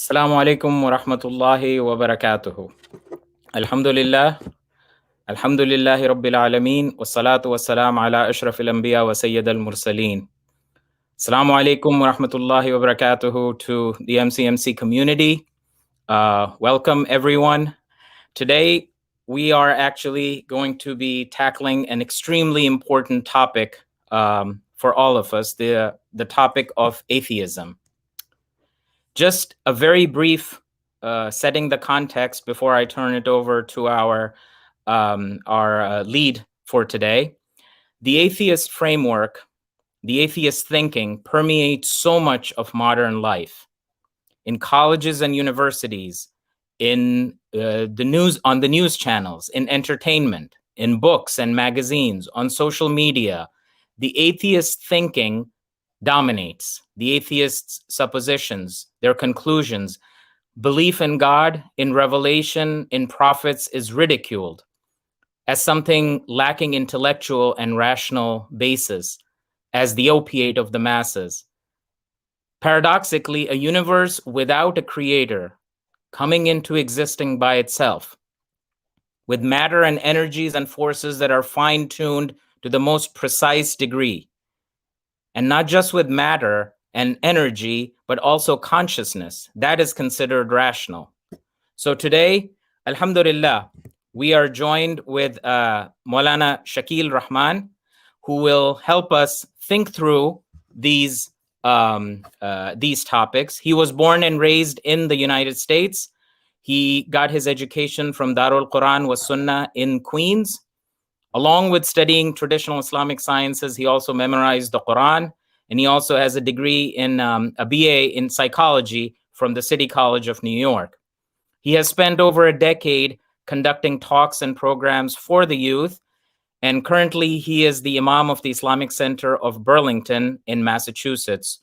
Assalamu alaikum wa rahmatullahi wa barakatuhu. Alhamdulillah, alhamdulillahi rabbil alameen, wa salatu wa salam ala ashrafil anbiya wa sayyid al mursaleen. Assalamu alaikum wa rahmatullahi wa barakatuhu to the MCMC community. Welcome everyone. Today we are actually going to be tackling an extremely important topic for all of us, the topic of atheism. Just a very brief setting the context before I turn it over to our lead for today. The atheist framework, the atheist thinking permeates so much of modern life. In colleges and universities, in the news, on the news channels, in entertainment, in books and magazines, on social media, the atheist thinking dominates. The atheists' suppositions, their conclusions, belief in God, in revelation, in prophets is ridiculed as something lacking intellectual and rational basis, as the opiate of the masses. Paradoxically, a universe without a creator coming into existing by itself, with matter and energies and forces that are fine-tuned to the most precise degree, and not just with matter and energy, but also consciousness. That is considered rational. So today, alhamdulillah, we are joined with Maulana Shakil Rahman, who will help us think through these topics. He was born and raised in the United States. He got his education from Darul Quran wa Sunnah in Queens. Along with studying traditional Islamic sciences, he also memorized the Quran, and he also has a degree in a BA in psychology from the City College of New York. He has spent over a decade conducting talks and programs for the youth, and currently he is the Imam of the Islamic Center of Burlington in Massachusetts.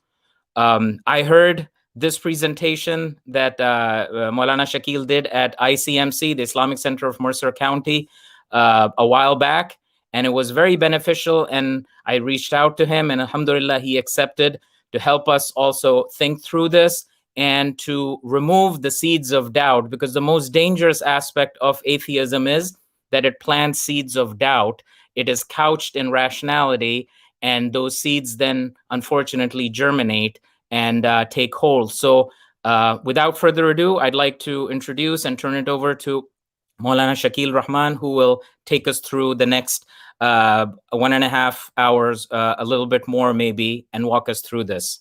I heard this presentation that Maulana Shakil did at ICMC, the Islamic Center of Mercer County, a while back, and it was very beneficial, and I reached out to him, and alhamdulillah, he accepted to help us also think through this and to remove the seeds of doubt, because the most dangerous aspect of atheism is that it plants seeds of doubt. It is couched in rationality, and those seeds then unfortunately germinate and take hold. So without further ado, I'd like to introduce and turn it over to Maulana Shakil Rahman, who will take us through the next 1.5 hours, a little bit more maybe, and walk us through this.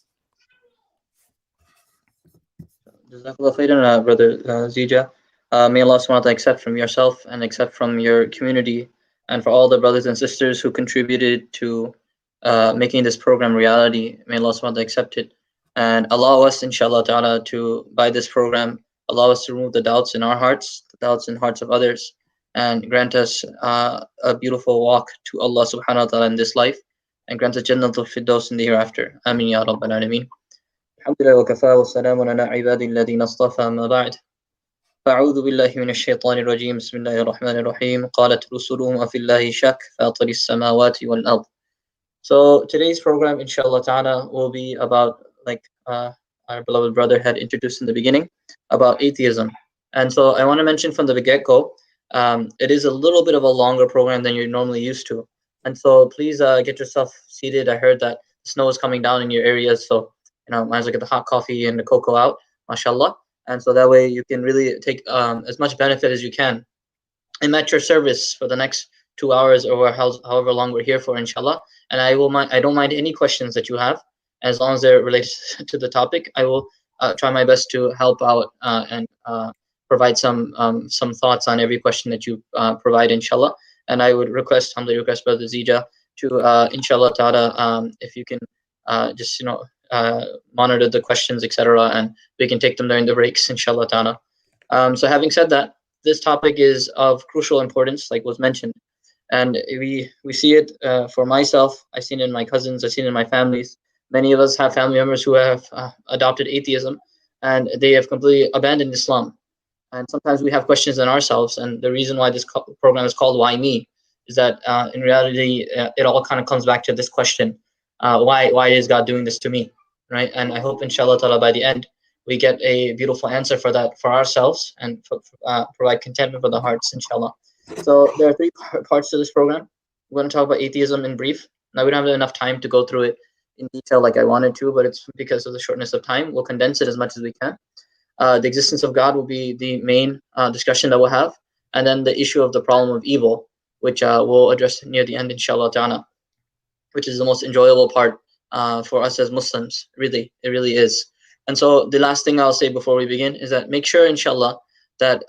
Jazakallah khairan, Brother Zija. May Allah subhanahu wa ta'ala accept from yourself and accept from your community, and for all the brothers and sisters who contributed to making this program reality. May Allah subhanahu wa ta'ala accept it and allow us, inshallah ta'ala, to, by this program, allow us to remove the doubts in our hearts, the doubts in hearts of others, and grant us a beautiful walk to Allah subhanahu wa ta'ala in this life, and grant us Jannatul Firdaus in the hereafter. Ameen ya Rabbal Alameen. Alhamdulillah wa kafa wa salamun ala ibadi alladhina istafa amma ba'd. فأعوذ بالله من الشيطان الرجيم بسم الله الرحمن الرحيم قالت رسلهم أفي الله شك فاطر السماوات والأرض. So today's program, inshallah ta'ala, will be about, like our beloved brother had introduced in the beginning, about atheism. And so I want to mention from the get-go, it is a little bit of a longer program than you're normally used to. And so please get yourself seated. I heard that snow is coming down in your areas, so might as well get the hot coffee and the cocoa out, mashallah. And so that way you can really take as much benefit as you can. I'm at your service for the next 2 hours or however long we're here for, inshallah. And I don't mind any questions that you have, as long as they're related to the topic. I will try my best to help out and provide some thoughts on every question that you provide, inshallah. And I would humbly request Brother Zija to, inshallah ta'ala, if you can just monitor the questions, etc., and we can take them during the breaks, inshallah ta'ala. So having said that, this topic is of crucial importance, like was mentioned, and we see it for myself. I've seen it in my cousins, I've seen it in my families. Many of us have family members who have adopted atheism, and they have completely abandoned Islam. And sometimes we have questions in ourselves, and the reason why this program is called Why Me is that in reality it all kind of comes back to this question: why is God doing this to me, right? And I hope, inshallah ta'ala, by the end we get a beautiful answer for that for ourselves and provide contentment for the hearts, inshallah. So there are three parts to this program. We're going to talk about atheism in brief. Now, we don't have enough time to go through it in detail like I wanted to, but it's because of the shortness of time. We'll condense it as much as we can. The existence of God will be the main discussion that we'll have, and then the issue of the problem of evil, which we'll address near the end, inshallah ta'ala, which is the most enjoyable part for us as Muslims. Really, it really is. And so the last thing I'll say before we begin is that make sure, inshallah, that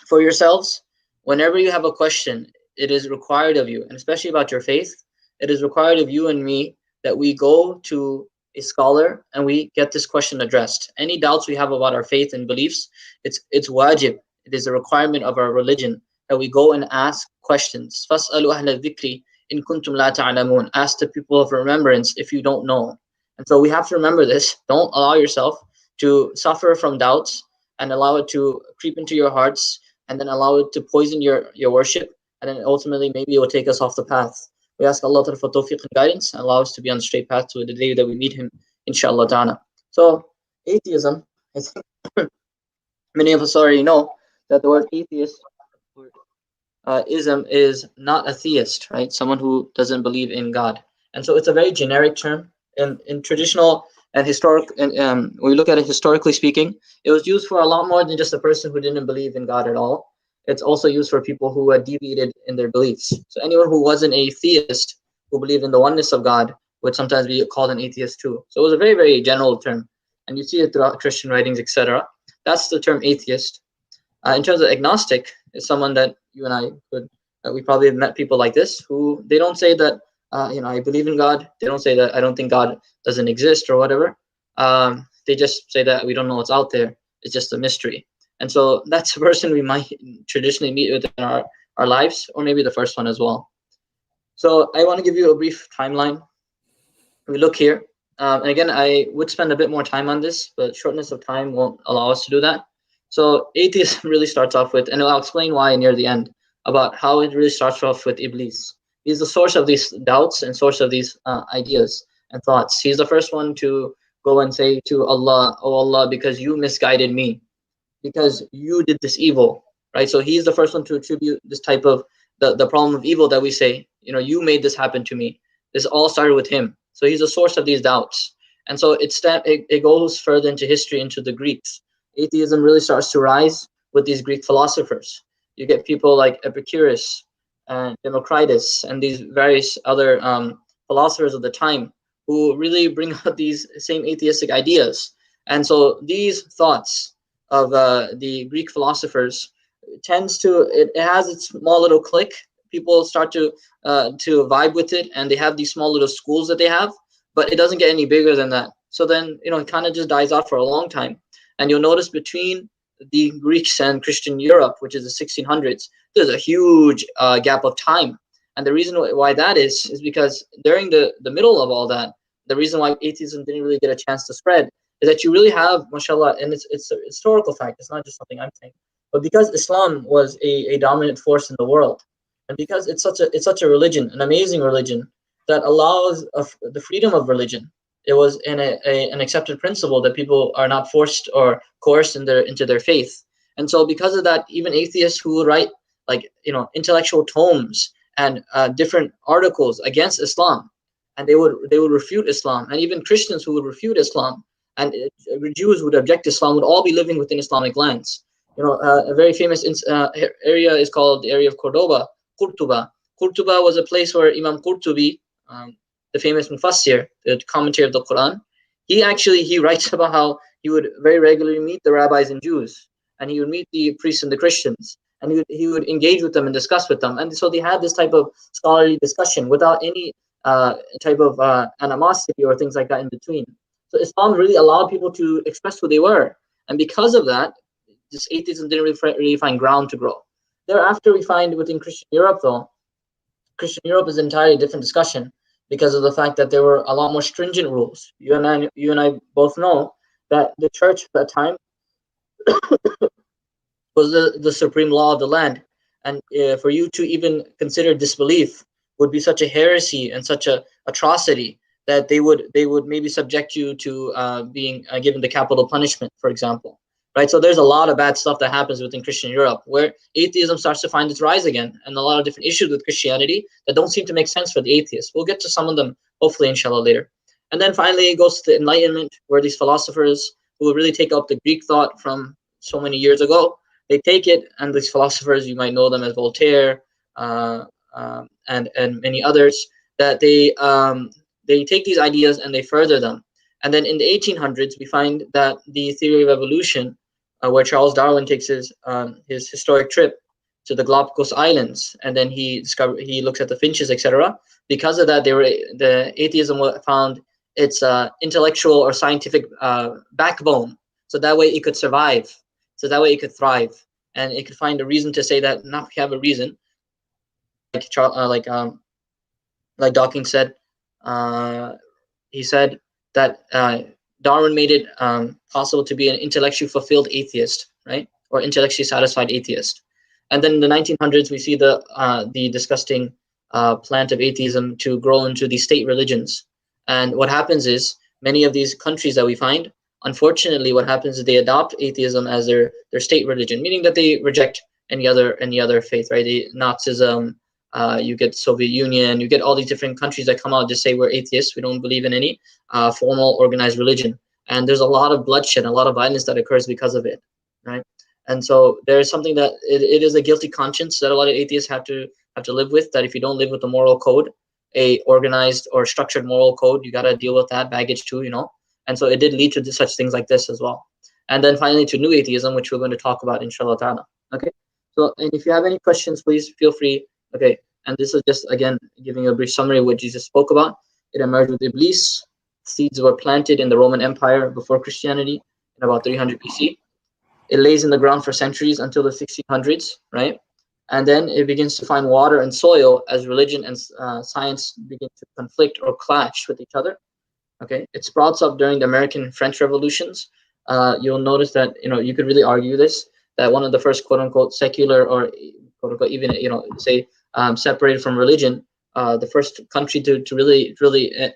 for yourselves, whenever you have a question, it is required of you, and especially about your faith, it is required of you and me that we go to a scholar and we get this question addressed. Any doubts we have about our faith and beliefs, it's wajib. It is a requirement of our religion that we go and ask questions. فَاسْأَلُوا أَهْلَ الذِّكْرِ إِن كُنْتُمْ لَا تَعْلَمُونَ. Ask the people of remembrance if you don't know. And so we have to remember this. Don't allow yourself to suffer from doubts and allow it to creep into your hearts and then allow it to poison your worship, and then ultimately maybe it will take us off the path. We ask Allah for tawfiq and guidance and allow us to be on the straight path to the day that we meet Him, inshallah ta'ala. So atheism, I think many of us already know that the word atheist ism is not a theist, right? Someone who doesn't believe in God. And so it's a very generic term. In traditional and historic, and when we look at it historically speaking, it was used for a lot more than just a person who didn't believe in God at all. It's also used for people who had deviated in their beliefs. So anyone who wasn't a theist, who believed in the oneness of God, would sometimes be called an atheist too. So it was a very, very general term. And you see it throughout Christian writings, etc. That's the term atheist. In terms of agnostic, it's someone that you and I could, we probably have met people like this who they don't say that, I believe in God. They don't say that I don't think God doesn't exist or whatever. They just say that we don't know what's out there. It's just a mystery. And so that's a person we might traditionally meet with in our lives, or maybe the first one as well. So I want to give you a brief timeline. We look here. And again, I would spend a bit more time on this, but shortness of time won't allow us to do that. So atheism really starts off with, and I'll explain why near the end, about how it really starts off with Iblis. He's the source of these doubts and source of these ideas and thoughts. He's the first one to go and say to Allah, "Oh Allah, because you misguided me, because you did this evil," right? So he's the first one to attribute this type of the problem of evil that we say, you made this happen to me. This all started with him. So he's the source of these doubts. And so it goes further into history, into the Greeks. Atheism really starts to rise with these Greek philosophers. You get people like Epicurus and Democritus and these various other philosophers of the time who really bring out these same atheistic ideas. And so these thoughts of the Greek philosophers it has its small little clique. People start to vibe with it, and they have these small little schools that they have, but it doesn't get any bigger than that. So then, it kind of just dies out for a long time. And you'll notice between the Greeks and Christian Europe, which is the 1600s, there's a huge gap of time. And the reason why that is because during the middle of all that, the reason why atheism didn't really get a chance to spread is that you really have, mashallah, and it's a historical fact, it's not just something I'm saying, but because Islam was a dominant force in the world, and because it's such a religion, an amazing religion that allows the freedom of religion. It was an accepted principle that people are not forced or coerced into their faith. And so because of that, even atheists who would write intellectual tomes and different articles against Islam, and they would refute Islam, and even Christians who would refute Islam, and Jews who would object to Islam would all be living within Islamic lands. A very famous area is called the area of Cordoba, Qurtuba. Qurtuba was a place where Imam Qurtubi, the famous Mufassir, the commentator of the Quran, he writes about how he would very regularly meet the rabbis and Jews, and he would meet the priests and the Christians, and he would engage with them and discuss with them. And so they had this type of scholarly discussion without any type of animosity or things like that in between. So Islam really allowed people to express who they were, and because of that, this atheism didn't really find ground to grow. Thereafter, we find within Christian Europe, though, Christian Europe is an entirely different discussion because of the fact that there were a lot more stringent rules. You and I both know that the church at that time was the supreme law of the land, and for you to even consider disbelief would be such a heresy and such a atrocity that they would maybe subject you to being given the capital punishment, for example, right? So there's a lot of bad stuff that happens within Christian Europe, where atheism starts to find its rise again, and a lot of different issues with Christianity that don't seem to make sense for the atheists. We'll get to some of them hopefully, inshallah, later. And then finally, it goes to the Enlightenment, where these philosophers who will really take up the Greek thought from so many years ago, they take it, and these philosophers, you might know them as Voltaire and many others, that they take these ideas and they further them. And then in the 1800s, we find that the theory of evolution, where Charles Darwin takes his historic trip to the Galapagos Islands, and then he looks at the finches, etc. Because of that, the atheism found its intellectual or scientific backbone, so that way it could survive, so that way it could thrive, and it could find a reason to say that now we have a reason. Like Dawkins said, he said that Darwin made it possible to be an intellectually fulfilled atheist, right, or intellectually satisfied atheist. And then in the 1900s, we see the disgusting plant of atheism to grow into the state religions. And what happens is, many of these countries that we find, unfortunately, what happens is they adopt atheism as their state religion, meaning that they reject any other faith, right? Nazism, you get Soviet Union, you get all these different countries that come out to say we're atheists, we don't believe in any formal organized religion. And there's a lot of bloodshed, a lot of violence that occurs because of it, right? And so there's something that it is a guilty conscience that a lot of atheists have to live with, that if you don't live with the moral code, a organized or structured moral code, you got to deal with that baggage too, And so it did lead to such things like this as well. And then finally to new atheism, which we're going to talk about inshallah ta'ala. Okay. So, and if you have any questions, please feel free. Okay. And this is just, again, giving you a brief summary of what Jesus spoke about. It emerged with Iblis. Seeds were planted in the Roman Empire before Christianity in about 300 BC. It lays in the ground for centuries until the 1600s, right? And then it begins to find water and soil as religion and science begin to conflict or clash with each other. Okay, it sprouts up during the American French revolutions. You'll notice that you could really argue this, that one of the first quote unquote secular, or quote unquote even say separated from religion, the first country to really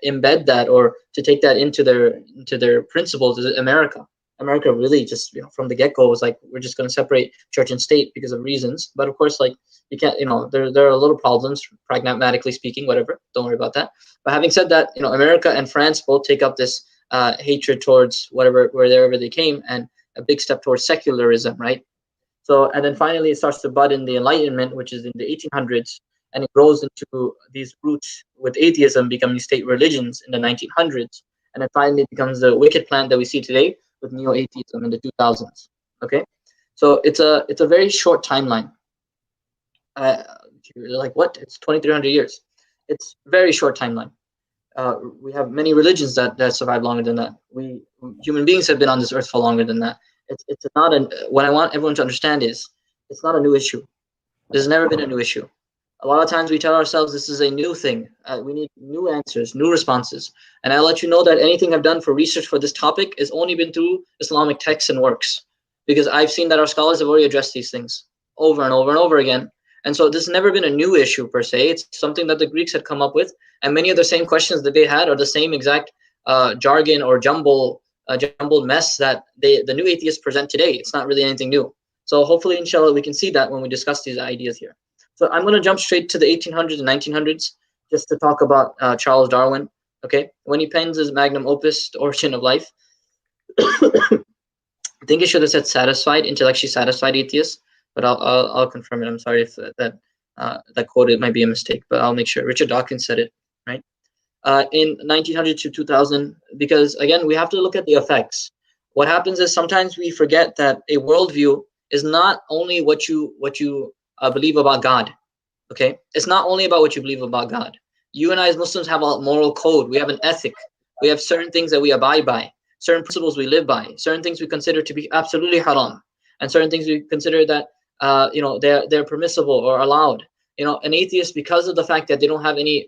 embed that or to take that into their principles is America. America really just from the get-go was like, we're just going to separate church and state because of reasons. But of course, like, you can't, there are little problems, pragmatically speaking, whatever, don't worry about that. But having said that, America and France both take up this hatred towards wherever they came, and a big step towards secularism, right? So, and then finally it starts to bud in the Enlightenment, which is in the 1800s, and it grows into these roots with atheism becoming state religions in the 1900s, and then finally it becomes the wicked plant that we see today with neo-atheism in the 2000s. Okay, so it's a very short timeline. Like, what? It's 2,300 years. It's a very short timeline. We have many religions that survive longer than that. Human beings have been on this earth for longer than that. It's not what I want everyone to understand is, it's not a new issue. There's never been a new issue. A lot of times we tell ourselves this is a new thing. We need new answers, new responses. And I'll let you know that anything I've done for research for this topic has only been through Islamic texts and works, because I've seen that our scholars have already addressed these things over and over and over again. And so this has never been a new issue per se. It's something that the Greeks had come up with, and many of the same questions that they had are the same exact jargon or jumbled mess that the new atheists present today. It's not really anything new. So hopefully, inshallah, we can see that when we discuss these ideas here. So I'm going to jump straight to the 1800s and 1900s just to talk about Charles Darwin. Okay, when he pens his magnum opus, The Origin of Life, I think it should have said intellectually satisfied atheist, but I'll confirm it. I'm sorry if that quote, it might be a mistake, but I'll make sure. Richard Dawkins said it, right? In 1900 to 2000, because again, we have to look at the effects. What happens is sometimes we forget that a worldview is not only what you believe about God. Okay, it's not only about what you believe about God. You and I as Muslims have a moral code. We have an ethic. We have certain things that we abide by, certain principles we live by, certain things we consider to be absolutely haram, and certain things we consider that they're permissible or allowed. An atheist, because of the fact that they don't have any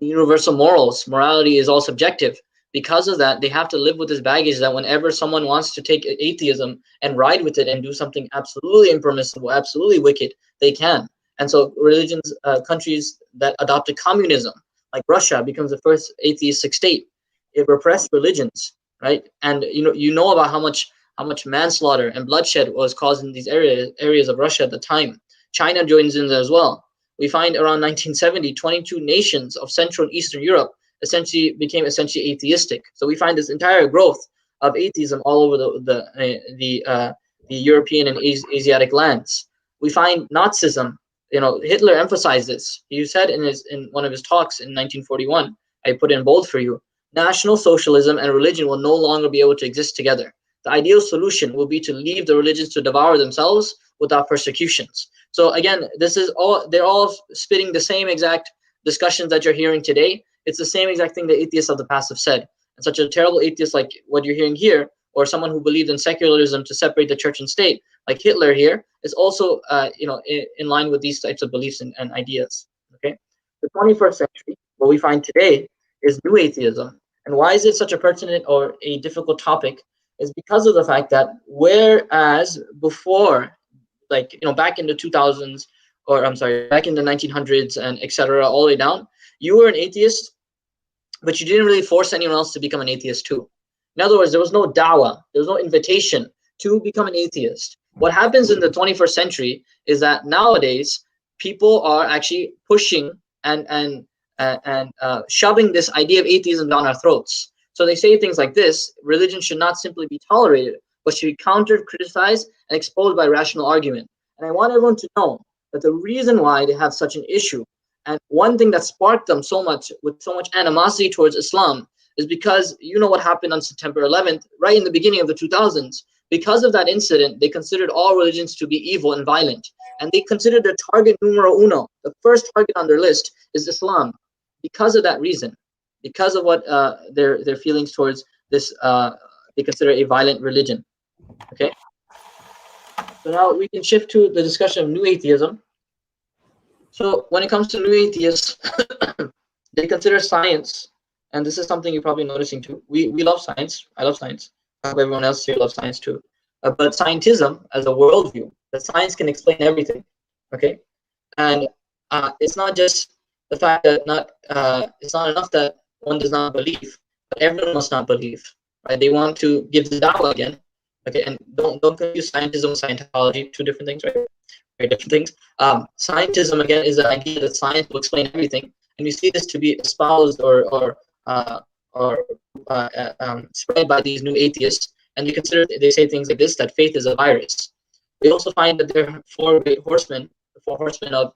universal morals, morality is all subjective. Because of that, they have to live with this baggage that whenever someone wants to take atheism and ride with it and do something absolutely impermissible, absolutely wicked, they can. And so religions, countries that adopted communism, like Russia becomes the first atheistic state. It repressed religions, right? And you know about how much manslaughter and bloodshed was caused in these areas of Russia at the time. China joins in as well. We find around 1970, 22 nations of Central and Eastern Europe became essentially atheistic. So we find this entire growth of atheism all over the European and Asiatic lands. We find Nazism. Hitler emphasized this. He said in one of his talks in 1941, I put in bold for you, National Socialism and religion will no longer be able to exist together. The ideal solution will be to leave the religions to devour themselves without persecutions. So again, they're all spitting the same exact discussions that you're hearing today. It's the same exact thing the atheists of the past have said. And such a terrible atheist like what you're hearing here, or someone who believed in secularism to separate the church and state, like Hitler here, is also in line with these types of beliefs and ideas. Okay, the 21st century, what we find today is new atheism. And why is it such a pertinent or a difficult topic? Is because of the fact that whereas before, back in the 2000s, or I'm sorry, back in the 1900s and etc., all the way down, you were an atheist, but you didn't really force anyone else to become an atheist too. In other words, there was no dawah, there was no invitation to become an atheist. What happens in the 21st century is that nowadays people are actually pushing and shoving this idea of atheism down our throats. So they say things like this: religion should not simply be tolerated, but should be countered, criticized, and exposed by rational argument. And I want everyone to know that the reason why they have such an issue, and one thing that sparked them with so much animosity towards Islam, is because you know what happened on September 11th, right in the beginning of the 2000s. Because of that incident, they considered all religions to be evil and violent. And they considered their target numero uno, the first target on their list, is Islam. Because of that reason, because of what their feelings towards this, they consider a violent religion. Okay. So now we can shift to the discussion of new atheism. So when it comes to new atheists, they consider science, and this is something you're probably noticing too. We love science. I love science. I hope everyone else here loves science too. But scientism as a worldview, that science can explain everything. Okay, and it's not just the fact that it's not enough that one does not believe, but everyone must not believe. Right? They want to give the dawah again. Okay, and don't confuse scientism with Scientology, two different things, right? Very different things. Scientism again is the idea that science will explain everything, and we see this to be espoused or spread by these new atheists. And they say things like this: that faith is a virus. We also find that there are four horsemen of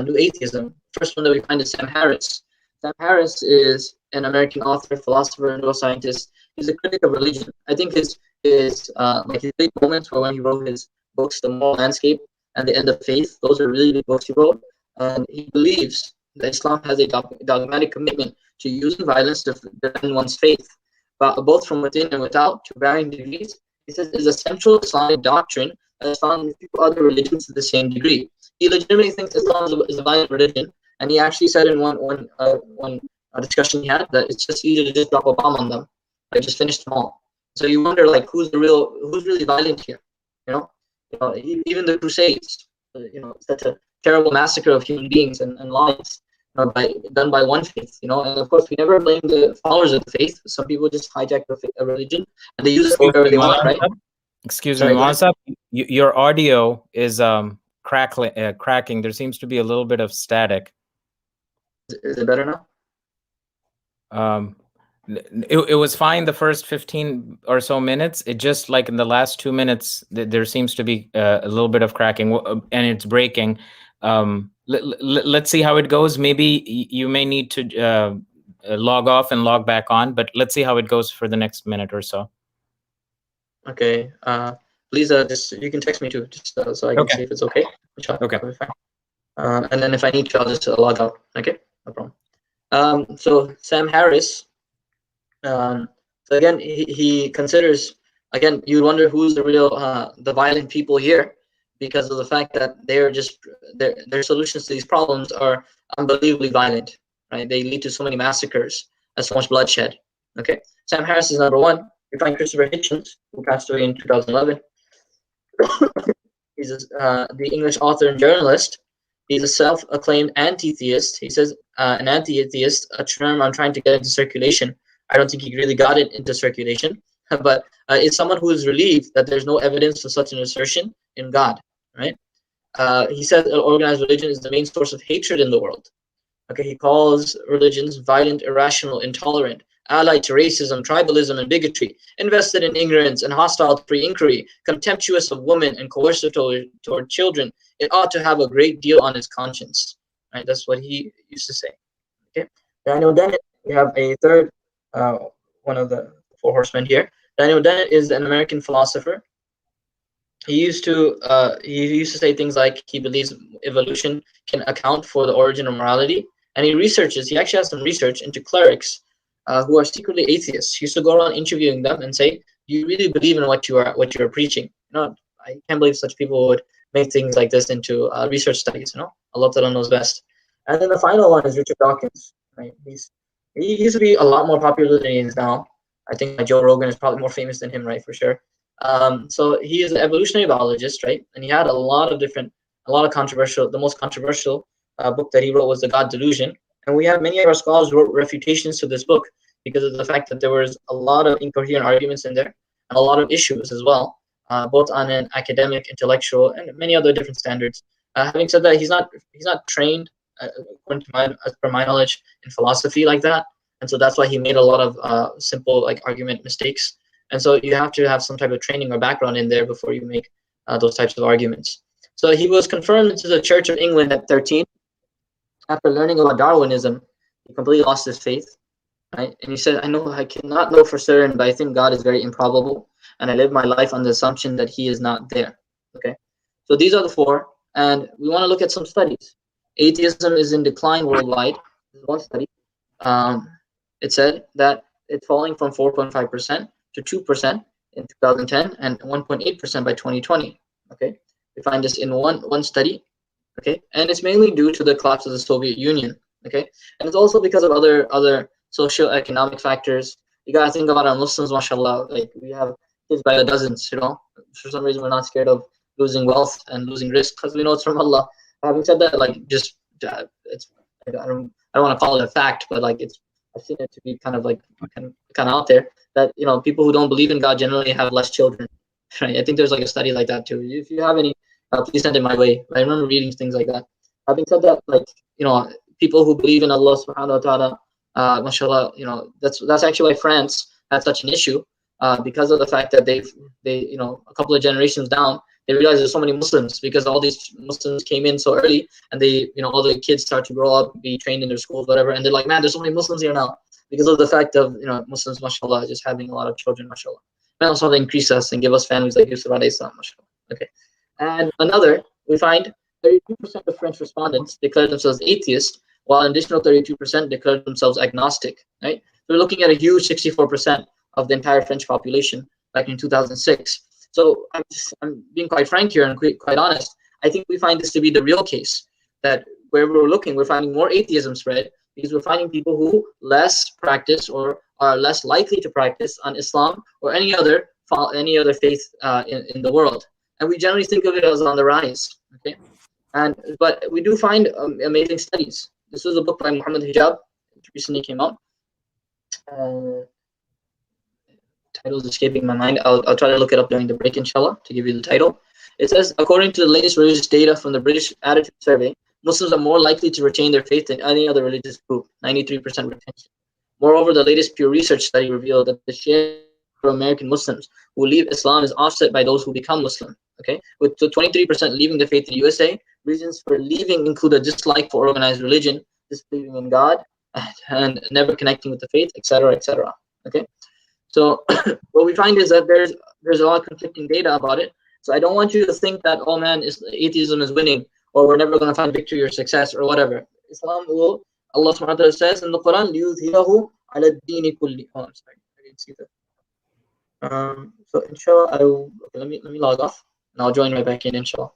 new atheism. First one that we find is Sam Harris. Sam Harris is an American author, philosopher, neuroscientist. He's a critic of religion. I think his big moments were when he wrote his books, The Moral Landscape and The End of Faith. Those are really big books he wrote. And he believes that Islam has a dogmatic commitment to using violence to defend one's faith, but both from within and without, to varying degrees. He says is a central Islamic doctrine that is found in other religions to the same degree. He legitimately thinks Islam is a violent religion, and he actually said in one discussion he had that it's just easier to just drop a bomb on them. I just finished them all. So you wonder, like, who's really violent here? Even the Crusades, such a terrible massacre of human beings and lives, done by one faith, and of course we never blame the followers of the faith. Some people just hijack a religion and they use it for whatever they want, right? Excuse me, Mohansab, your audio is cracking. There seems to be a little bit of static. Is it better now? It was fine the first 15 or so minutes. It just, like, in the last 2 minutes, there seems to be a little bit of cracking, and it's breaking. Let's see how it goes. Maybe you may need to log off and log back on, but let's see how it goes for the next minute or so. Okay. Please, you can text me too, just so I can see if it's okay. Okay. And then if I need to, I'll just log out. Okay, no problem. So Sam Harris. So again, he considers, again, you wonder who's the real the violent people here, because of the fact that they're just their solutions to these problems are unbelievably violent, right? They lead to so many massacres and so much bloodshed. Okay, Sam Harris is number one. We find Christopher Hitchens, who passed away in 2011. He's the English author and journalist. He's a self-acclaimed anti-theist. He says an anti-theist, a term I'm trying to get into circulation. I don't think he really got it into circulation, but it's someone who is relieved that there's no evidence for such an assertion in God, right? He says organized religion is the main source of hatred in the world. Okay, he calls religions violent, irrational, intolerant, allied to racism, tribalism, and bigotry, invested in ignorance and hostile to free inquiry, contemptuous of women and coercive toward children. It ought to have a great deal on its conscience. Right, that's what he used to say. Okay, Daniel Dennett, we have a third, one of the four horsemen here. Daniel Dennett is an American philosopher. He used to say things like he believes evolution can account for the origin of morality, and he actually has some research into clerics who are secretly atheists. He used to go around interviewing them and say, do you really believe in what you are preaching? I can't believe such people would make things like this into research studies. Allah Ta'ala knows best. And then the final one is Richard Dawkins. Right? He used to be a lot more popular than he is now. I think Joe Rogan is probably more famous than him, right, for sure. So he is an evolutionary biologist, right? And he had a lot of controversial. The most controversial book that he wrote was The God Delusion, and we have many of our scholars who wrote refutations to this book because of the fact that there was a lot of incoherent arguments in there and a lot of issues as well, both on an academic, intellectual, and many other different standards. Having said that, he's not trained, according to as per my knowledge, in philosophy like that, and so that's why he made a lot of simple argument mistakes. And so you have to have some type of training or background in there before you make those types of arguments. So he was confirmed into the Church of England at 13. After learning about Darwinism, he completely lost his faith. Right? And he said, I cannot know for certain, but I think God is very improbable. And I live my life on the assumption that he is not there. Okay. So these are the four. And we want to look at some studies. Atheism is in decline worldwide. This is one study. It said that it's falling from 4.5% to 2% in 2010 and 1.8% by 2020. Okay, we find this in one study. Okay, and it's mainly due to the collapse of the Soviet Union. Okay, and it's also because of other socio-economic factors. You gotta think about our Muslims, mashallah. We have kids by the dozens. For some reason we're not scared of losing wealth and losing risk because we know it's from Allah. Having said that, I don't want to call it a fact, but I've seen it to be kind of out there that people who don't believe in God generally have less children. Right? I think there's a study like that too. If you have any, please send it my way. I remember reading things like that. Having said that, people who believe in Allah Subhanahu wa Taala, mashallah, that's actually why France had such an issue because of the fact that they a couple of generations down, they realized there's so many Muslims because all these Muslims came in so early, and all the kids start to grow up, be trained in their schools, whatever, and they're like, man, there's so many Muslims here now because of the fact of Muslims, mashallah, just having a lot of children, mashallah. May Allah increase us and give us families like Yusuf alayhi salam, mashallah. Okay, and another, we find 32% of French respondents declared themselves atheist, while an additional 32% declared themselves agnostic. Right, so we're looking at a huge 64% of the entire French population, like in 2006. So I'm being quite frank here and quite honest. I think we find this to be the real case, that where we're looking, we're finding more atheism spread because we're finding people who less practice or are less likely to practice on Islam or any other faith in the world. And we generally think of it as on the rise. Okay, but we do find amazing studies. This was a book by Muhammad Hijab. It recently came out. Title is escaping my mind. I'll try to look it up during the break, inshallah, to give you the title. It says, according to the latest religious data from the British Attitude Survey, Muslims are more likely to retain their faith than any other religious group, 93% retention. Moreover, the latest Pew Research study revealed that the share of American Muslims who leave Islam is offset by those who become Muslim. Okay, with 23% leaving the faith in the USA, reasons for leaving include a dislike for organized religion, disbelieving in God, and never connecting with the faith, etc., etc. Okay. So what we find is that there's a lot of conflicting data about it. So I don't want you to think that, oh man, atheism is winning, or we're never going to find victory or success or whatever. Islam will, Allah subhanahu wa ta'ala says in the Quran, لِيُظْهِرَهُ عَلَى الدِّينِ كُلِّهِ. Oh, I'm sorry, I didn't see that. So inshallah, let me log off, and I'll join right back in, inshallah.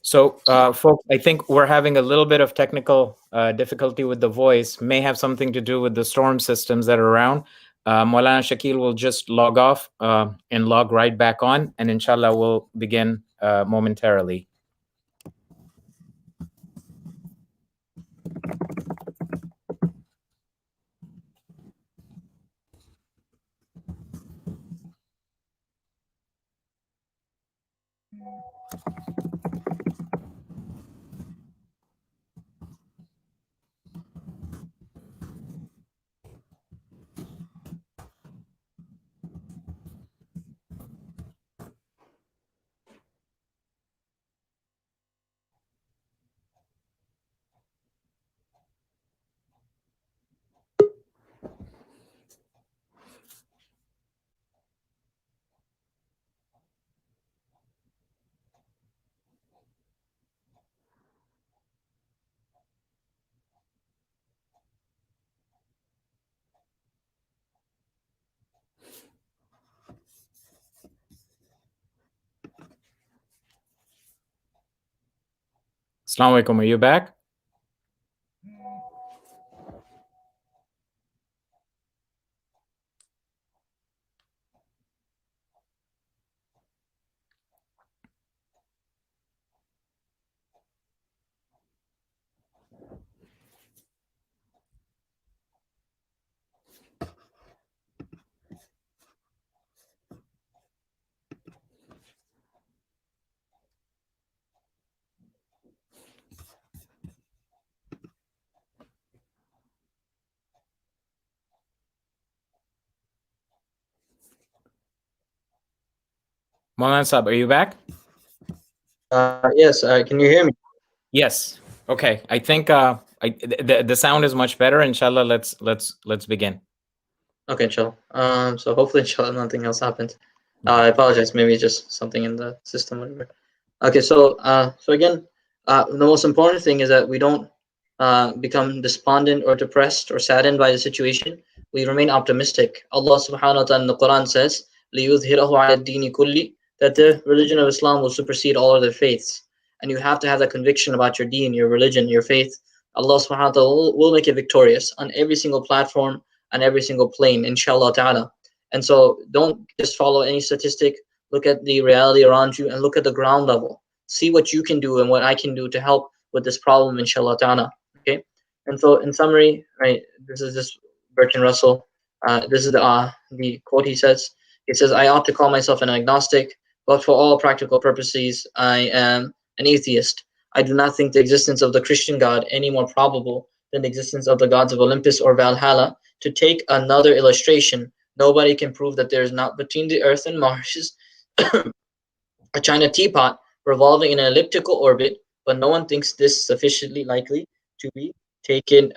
So, folks, I think we're having a little bit of technical difficulty with the voice. May have something to do with the storm systems that are around. Maulana Shakil will just log off and log right back on, and inshallah we'll begin momentarily. Assalamu alaikum. Are you back? Maulana Sahib, are you back? Yes, can you hear me? Yes. Okay. I think the sound is much better. Inshallah, let's begin. Okay, inshallah. So hopefully, inshallah, nothing else happens. I apologize. Maybe just something in the system, whatever. Okay, so again, the most important thing is that we don't become despondent or depressed or saddened by the situation. We remain optimistic. Allah subhanahu wa ta'ala in the Quran says, لِيُظْهِرَهُ عَلَى الدِّينِ كُلِّ, that the religion of Islam will supersede all other faiths. And you have to have that conviction about your deen, your religion, your faith. Allah subhanahu wa ta'ala will make it victorious on every single platform, on every single plane, inshallah ta'ala. And so don't just follow any statistic. Look at the reality around you and look at the ground level. See what you can do and what I can do to help with this problem, inshallah ta'ala. Okay. And so in summary, right, this is this Bertrand Russell. This is the quote he says. He says, I ought to call myself an agnostic, but for all practical purposes, I am an atheist. I do not think the existence of the Christian God any more probable than the existence of the gods of Olympus or Valhalla. To take another illustration, nobody can prove that there is not between the earth and Mars a China teapot revolving in an elliptical orbit, but no one thinks this sufficiently likely to be taken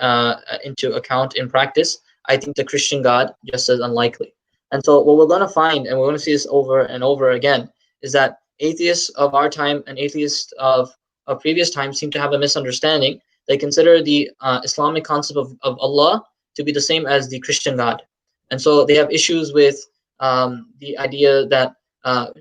into account in practice. I think the Christian God just as unlikely. And so what we're going to find, and we're going to see this over and over again, is that atheists of our time and atheists of previous times seem to have a misunderstanding. They consider the Islamic concept of Allah to be the same as the Christian God. And so they have issues with the idea that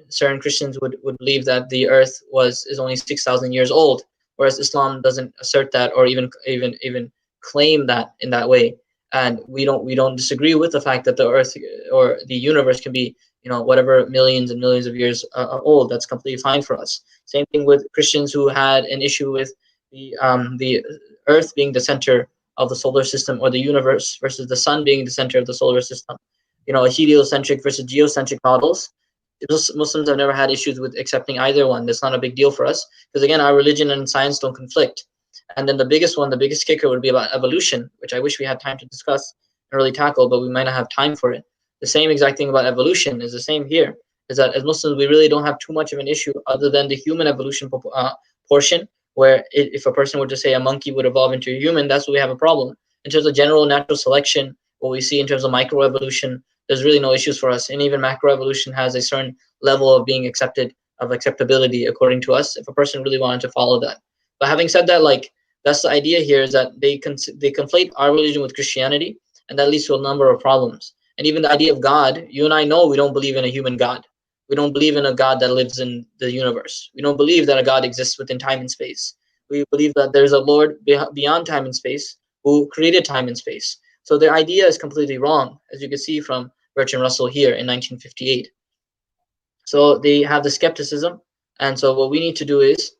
certain Christians would believe that the earth is only 6,000 years old, whereas Islam doesn't assert that or even claim that in that way. And we don't disagree with the fact that the earth or the universe can be, whatever millions and millions of years old. That's completely fine for us. Same thing with Christians who had an issue with the earth being the center of the solar system or the universe versus the sun being the center of the solar system. Heliocentric versus geocentric models. Muslims have never had issues with accepting either one. That's not a big deal for us because, again, our religion and science don't conflict. And then the biggest kicker would be about evolution, which I wish we had time to discuss and really tackle, but we might not have time for it. The same exact thing about evolution is the same here, is that as Muslims, we really don't have too much of an issue other than the human evolution portion, where if a person were to say a monkey would evolve into a human, that's where we have a problem. In terms of general natural selection, what we see in terms of microevolution, there's really no issues for us. And even macroevolution has a certain level of being acceptability according to us, if a person really wanted to follow that. But having said that, that's the idea here, is that they conflate our religion with Christianity, and that leads to a number of problems. And even the idea of God, you and I know we don't believe in a human God. We don't believe in a God that lives in the universe. We don't believe that a God exists within time and space. We believe that there's a Lord beyond time and space who created time and space. So their idea is completely wrong, as you can see from Bertrand Russell here in 1958. So they have the skepticism, and so what we need to do is,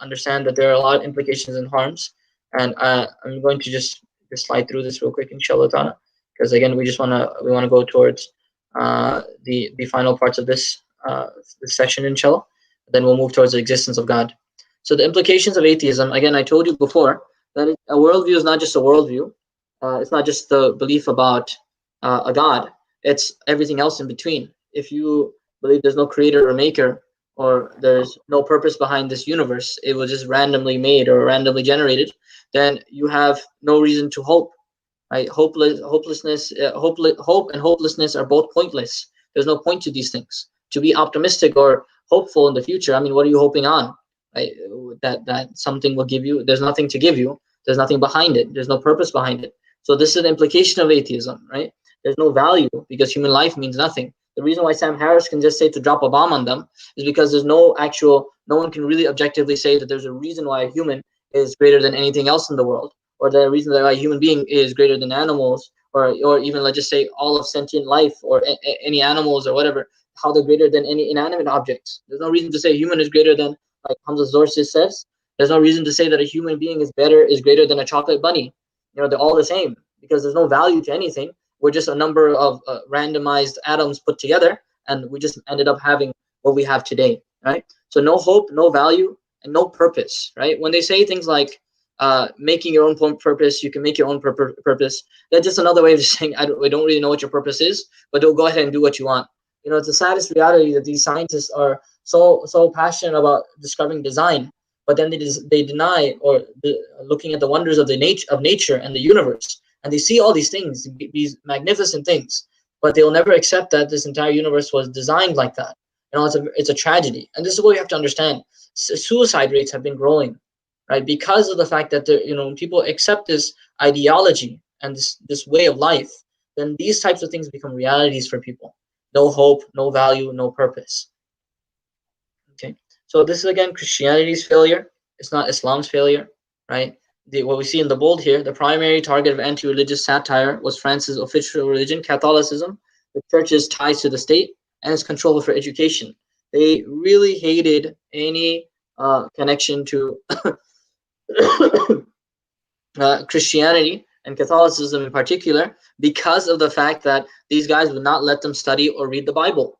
understand that there are a lot of implications and harms. And I'm going to just slide through this real quick, inshallah ta'ala, because again, we want to go towards the final parts of this section, inshallah. Then we'll move towards the existence of God. So the implications of atheism, again, I told you before that a worldview is not just a worldview. It's not just the belief about a God. It's everything else in between. If you believe there's no creator or maker, or there's no purpose behind this universe, it was just randomly made or randomly generated, then you have no reason to hope. Right? Hope and hopelessness are both pointless. There's no point to these things. To be optimistic or hopeful in the future, I mean, what are you hoping on? Right? That something will give you. There's nothing to give you. There's nothing behind it. There's no purpose behind it. So this is an implication of atheism, right? There's no value because human life means nothing. The reason why Sam Harris can just say to drop a bomb on them is because there's no actual no one can really objectively say that there's a reason why a human is greater than anything else in the world, or the reason that why a human being is greater than animals, or even let's just say all of sentient life, or any animals or whatever, how they're greater than any inanimate objects. There's no reason to say a human is greater than, like Hamza Zorsis says, there's no reason to say that a human being is greater than a chocolate bunny. They're all the same, because there's no value to anything. We're just a number of randomized atoms put together, and we just ended up having what we have today, right? So no hope, no value, and no purpose, right? When they say things like making your own purpose, you can make your own purpose. That's just another way of just saying, I don't really know what your purpose is, but don't go ahead and do what you want. It's the saddest reality that these scientists are so passionate about discovering design, but then they deny or looking at the wonders of nature and the universe, and they see all these things, these magnificent things, but they'll never accept that this entire universe was designed like that. It's a tragedy, and this is what we have to understand. Suicide rates have been growing, right, because of the fact that when people accept this ideology and this way of life, then these types of things become realities for people. No hope, no value, no purpose. Okay, so this is again Christianity's failure. It's not Islam's failure, right? What we see in the bold here, the primary target of anti-religious satire was France's official religion, Catholicism, the church's ties to the state, and its control for education. They really hated any connection to Christianity and Catholicism in particular, because of the fact that these guys would not let them study or read the Bible.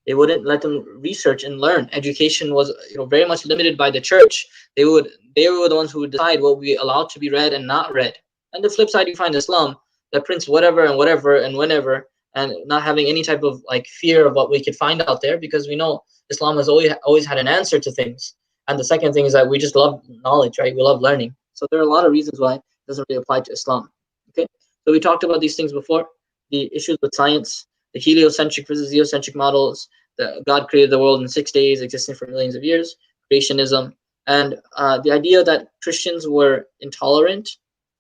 They wouldn't let them research and learn. Education was very much limited by the church. They were the ones who would decide what would be allowed to be read and not read. And the flip side, you find Islam that prints whatever and whatever and whenever, and not having any type of fear of what we could find out there, because we know Islam has always had an answer to things. And the second thing is that we just love knowledge, right? We love learning. So there are a lot of reasons why it doesn't really apply to Islam. Okay, so we talked about these things before. The issues with science, the heliocentric versus geocentric models, that God created the world in 6 days, existing for millions of years, creationism, and the idea that Christians were intolerant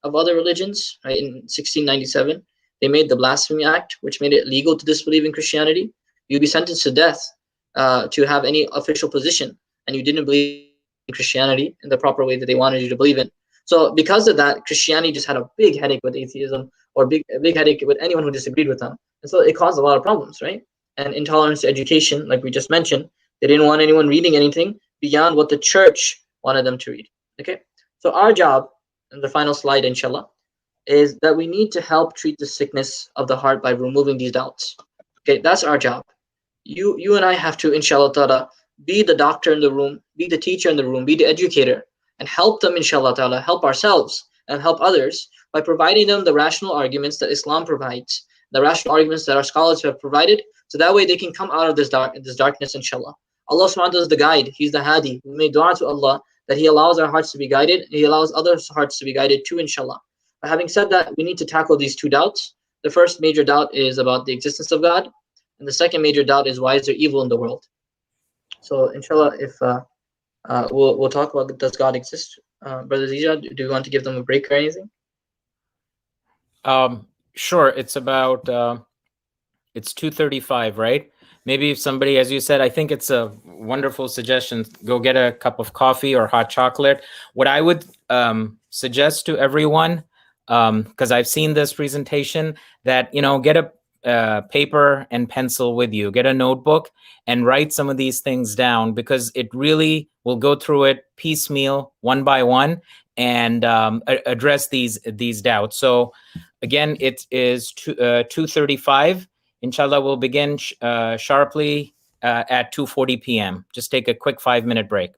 of other religions. Right, in 1697, they made the Blasphemy Act, which made it legal to disbelieve in Christianity. You'd be sentenced to death to have any official position, and you didn't believe in Christianity in the proper way that they wanted you to believe in. So because of that, Christianity just had a big headache with atheism, or a big headache with anyone who disagreed with them. And so it caused a lot of problems, right? And intolerance to education, like we just mentioned, they didn't want anyone reading anything beyond what the church wanted them to read. Okay, so our job, and the final slide, inshallah, is that we need to help treat the sickness of the heart by removing these doubts. Okay, that's our job. You and I have to, inshallah ta'ala, be the doctor in the room, be the teacher in the room, be the educator, and help them, inshallah ta'ala, help ourselves and help others by providing them the rational arguments that Islam provides, the rational arguments that our scholars have provided, so that way they can come out of this darkness, inshallah. Allah subhanahu wa ta'ala is the guide, He's the hadi. We make dua to Allah that He allows our hearts to be guided, and He allows others' hearts to be guided too, inshallah. But having said that, we need to tackle these two doubts. The first major doubt is about the existence of God, and the second major doubt is, why is there evil in the world? So inshallah, if we'll talk about, does God exist? Brother Zija, do you want to give them a break or anything? Sure. It's about it's 2:35, right? Maybe if somebody, as you said, I think it's a wonderful suggestion. Go get a cup of coffee or hot chocolate. What I would suggest to everyone, because I've seen this presentation, that get a paper and pencil with you, get a notebook, and write some of these things down, because it really will go through it piecemeal, one by one, and address these doubts. So again, it is 2:35. Inshallah, we'll begin sharply at 2:40 p.m. Just take a quick 5-minute break.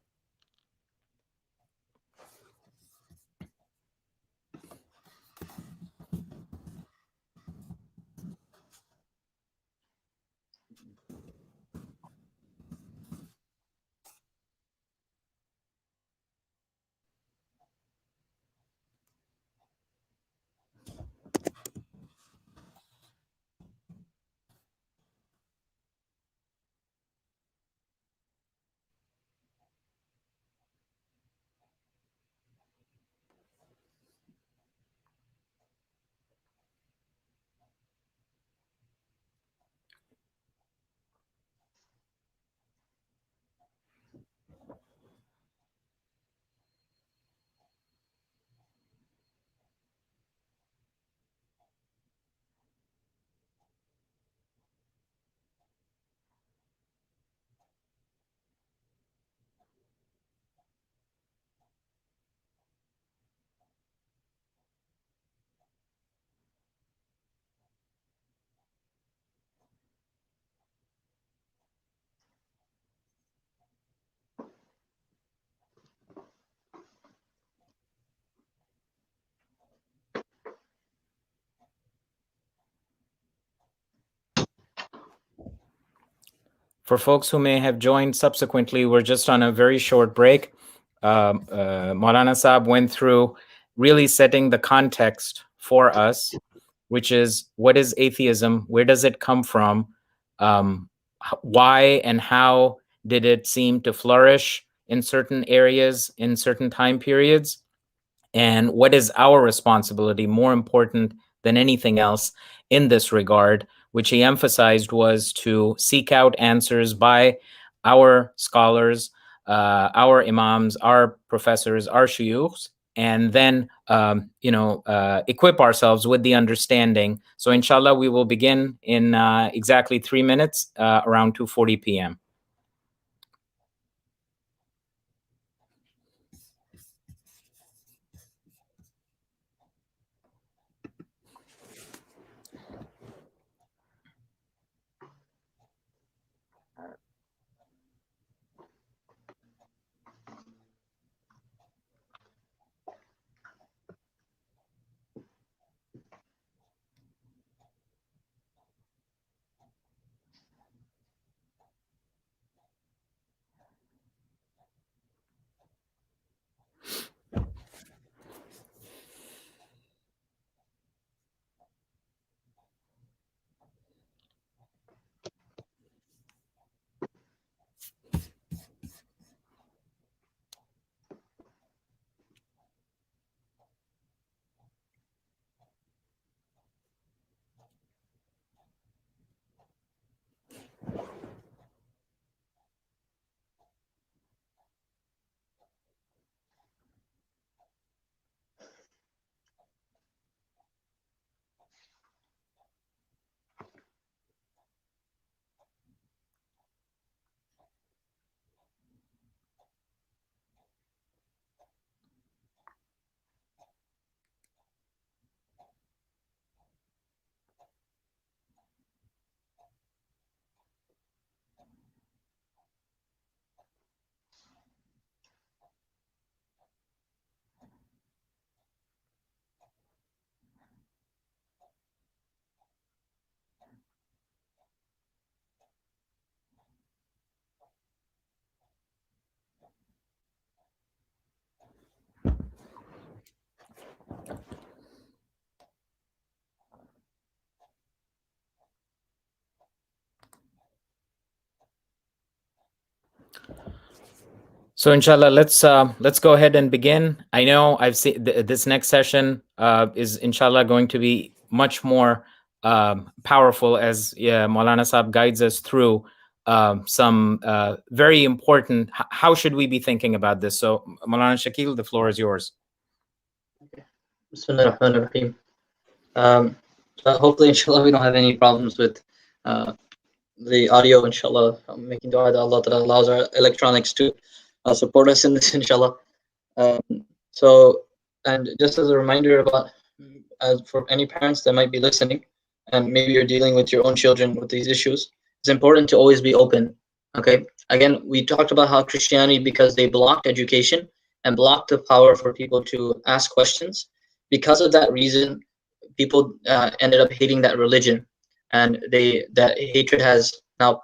For folks who may have joined subsequently, we're just on a very short break. Maulana Saab went through really setting the context for us, which is, what is atheism? Where does it come from? Why and how did it seem to flourish in certain areas, in certain time periods? And what is our responsibility, more important than anything else in this regard, which he emphasized was to seek out answers by our scholars, our imams, our professors, our shuyukhs, and then equip ourselves with the understanding. So inshallah, we will begin in exactly 3 minutes, around 2:40 p.m. So inshallah, let's go ahead and begin. I know I've seen this next session is inshallah going to be much more powerful as Maulana Saab guides us through some very important. How should we be thinking about this? So Maulana Shakil, the floor is yours. Bismillah ar-Rahman ar-Rahim. Hopefully, inshallah, we don't have any problems with the audio, inshallah. I'm making dua that Allah that allows our electronics to support us in this, inshallah. And just as a reminder about, for any parents that might be listening, and maybe you're dealing with your own children with these issues, it's important to always be open. Okay. Again, we talked about how Christianity, because they blocked education and blocked the power for people to ask questions, because of that reason, people ended up hating that religion, and that hatred has now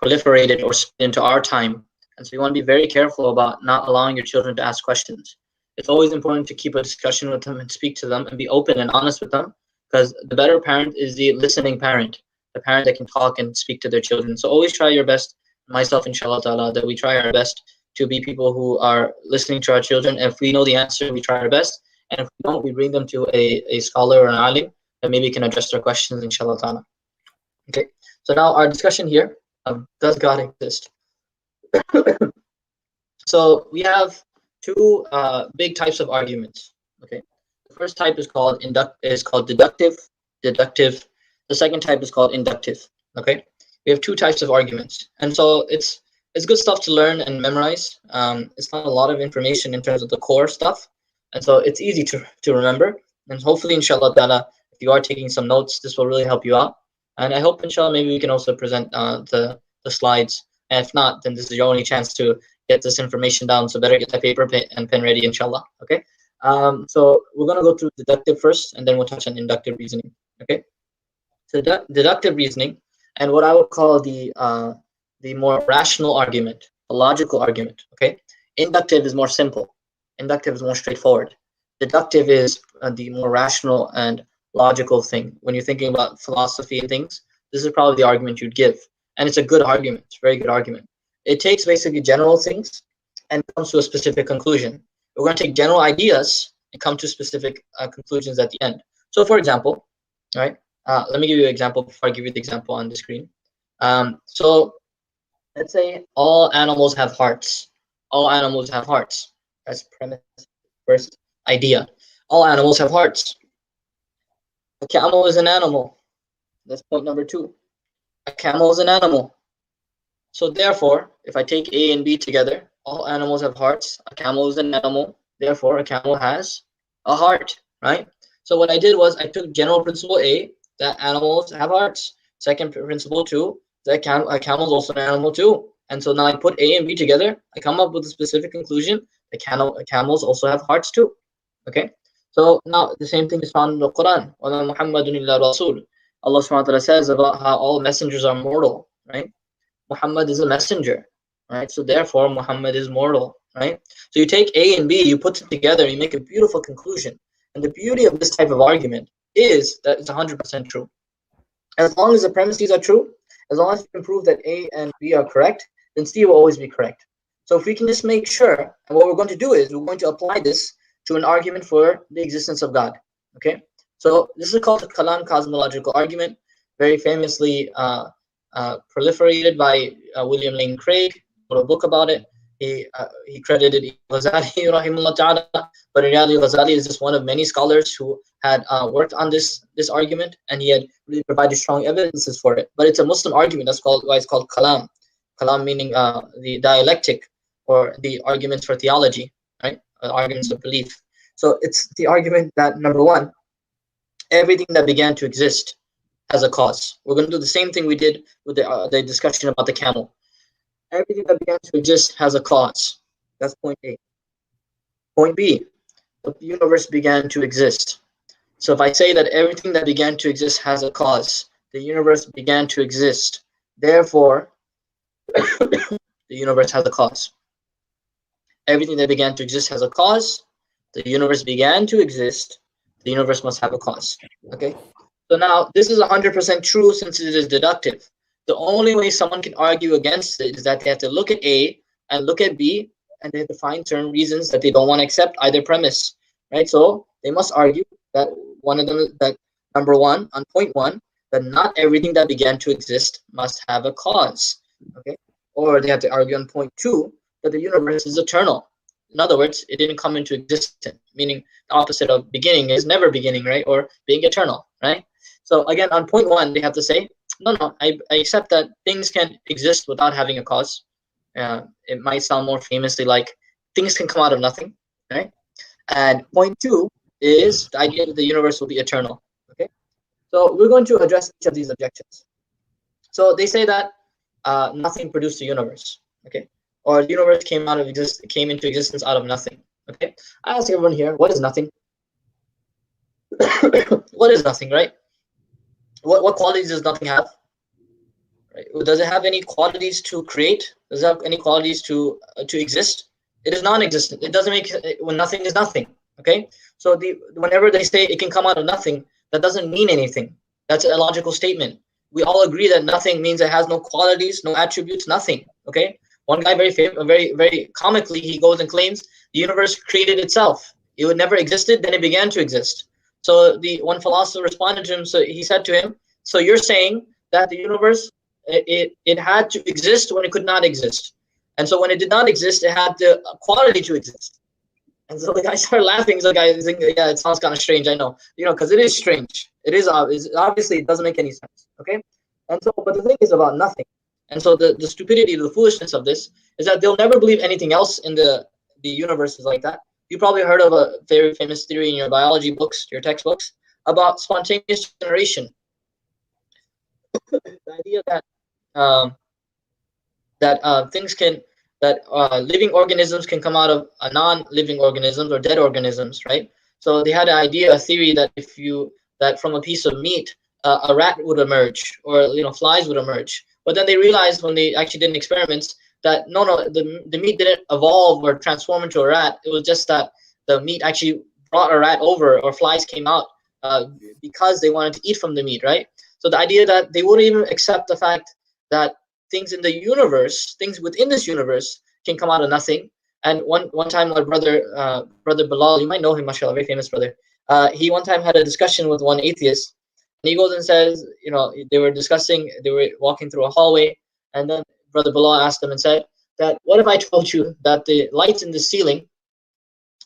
proliferated or spread into our time. And so you want to be very careful about not allowing your children to ask questions. It's always important to keep a discussion with them and speak to them and be open and honest with them, because the better parent is the listening parent, the parent that can talk and speak to their children. So always try your best, myself inshallah ta'ala, that we try our best to be people who are listening to our children. And if we know the answer, we try our best. And if we don't, we bring them to a scholar or an alim that maybe can address their questions, inshallah ta'ala. Okay, so now our discussion here, does God exist? So we have two big types of arguments. Okay, the first type is called deductive. The second type is called inductive. Okay, we have two types of arguments, and so it's good stuff to learn and memorize. It's not a lot of information in terms of the core stuff, and so it's easy to remember. And hopefully, inshallah ta'ala, if you are taking some notes, this will really help you out. And I hope, inshallah, maybe we can also present the slides. And if not, then this is your only chance to get this information down. So better get that paper and pen ready, inshallah. Okay. So we're gonna go through deductive first, and then we'll touch on inductive reasoning. Okay. So deductive reasoning, and what I would call the more rational argument, the logical argument. Okay, inductive is more simple. Inductive is more straightforward. Deductive is the more rational and logical thing. When you're thinking about philosophy and things, this is probably the argument you'd give, and it's a good argument. It's a very good argument. It takes basically general things and comes to a specific conclusion. We're going to take general ideas and come to specific conclusions at the end. So, for example, right? Let me give you an example before I give you the example on the screen. So let's say all animals have hearts. All animals have hearts. That's premise, first idea. All animals have hearts. A camel is an animal. That's point number two. A camel is an animal. So therefore, if I take A and B together, all animals have hearts. A camel is an animal. Therefore, a camel has a heart, right? So what I did was I took general principle A, that animals have hearts. Second principle two, that a camel is also an animal too. And so now I put A and B together. I come up with a specific conclusion. Camels also have hearts too. Okay. So now the same thing is found in the Quran. Allah subhanahu wa ta'ala says about how all messengers are mortal, right? Muhammad is a messenger, right? So therefore Muhammad is mortal, right? So you take A and B, you put it together, you make a beautiful conclusion. And the beauty of this type of argument is that it's 100% true. As long as the premises are true, as long as you can prove that A and B are correct, then C will always be correct. So if we can just make sure, and what we're going to do is we're going to apply this to an argument for the existence of God. Okay, so this is called the Kalam cosmological argument, very famously proliferated by William Lane Craig. Wrote a book about it. He credited Ghazali, rahimahullah ta'ala, but in reality, Ghazali is just one of many scholars who had worked on this argument, and he had really provided strong evidences for it. But it's a Muslim argument. That's why it's called Kalam. Kalam meaning the dialectic, or the arguments for theology, right? Arguments of belief. So it's the argument that, number one, everything that began to exist has a cause. We're going to do the same thing we did with the discussion about the camel. Everything that began to exist has a cause. That's point A. Point B, the universe began to exist. So if I say that everything that began to exist has a cause, the universe began to exist, therefore, the universe has a cause. Everything that began to exist has a cause. The universe began to exist. The universe must have a cause. Okay? So now, this is 100% true since it is deductive. The only way someone can argue against it is that they have to look at A and look at B, and they have to find certain reasons that they don't want to accept either premise, right? So they must argue that one of them, that number one, on point one, that not everything that began to exist must have a cause, okay? Or they have to argue on point two that the universe is eternal. In other words, it didn't come into existence, meaning the opposite of beginning is never beginning, right? Or being eternal, right? So again, on point one, they have to say, no, I accept that things can exist without having a cause. It might sound more famously like things can come out of nothing, right? And point two is the idea that the universe will be eternal, okay? So we're going to address each of these objections. So they say that nothing produced the universe, okay? Or the universe came into existence out of nothing, okay? I ask everyone here, what is nothing? What is nothing, right? What qualities does nothing have? Right? Does it have any qualities to create? Does it have any qualities to exist? It is non-existent. It doesn't make, when nothing is nothing. Okay, so whenever they say it can come out of nothing, that doesn't mean anything. That's a logical statement. We all agree that nothing means it has no qualities, no attributes, nothing. Okay, one guy very comically, he goes and claims the universe created itself. It would never existed, then it began to exist. So the one philosopher responded to him. So he said to him, "So you're saying that the universe it had to exist when it could not exist, and so when it did not exist, it had the quality to exist." And so the guy started laughing. He's like, "Yeah, it sounds kind of strange. I know, because it is strange. It is obviously it doesn't make any sense." Okay, and so but the thing is about nothing, and so the stupidity, the foolishness of this is that they'll never believe anything else in the universe is like that. You probably heard of a very famous theory in your biology books, your textbooks, about spontaneous generation. The idea that things can, that living organisms can come out of non-living organisms or dead organisms, right? So they had an idea, a theory that that from a piece of meat, a rat would emerge, or flies would emerge. But then they realized when they actually did experiments that no, the meat didn't evolve or transform into a rat. It was just that the meat actually brought a rat over, or flies came out uh, because they wanted to eat from the meat, right? So the idea that they wouldn't even accept the fact that things in the universe, things within this universe, can come out of nothing. And one time, my brother Bilal, you might know him, mashallah, very famous brother. He one time had a discussion with one atheist, and he goes and says, they were discussing, they were walking through a hallway, and then brother Bilal asked him and said that, what if I told you that the lights in the ceiling,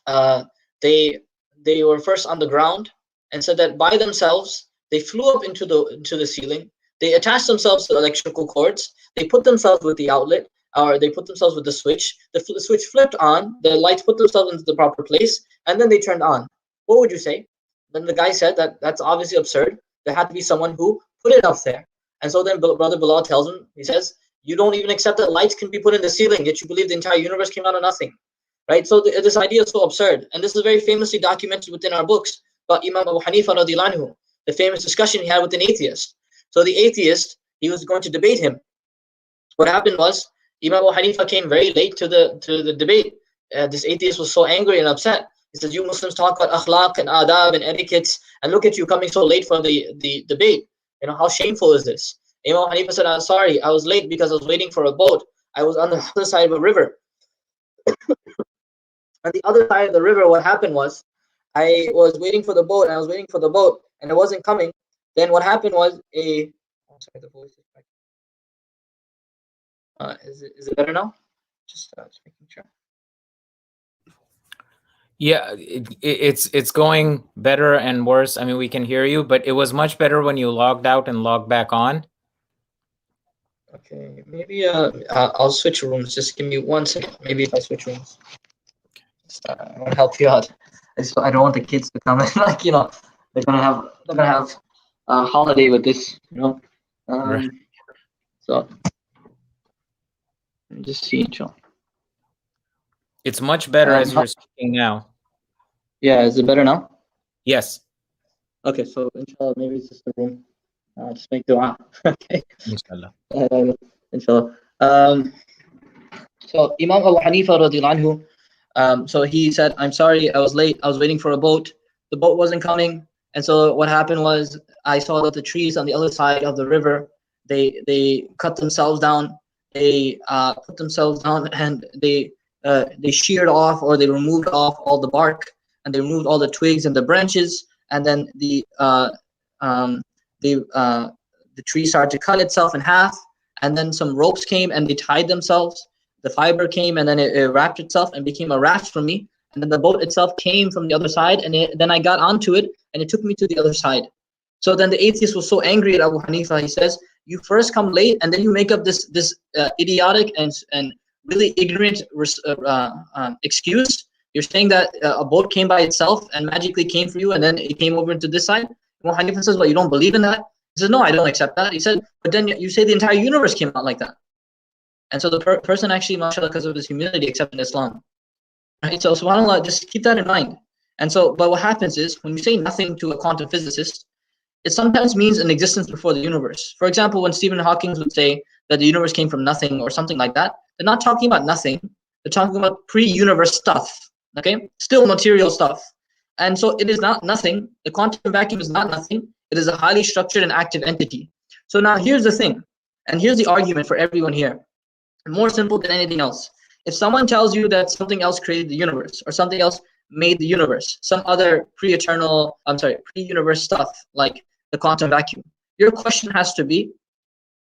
uh, they they were first on the ground, and said that by themselves they flew up into the ceiling. They attached themselves to electrical cords. They put themselves with the outlet, or they put themselves with the switch. The switch flipped on. The lights put themselves into the proper place, and then they turned on. What would you say? Then the guy said that that's obviously absurd. There had to be someone who put it up there. And so then brother Bilal tells him, he says, you don't even accept that lights can be put in the ceiling, yet you believe the entire universe came out of nothing. Right? So this idea is so absurd. And this is very famously documented within our books about Imam Abu Hanifa radiallahu anhu, the famous discussion he had with an atheist. So the atheist, he was going to debate him. What happened was, Imam Abu Hanifa came very late to the debate. This atheist was so angry and upset. He says, you Muslims talk about akhlaq and adab and etiquettes, and look at you coming so late for the debate. How shameful is this? Imam Hanifa said, I'm sorry, I was late because I was waiting for a boat. I was on the other side of a river. On the other side of the river, what happened was, I was waiting for the boat, and I was waiting for the boat, and it wasn't coming. Then what happened was oh, sorry, the voice is back. Is it better now? Just making sure. Yeah, it's going better and worse. I mean, we can hear you, but it was much better when you logged out and logged back on. Okay, maybe I'll switch rooms. Just give me 1 second. Maybe if I switch rooms, I want to help you out. I don't want the kids to come and they're gonna have a holiday with this. Right. So let me just see. It's much better as you're speaking now. Yeah, is it better now? Yes. Okay, so inshallah, maybe it's just the room. Just make dua. Okay. Inshallah. Inshallah. So Imam Abu Hanifa radiallahu anhu, so he said, I'm sorry, I was late. I was waiting for a boat. The boat wasn't coming. And so what happened was, I saw that the trees on the other side of the river, they cut themselves down. They put themselves down, and they sheared off, or they removed off all the bark, and they removed all the twigs and the branches. And then the tree started to cut itself in half. And then some ropes came, and they tied themselves. The fiber came, and then it wrapped itself and became a raft for me. And then the boat itself came from the other side, and then I got onto it, and it took me to the other side. So then the atheist was so angry at Abu Hanifa. He says, you first come late, and then you make up this idiotic and really ignorant excuse. You're saying that a boat came by itself and magically came for you, and then it came over into this side. Abu Hanifa says, well, you don't believe in that? He says, no, I don't accept that. He said, but then you say the entire universe came out like that. And so the person actually, mashallah, because of his humility, accepted Islam. Right? So subhanAllah, just keep that in mind. And so, but what happens is, when you say nothing to a quantum physicist, it sometimes means an existence before the universe. For example, when Stephen Hawking would say that the universe came from nothing or something like that, they're not talking about nothing. They're talking about pre-universe stuff, okay? Still material stuff. And so it is not nothing. The quantum vacuum is not nothing. It is a highly structured and active entity. So now here's the thing, and here's the argument for everyone here. More simple than anything else. If someone tells you that something else created the universe, or something else made the universe, some other pre-universe stuff like the quantum vacuum, your question has to be,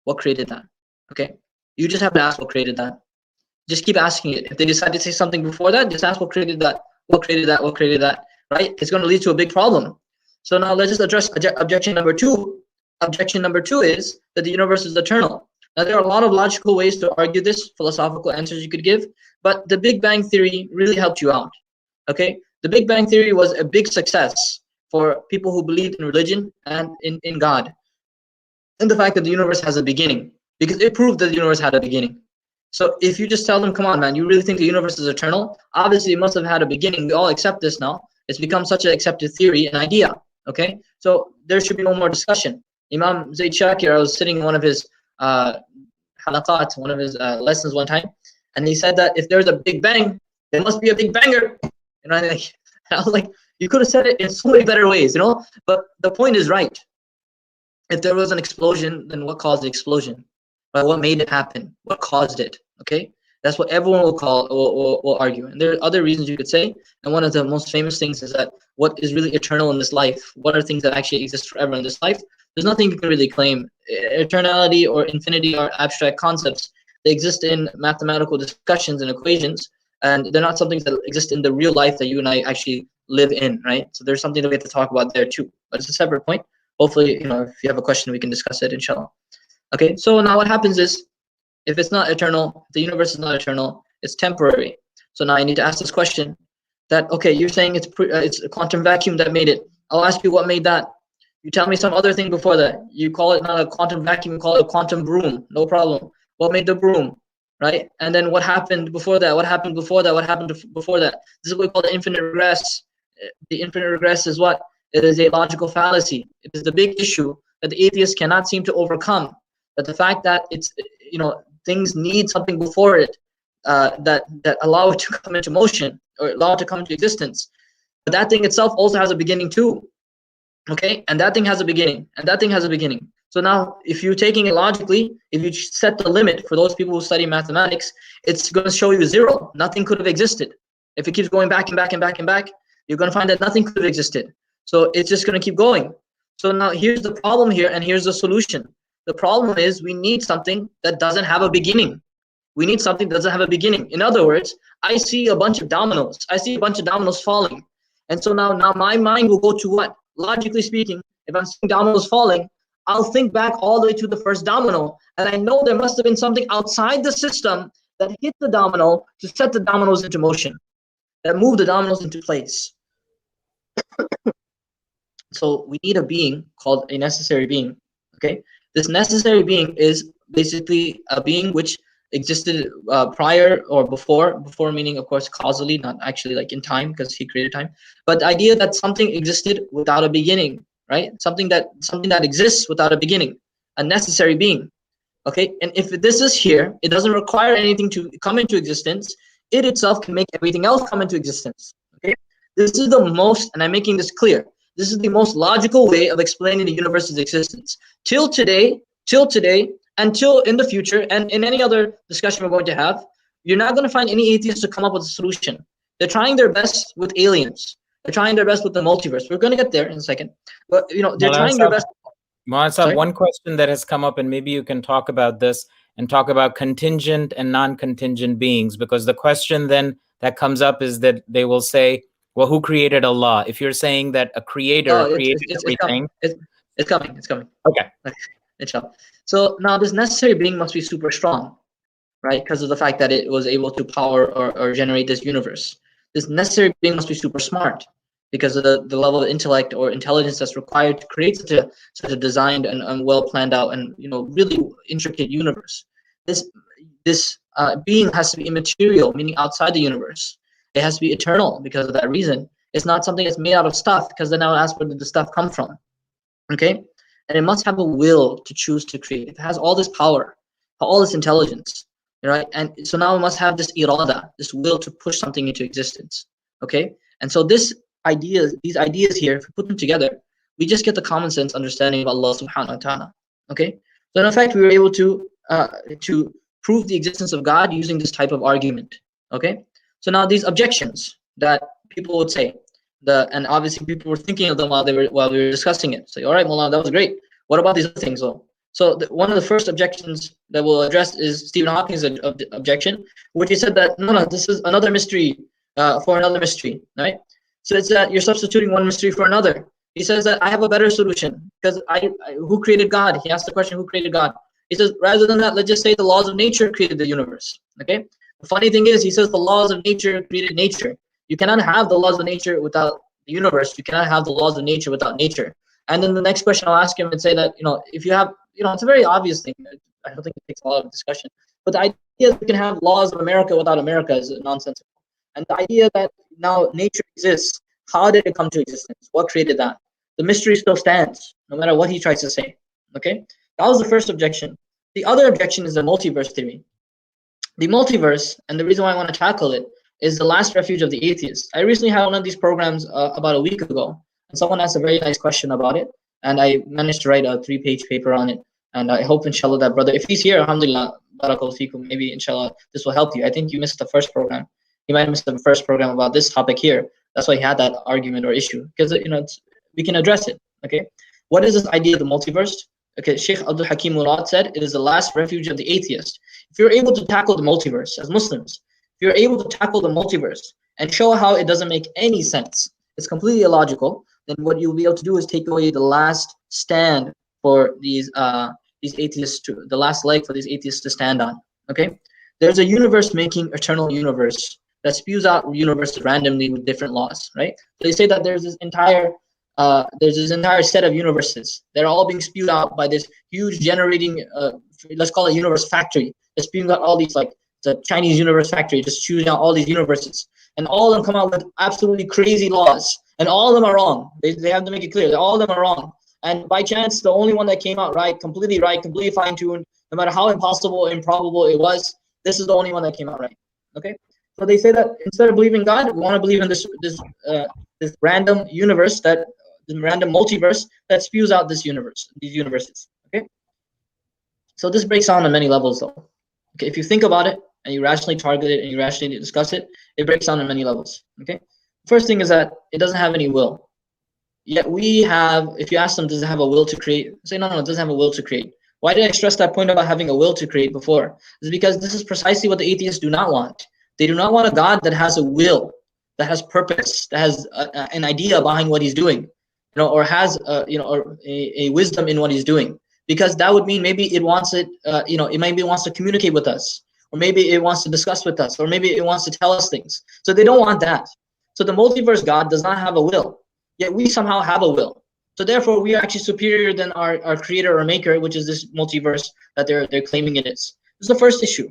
what created that? Okay? You just have to ask what created that. Just keep asking it. If they decide to say something before that, just ask what created that? What created that? What created that? Right? It's going to lead to a big problem. So now let's just address objection number two. Objection number two is that the universe is eternal. Now, there are a lot of logical ways to argue this, philosophical answers you could give, but the Big Bang Theory really helped you out, okay? The Big Bang Theory was a big success for people who believed in religion and in God, and the fact that the universe has a beginning, because it proved that the universe had a beginning. So if you just tell them, come on, man, you really think the universe is eternal? Obviously, it must have had a beginning. We all accept this now. It's become such an accepted theory, an idea, okay? So there should be no more discussion. Imam Zayd Shakir, I was sitting in one of his halaqat, one of his lessons one time, and he said that if there's a big bang, there must be a big banger. You know, I was like, you could have said it in so many better ways, you know. But the point is right. If there was an explosion, then what caused the explosion? Right? What made it happen? What caused it? Okay, that's what everyone will argue. And there are other reasons you could say. And one of the most famous things is that what is really eternal in this life? What are things that actually exist forever in this life? There's nothing you can really claim. Eternality or infinity are abstract concepts. They exist in mathematical discussions and equations, and they're not something that exist in the real life that you and I actually live in, right? So there's something that we have to talk about there too. But it's a separate point. Hopefully, you know, if you have a question, we can discuss it, inshallah. Okay, so now what happens is, if it's not eternal, the universe is not eternal, it's temporary. So now I need to ask this question that, okay, you're saying it's a quantum vacuum that made it. I'll ask you what made that. You tell me some other thing before that. You call it not a quantum vacuum, you call it a quantum broom. No problem. What made the broom, right? And then what happened before that? What happened before that? What happened before that? This is what we call the infinite regress. The infinite regress is what? It is a logical fallacy. It is the big issue that the atheists cannot seem to overcome. But the fact that it's, you know, things need something before it that allow it to come into motion or allow it to come into existence. But that thing itself also has a beginning too. Okay, and that thing has a beginning, and that thing has a beginning. So now, if you're taking it logically, if you set the limit for those people who study mathematics, it's going to show you zero. Nothing could have existed. If it keeps going back and back and back and back, you're going to find that nothing could have existed. So it's just going to keep going. So now here's the problem here, and here's the solution. The problem is we need something that doesn't have a beginning. We need something that doesn't have a beginning. In other words, I see a bunch of dominoes. I see a bunch of dominoes falling. And so now my mind will go to what? Logically speaking, if I'm seeing dominoes falling, I'll think back all the way to the first domino. And I know there must have been something outside the system that hit the domino to set the dominoes into motion, that moved the dominoes into place. So we need a being called a necessary being. Okay, this necessary being is basically a being which existed prior or before meaning, of course, causally, not actually like in time, because he created time, but the idea that something existed without a beginning, right? Something that exists without a beginning, a necessary being. Okay, and if this is here, it doesn't require anything to come into existence. It itself can make everything else come into existence. Okay, this is the most, and I'm making this clear, this is the most logical way of explaining the universe's existence. Till today, until in the future, and in any other discussion we're going to have, you're not going to find any atheists to come up with a solution. They're trying their best with aliens. They're trying their best with the multiverse. We're going to get there in a second. But, you know, they're trying their best. Maasab, one question that has come up, and maybe you can talk about this and talk about contingent and non-contingent beings, because the question then that comes up is that they will say, well, who created Allah? If you're saying that a creator created everything. It's coming. Okay. Inshallah. So now this necessary being must be super strong, right? Because of the fact that it was able to power or generate this universe. This necessary being must be super smart because of the level of intellect or intelligence that's required to create such a designed and well planned out and, you know, really intricate universe. This being has to be immaterial, meaning outside the universe. It has to be eternal because of that reason. It's not something that's made out of stuff, because then I would ask, where did the stuff come from? Okay, and it must have a will to choose to create. It has all this power, all this intelligence, right? And so now it must have this irada, this will to push something into existence. Okay, and so these ideas here, if we put them together, we just get the common sense understanding of Allah subhanahu wa ta'ala. Okay, so in fact we were able to prove the existence of God using this type of argument. Okay, so now these objections that people would say, and obviously people were thinking of them while we were discussing it. So, all right, Mullah, that was great. What about these other things though? So one of the first objections that we'll address is Stephen Hawking's objection, which he said that no, this is another mystery for another mystery, right? So it's that you're substituting one mystery for another. He says that I have a better solution, because who created God? He asked the question, who created God? He says, rather than that, let's just say the laws of nature created the universe. Okay. The funny thing is, he says the laws of nature created nature. You cannot have the laws of nature without the universe. You cannot have the laws of nature without nature. And then the next question I'll ask him and say that, you know, if you have, you know, it's a very obvious thing. I don't think it takes a lot of discussion. But the idea that we can have laws of America without America is nonsensical. And the idea that now nature exists, how did it come to existence? What created that? The mystery still stands, no matter what he tries to say. Okay, that was the first objection. The other objection is the multiverse theory. The multiverse, and the reason why I want to tackle it, is the last refuge of the atheists. I recently had one of these programs about a week ago, and someone asked a very nice question about it, and I managed to write a 3-page paper on it. And I hope, inshallah, that brother, if he's here, alhamdulillah, barakallahu feekum, maybe, inshallah, this will help you. I think you missed the first program. You might have missed the first program about this topic here. That's why he had that argument or issue, because we can address it. Okay, what is this idea of the multiverse? Okay, Sheikh Abdul Hakim Murad said it is the last refuge of the atheist. If you're able to tackle the multiverse as Muslims, if you're able to tackle the multiverse and show how it doesn't make any sense, it's completely illogical, then what you'll be able to do is take away the last stand for these atheists to, the last leg for these atheists to stand on. Okay, there's a universe making eternal universe that spews out universes randomly with different laws, right? So they say that there's this entire set of universes that are all being spewed out by this huge generating, let's call it universe factory. It's spewing out all these, like the Chinese universe factory, just choosing out all these universes, and all of them come out with absolutely crazy laws, and all of them are wrong. They have to make it clear that all of them are wrong. And by chance, the only one that came out right, completely fine-tuned, no matter how impossible or improbable it was, this is the only one that came out right. Okay, so they say that instead of believing God, we want to believe in this random universe, that the random multiverse that spews out these universes. Okay, so this breaks down on many levels, though. Okay, if you think about it and you rationally target it and you rationally discuss it, it breaks down on many levels. Okay, first thing is that it doesn't have any will. Yet we have, if you ask them, does it have a will to create? Say, no, it doesn't have a will to create. Why did I stress that point about having a will to create before? It's because this is precisely what the atheists do not want. They do not want a God that has a will, that has purpose, that has an idea behind what he's doing, or has a wisdom in what he's doing. Because that would mean maybe it wants it, it maybe wants to communicate with us, or maybe it wants to discuss with us, or maybe it wants to tell us things. So they don't want that. So the multiverse God does not have a will, yet we somehow have a will. So therefore, we are actually superior than our creator or maker, which is this multiverse that they're claiming it is. This is the first issue.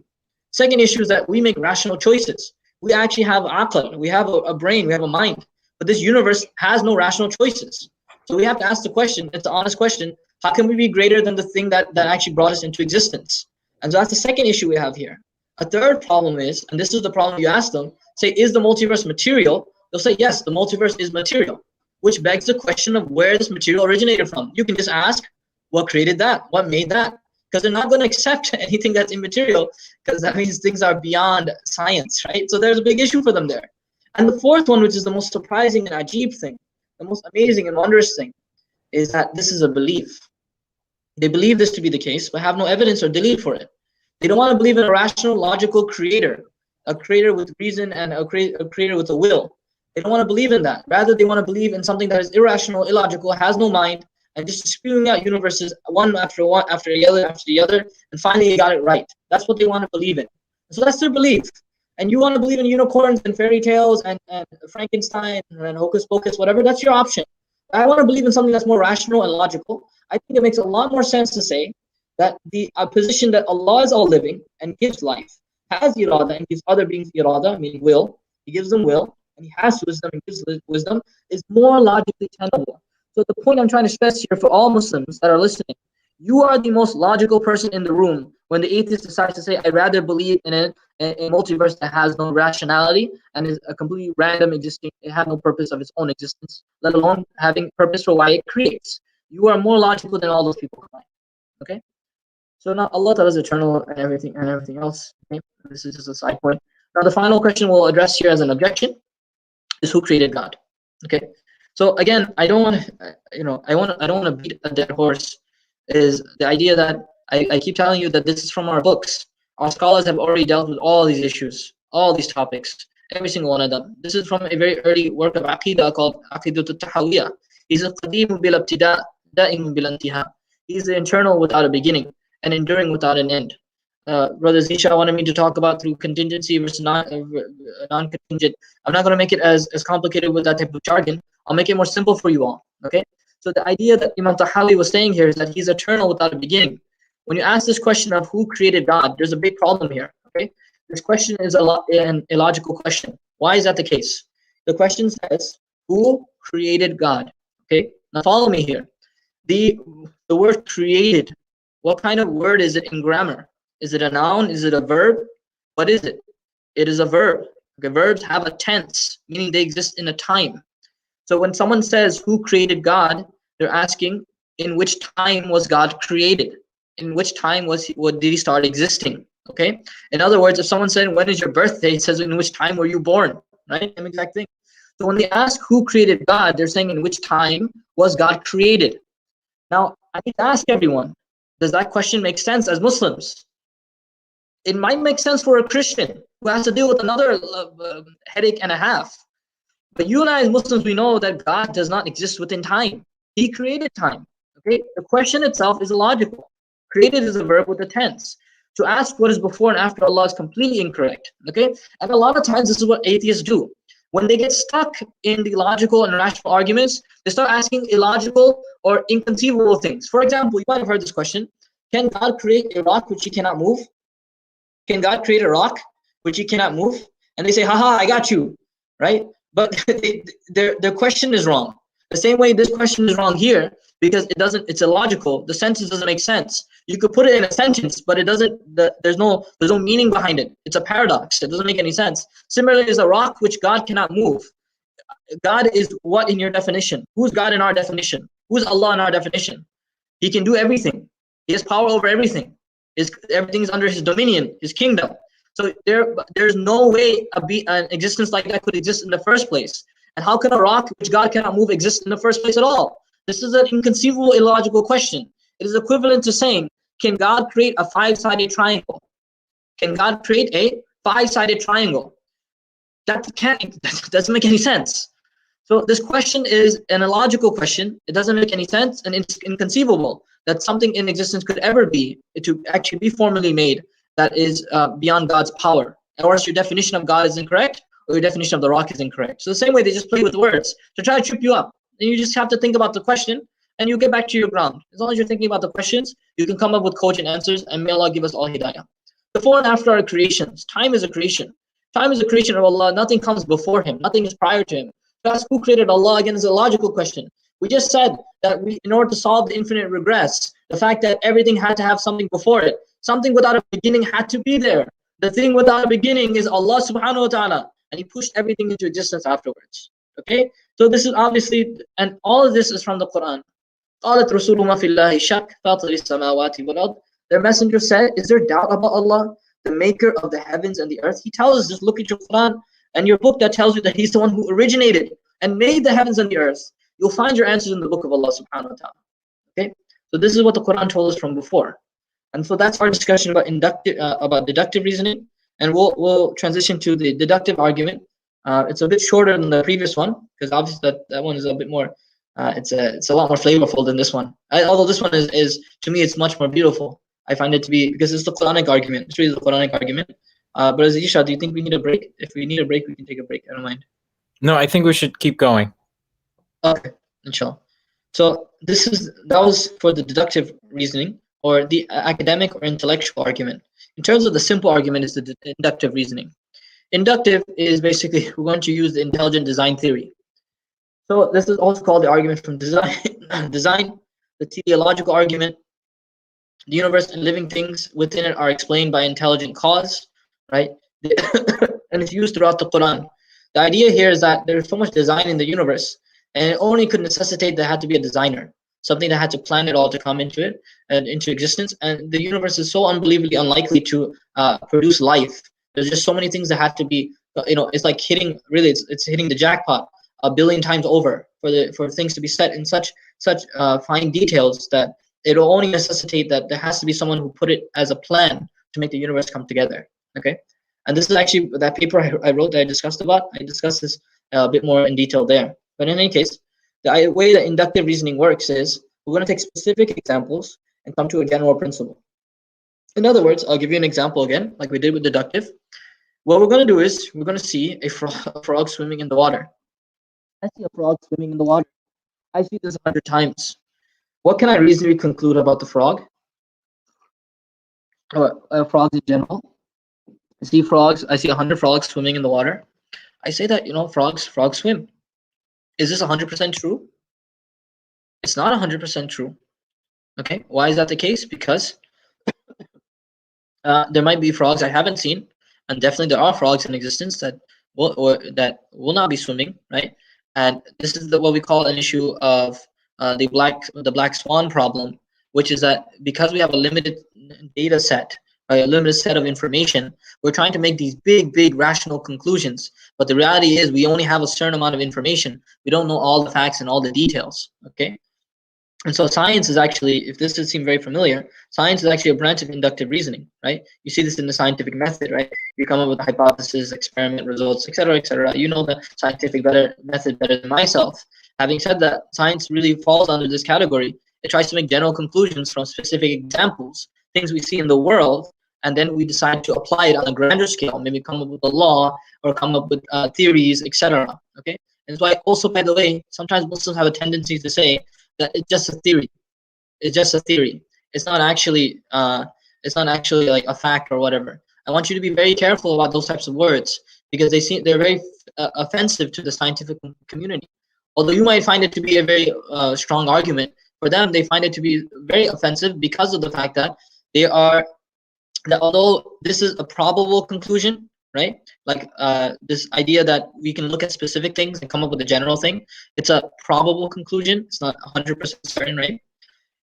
Second issue is that we make rational choices. We actually have aql, we have a brain, we have a mind, but this universe has no rational choices. So we have to ask the question, it's an honest question, how can we be greater than the thing that actually brought us into existence? And so that's the second issue we have here. A third problem is, and this is the problem you ask them, say, is the multiverse material? They'll say, yes, the multiverse is material, which begs the question of where this material originated from. You can just ask, what created that? What made that? Because they're not going to accept anything that's immaterial, because that means things are beyond science, right? So there's a big issue for them there. And the fourth one, which is the most surprising and ajib thing, the most amazing and wondrous thing, is that this is a belief. They believe this to be the case, but have no evidence or delil for it. They don't want to believe in a rational, logical creator, a creator with reason and a creator with a will. They don't want to believe in that. Rather, they want to believe in something that is irrational, illogical, has no mind, and just spewing out universes one after the other, and finally they got it right. That's what they want to believe in. So that's their belief. And you want to believe in unicorns and fairy tales and Frankenstein and hocus pocus, whatever, that's your option. I want to believe in something that's more rational and logical. I think it makes a lot more sense to say that the position that Allah is all living and gives life, has irada and gives other beings irada, meaning will, he gives them will, and he has wisdom and gives wisdom, is more logically tenable. So the point I'm trying to stress here for all Muslims that are listening, you are the most logical person in the room when the atheist decides to say, I'd rather believe in a multiverse that has no rationality and is a completely random existing, it has no purpose of its own existence, let alone having purpose for why it creates. You are more logical than all those people combined. Okay? So now Allah Ta'ala is eternal and everything else. Okay? This is just a side point. Now the final question we'll address here as an objection is who created God? Okay? So again, I don't want to beat a dead horse. Is the idea that I keep telling you that this is from our books. Our scholars have already dealt with all these issues, all these topics, every single one of them. This is from a very early work of Aqidah called Aqidatul Tahawiyah. He's a qadim bil ibtida, da'im bil intiha. He's the eternal without a beginning and enduring without an end. Brother Zisha wanted me to talk about through contingency versus non-contingent. I'm not going to make it as complicated with that type of jargon. I'll make it more simple for you all. Okay. So the idea that Imam Tahawi was saying here is that he's eternal without a beginning. When you ask this question of who created God, there's a big problem here. Okay, this question is an illogical question. Why is that the case? The question says, who created God? Okay, now follow me here. The word created, what kind of word is it in grammar? Is it a noun? Is it a verb? What is it? It is a verb. Okay, verbs have a tense, meaning they exist in a time. So when someone says, who created God? They're asking, in which time was God created? In which time what did he start existing? Okay. In other words, if someone said, when is your birthday? It says, in which time were you born? Right? Same exact thing. So when they ask who created God, they're saying, in which time was God created? Now, I need to ask everyone, does that question make sense as Muslims? It might make sense for a Christian who has to deal with another headache and a half. But you and I as Muslims, we know that God does not exist within time. He created time. Okay. The question itself is illogical. Created is a verb with a tense. To ask what is before and after Allah is completely incorrect. Okay. And a lot of times this is what atheists do. When they get stuck in the logical and rational arguments, they start asking illogical or inconceivable things. For example, you might have heard this question: can God create a rock which he cannot move? Can God create a rock which he cannot move? And they say, haha, I got you, right? But their question is wrong. The same way this question is wrong here, because it's illogical. The sentence doesn't make sense. You could put it in a sentence, but it doesn't, there's no meaning behind it. It's a paradox. It doesn't make any sense. Similarly, is a rock which God cannot move. God is what in your definition? Who's God in our definition? Who's Allah in our definition? He can do everything. He has power over everything. Everything is under his dominion, his kingdom. So there's no way an existence like that could exist in the first place. And how can a rock which God cannot move exist in the first place at all? This is an inconceivable, illogical question. It is equivalent to saying, can God create a five-sided triangle? Can God create a five-sided triangle? That doesn't make any sense. So this question is an illogical question. It doesn't make any sense, and it's inconceivable that something in existence could ever be, to actually be formally made, that is beyond God's power. Or else your definition of God is incorrect, or your definition of the rock is incorrect. So the same way they just play with words to try to trip you up. And you just have to think about the question, and you get back to your ground. As long as you're thinking about the questions, you can come up with cogent answers, and may Allah give us all hidayah. Before and after our creations, time is a creation. Time is a creation of Allah. Nothing comes before him. Nothing is prior to him. To ask who created Allah, again, is a logical question. We just said that in order to solve the infinite regress, the fact that everything had to have something before it, something without a beginning had to be there. The thing without a beginning is Allah subhanahu wa ta'ala, and he pushed everything into existence afterwards. Okay? So this is obviously, and all of this is from the Quran. قالت رسولهما في الله شك فاطر السماوات والأرض. Their messenger said, is there doubt about Allah, the maker of the heavens and the earth? He tells us, just look at your Quran and your book that tells you that he's the one who originated and made the heavens and the earth. You'll find your answers in the book of Allah subhanahu wa ta'ala. Okay? So this is what the Quran told us from before. And so that's our discussion about deductive reasoning. And we'll transition to the deductive argument. It's a bit shorter than the previous one, because obviously that one is a bit more, it's a lot more flavorful than this one. Although this one is, to me, it's much more beautiful. I find it to be, because it's the Quranic argument. It's really the Quranic argument. But as Isha, do you think we need a break? If we need a break, we can take a break. I don't mind. No, I think we should keep going. Okay, inshallah. So that was for the deductive reasoning, or the academic or intellectual argument. In terms of the simple argument is the inductive reasoning. Inductive is basically, we're going to use the intelligent design theory. So this is also called the argument from design, the teleological argument. The universe and living things within it are explained by intelligent cause, right? And it's used throughout the Quran. The idea here is that there's so much design in the universe, and it only could necessitate there had to be a designer, something that had to plan it all to come into it and into existence. And the universe is so unbelievably unlikely to produce life. There's just so many things that have to be, it's like hitting, really, it's hitting the jackpot a billion times over for things to be set in such fine details that it'll only necessitate that there has to be someone who put it as a plan to make the universe come together. Okay, and this is actually that paper I wrote that I discussed about. I discussed this a bit more in detail there. But in any case, the way that inductive reasoning works is we're going to take specific examples and come to a general principle. In other words, I'll give you an example again, like we did with deductive. What we're going to do is we're going to see a frog swimming in the water. I see a frog swimming in the water. I see this 100 times. What can I reasonably conclude about the frog? Or frogs in general? I see frogs. I see 100 frogs swimming in the water. I say that, frogs swim. Is this 100% true? It's not 100% true. Okay, why is that the case? Because there might be frogs I haven't seen, and definitely there are frogs in existence that will not be swimming, right? And this is what we call an issue of the black swan problem, which is that because we have a limited data set, right, a limited set of information, we're trying to make these big rational conclusions. But the reality is we only have a certain amount of information. We don't know all the facts and all the details. Okay. And so science is actually, if this does seem very familiar, science is actually a branch of inductive reasoning, right? You see this in the scientific method, right? You come up with a hypothesis, experiment results, etc., etc. You know the scientific method better than myself. Having said that, science really falls under this category. It tries to make general conclusions from specific examples, things we see in the world, and then we decide to apply it on a grander scale, maybe come up with a law or come up with theories, etc. Okay? And that's why also, by the way, sometimes Muslims have a tendency to say that it's just a theory. It's just a theory. It's not actually like a fact or whatever. I want you to be very careful about those types of words because they're very offensive to the scientific community. Although you might find it to be a very strong argument, for them they find it to be very offensive because of the fact that although this is a probable conclusion, right? Like this idea that we can look at specific things and come up with a general thing. It's a probable conclusion. It's not 100% certain, right?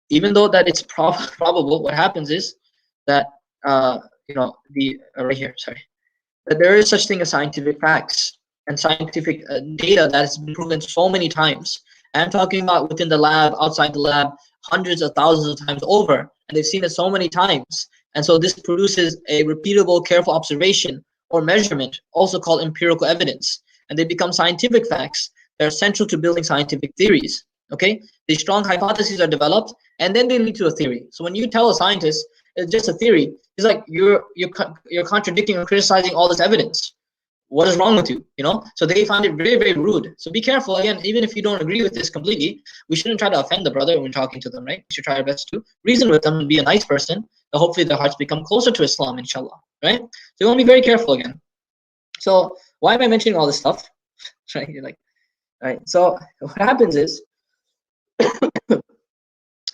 Even though that it's probable, what happens is that right here, sorry, that there is such thing as scientific facts and scientific data that has been proven so many times. And I'm talking about within the lab, outside the lab, hundreds of thousands of times over, and they've seen it so many times. And so this produces a repeatable, careful observation or measurement, also called empirical evidence. And they become scientific facts that are central to building scientific theories. Okay, these strong hypotheses are developed, and then they lead to a theory. So when you tell a scientist it's just a theory, it's like you're contradicting or criticizing all this evidence. What is wrong with you? You know, so they find it very rude. So be careful. Again, even if you don't agree with this completely, we shouldn't try to offend the brother when talking to them, right? We should try our best to reason with them and be a nice person. So hopefully their hearts become closer to Islam, inshallah, right? So you want to be very careful again. So why am I mentioning all this stuff? Right? You're like, all right. So what happens is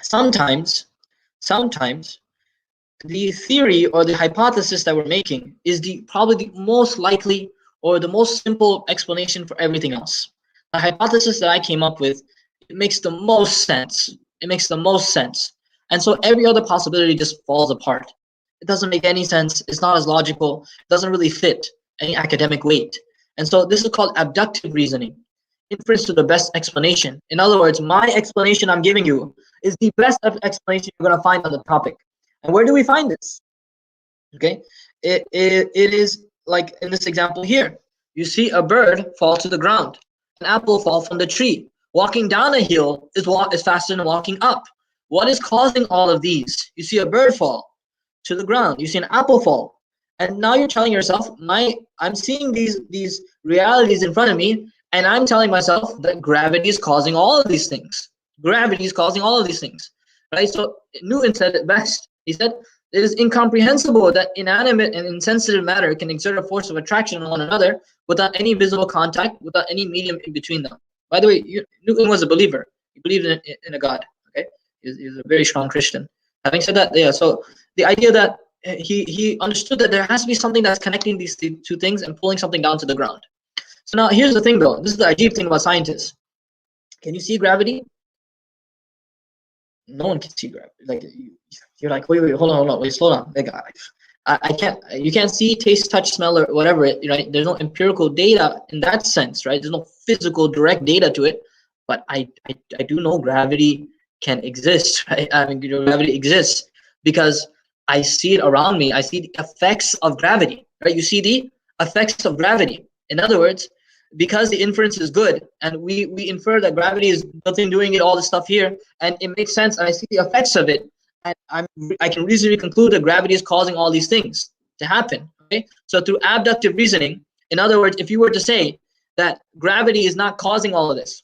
sometimes the theory or the hypothesis that we're making is probably the most likely or the most simple explanation for everything else. The hypothesis that I came up with, it makes the most sense. It makes the most sense. And so every other possibility just falls apart. It doesn't make any sense. It's not as logical. It doesn't really fit any academic weight. And so this is called abductive reasoning. Inference to the best explanation. In other words, my explanation I'm giving you is the best explanation you're going to find on the topic. And where do we find this? Okay, it is like in this example here. You see a bird fall to the ground, an apple fall from the tree. Walking down a hill is faster than walking up. What is causing all of these? You see a bird fall to the ground. You see an apple fall, and now you're telling yourself, I'm seeing these realities in front of me, and I'm telling myself that gravity is causing all of these things. Gravity is causing all of these things, right? So Newton said it best. He said, it is incomprehensible that inanimate and insensitive matter can exert a force of attraction on one another without any visible contact, without any medium in between them. By the way, Newton was a believer. He believed in a God. Okay, he's a very strong Christian. Having said that, yeah. So the idea that he understood that there has to be something that's connecting these two things and pulling something down to the ground. So now here's the thing, though. This is the ajib thing about scientists. Can you see gravity? No one can see gravity. Like you're like, wait, hold on, wait, slow down. Like I can't. You can't see, taste, touch, smell, or whatever. Right? There's no empirical data in that sense, right? There's no physical, direct data to it. But I do know gravity can exist, right? I mean, gravity exists because I see it around me. I see the effects of gravity, right? You see the effects of gravity. In other words, because the inference is good, and we infer that gravity is nothing doing it, all this stuff here, and it makes sense, and I see the effects of it, and I can reasonably conclude that gravity is causing all these things to happen. Okay, so through abductive reasoning, in other words, if you were to say that gravity is not causing all of this,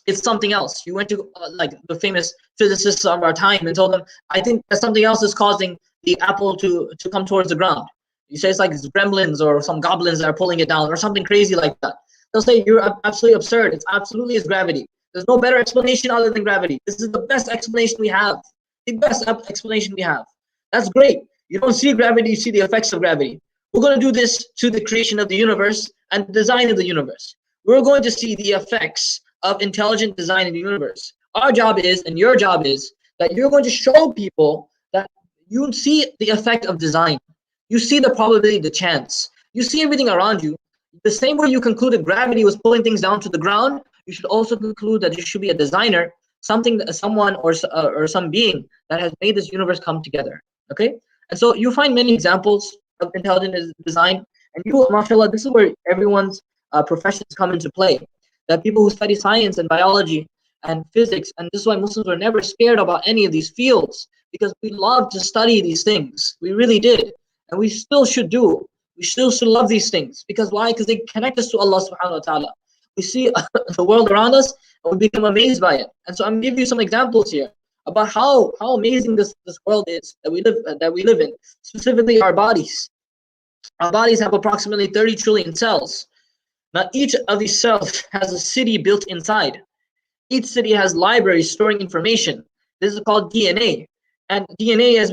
it's something else. You went to like the famous physicists of our time and told them, I think that something else is causing the apple to come towards the ground. You say it's like gremlins or some goblins that are pulling it down or something crazy like that. They'll say you're absolutely absurd. It's absolutely is gravity. There's no better explanation other than gravity. This is the best explanation we have. The best explanation we have. That's great. You don't see gravity, you see the effects of gravity. We're going to do this to the creation of the universe and the design of the universe. We're going to see the effects of intelligent design in the universe. Our job is, and your job is, that you're going to show people that you see the effect of design. You see the probability, the chance. You see everything around you. The same way you concluded gravity was pulling things down to the ground, you should also conclude that you should be a designer, someone or some being that has made this universe come together. Okay? And so you find many examples of intelligent design, and you, mashallah, this is where everyone's professions come into play. That people who study science and biology and physics, and this is why Muslims were never scared about any of these fields, because we love to study these things. We really did, and we still should do. We still should love these things. Because why? Because they connect us to Allah subhanahu wa ta'ala. We see the world around us and we become amazed by it. And so I'm giving you some examples here about how amazing this world is that we live in, specifically our bodies. Our bodies have approximately 30 trillion cells. Now each of these cells has a city built inside. Each city has libraries storing information. This is called DNA. And DNA has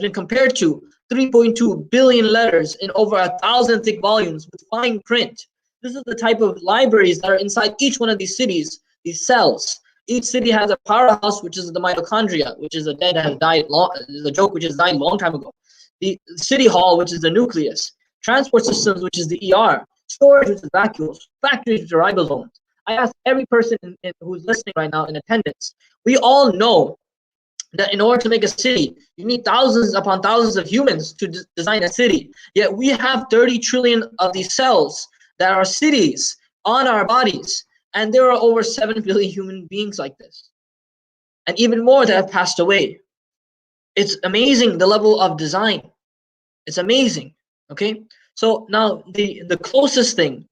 been compared to 3.2 billion letters in over 1,000 thick volumes with fine print. This is the type of libraries that are inside each one of these cities, these cells. Each city has a powerhouse, which is the mitochondria, which is a dead that has died long, is a joke which has died a long time ago. The city hall, which is the nucleus. Transport systems, which is the ER. Storage, which is vacuoles. Factories, which are ribosomes. I ask every person who's listening right now in attendance. We all know that in order to make a city, you need thousands upon thousands of humans to design a city. Yet we have 30 trillion of these cells that are cities on our bodies. And there are over 7 billion human beings like this. And even more that have passed away. It's amazing the level of design. It's amazing. Okay? So now the closest thing,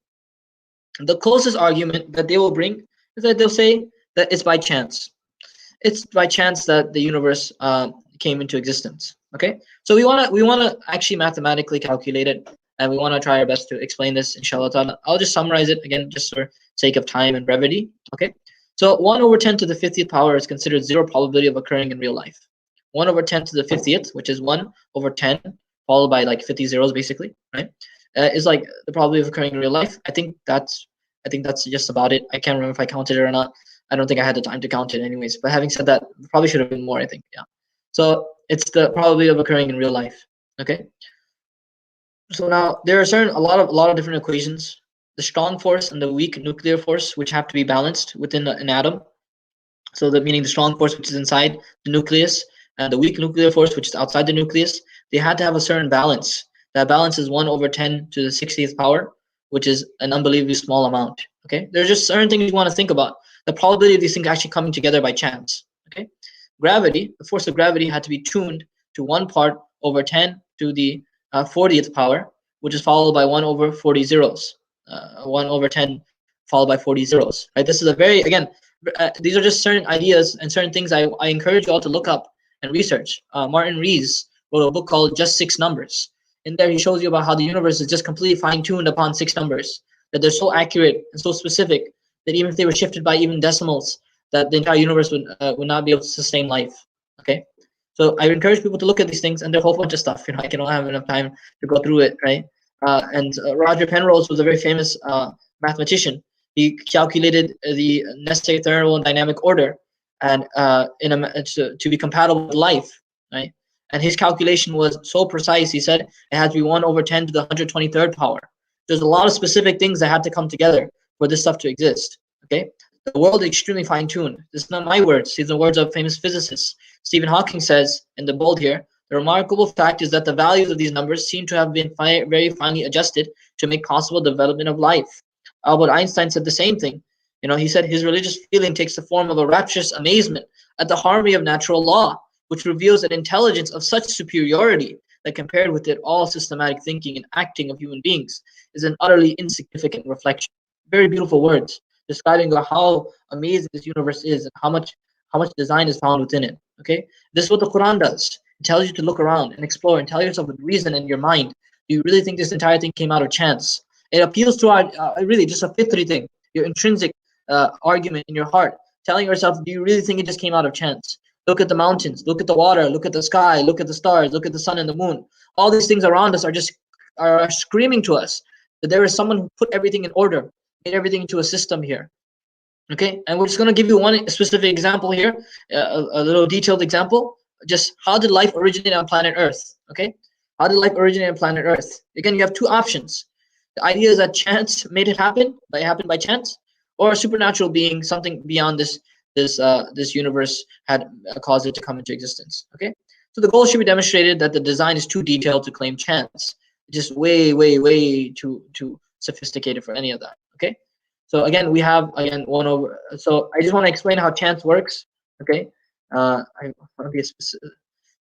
the closest argument that they will bring is that they'll say that it's by chance. It's by chance that the universe came into existence. Okay, so we wanna actually mathematically calculate it, and we want to try our best to explain this, inshallah ta'ala. I'll just summarize it again, just for sake of time and brevity. Okay, so 1 over 10 to the 50th power is considered zero probability of occurring in real life. 1 over 10 to the 50th, which is 1 over 10 followed by like 50 zeros, basically, right? Is like the probability of occurring in real life. I think that's just about it. I can't remember if I counted it or not. I don't think I had the time to count it anyways. But having said that, probably should have been more, I think. Yeah. So it's the probability of occurring in real life. Okay. So now there are a lot of different equations. The strong force and the weak nuclear force, which have to be balanced within an atom. So that meaning the strong force which is inside the nucleus and the weak nuclear force which is outside the nucleus, they had to have a certain balance. That balance is 1 over 10 to the 60th power, which is an unbelievably small amount. Okay. There's just certain things you want to think about. The probability of these things actually coming together by chance. Okay, gravity, the force of gravity had to be tuned to 1 part over 10 to the 40th power, which is followed by 1 over 40 zeros. 1 over 10 followed by 40 zeros. Right. This is a very, again, these are just certain ideas and certain things I encourage you all to look up and research. Martin Rees wrote a book called Just 6 Numbers. In there, he shows you about how the universe is just completely fine-tuned upon 6 numbers, that they're so accurate and so specific that even if they were shifted by even decimals, that the entire universe would not be able to sustain life. Okay, so I encourage people to look at these things, and there's a whole bunch of stuff. You know, I don't have enough time to go through it, right? And Roger Penrose was a very famous mathematician. He calculated the necessary thermodynamic order and to be compatible with life, right? And his calculation was so precise. He said it had to be 1 over 10 to the 123rd power. There's a lot of specific things that had to come together for this stuff to exist. Okay, the world is extremely fine-tuned. This is not my words. These are the words of famous physicists. Stephen Hawking says in the bold here, the remarkable fact is that the values of these numbers seem to have been very finely adjusted to make possible development of life. Albert Einstein said the same thing. You know, he said his religious feeling takes the form of a rapturous amazement at the harmony of natural law, which reveals an intelligence of such superiority that compared with it all systematic thinking and acting of human beings is an utterly insignificant reflection. Very beautiful words describing how amazing this universe is and how much design is found within it. Okay, this is what the Quran does. It tells you to look around and explore and tell yourself with reason in your mind, do you really think this entire thing came out of chance? It appeals to our really just a fitri thing, your intrinsic argument in your heart, telling yourself, do you really think it just came out of chance? Look at the mountains, look at the water, look at the sky, look at the stars, look at the sun and the moon. All these things around us are screaming to us that there is someone who put everything in order, made everything into a system here. Okay, and we're just going to give you one specific example here, a little detailed example. Just how did life originate on planet Earth? Okay, how did life originate on planet Earth? Again, you have two options. The idea is that chance made it happen, but it happened by chance, or a supernatural being, something beyond this universe, had caused it to come into existence. Okay, so the goal should be demonstrated that the design is too detailed to claim chance. Just way too sophisticated for any of that. Okay. So again, we have again 1 over. So I just want to explain how chance works. Okay, I want to be as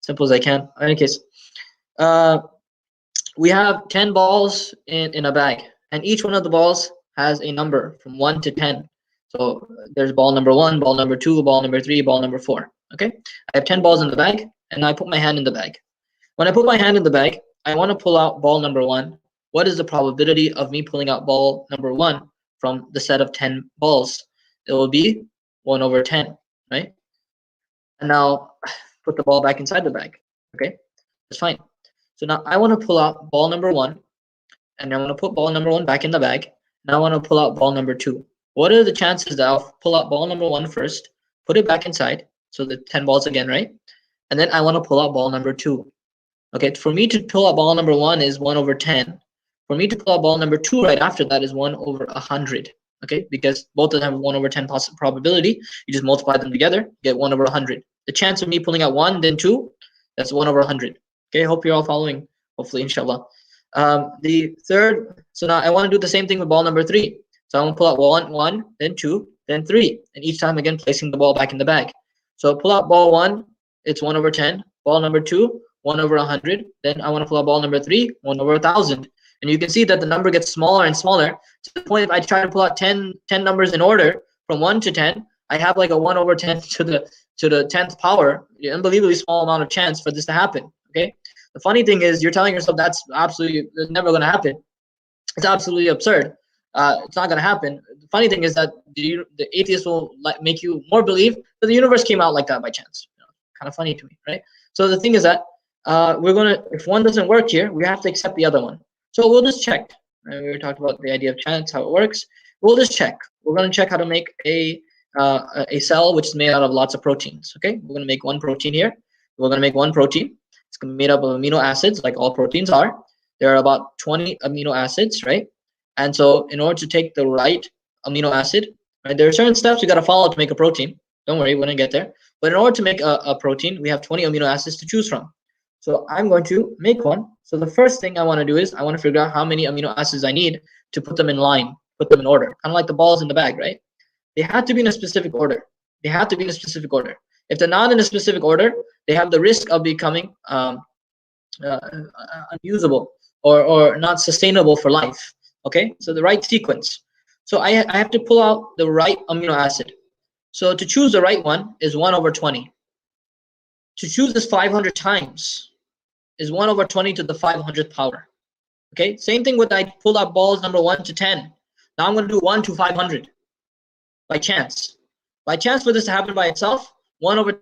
simple as I can. In any case, we have 10 balls in a bag, and each one of the balls has a number from 1 to 10. So there's ball number 1, ball number 2, ball number 3, ball number 4. Okay, I have 10 balls in the bag, and I put my hand in the bag. When I put my hand in the bag, I want to pull out ball number 1. What is the probability of me pulling out ball number 1 from the set of 10 balls? It will be 1 over 10, right? And now put the ball back inside the bag. Okay, that's fine. So now I want to pull out ball number 1, and I want to put ball number 1 back in the bag. Now I want to pull out ball number 2. What are the chances that I'll pull out ball number 1 first, put it back inside, so the 10 balls again, right? And then I want to pull out ball number 2. Okay, for me to pull out ball number 1 is 1 over 10. For me to pull out ball number 2 right after that is 1 over 100. Okay, because both of them have 1 over 10 possible probability. You just multiply them together, get 1 over 100. The chance of me pulling out 1, then 2, that's 1 over 100. Okay, hope you're all following, hopefully, inshallah. The third, so now I want to do the same thing with ball number 3. So I'm going to pull out 1, then 2, then 3. And each time, again, placing the ball back in the bag. So pull out ball 1, it's 1 over 10. Ball number 2, 1 over 100. Then I want to pull out ball number 3, 1 over 1,000. And you can see that the number gets smaller and smaller to the point if I try to pull out 10 numbers in order from 1 to 10, I have like a 1 over 10 to the 10th power, an unbelievably small amount of chance for this to happen. Okay. The funny thing is you're telling yourself that's absolutely never going to happen. It's absolutely absurd. It's not going to happen. The funny thing is that the atheist will make you more believe that the universe came out like that by chance. Kind of funny to me, right? So the thing is that if one doesn't work here, we have to accept the other one. So we'll just check. Right? We were talking about the idea of chance, how it works. We'll just check. We're going to check how to make a cell which is made out of lots of proteins. Okay, we're going to make one protein here. We're going to make one protein. It's going to be made up of amino acids, like all proteins are. There are about 20 amino acids, right? And so in order to take the right amino acid, right, there are certain steps you got to follow to make a protein. Don't worry, we're going to get there. But in order to make a protein, we have 20 amino acids to choose from. So I'm going to make one. So the first thing I want to do is I want to figure out how many amino acids I need to put them in line, put them in order, kind of like the balls in the bag, right? They have to be in a specific order. They have to be in a specific order. If they're not in a specific order, they have the risk of becoming unusable or not sustainable for life. Okay, so the right sequence. So I have to pull out the right amino acid. So to choose the right one is 1 over 20. To choose this 500 times is 1 over 20 to the 500th power. Okay, same thing with I pull out balls number 1 to 10. Now I'm going to do 1 to 500 by chance. By chance for this to happen by itself, 1 over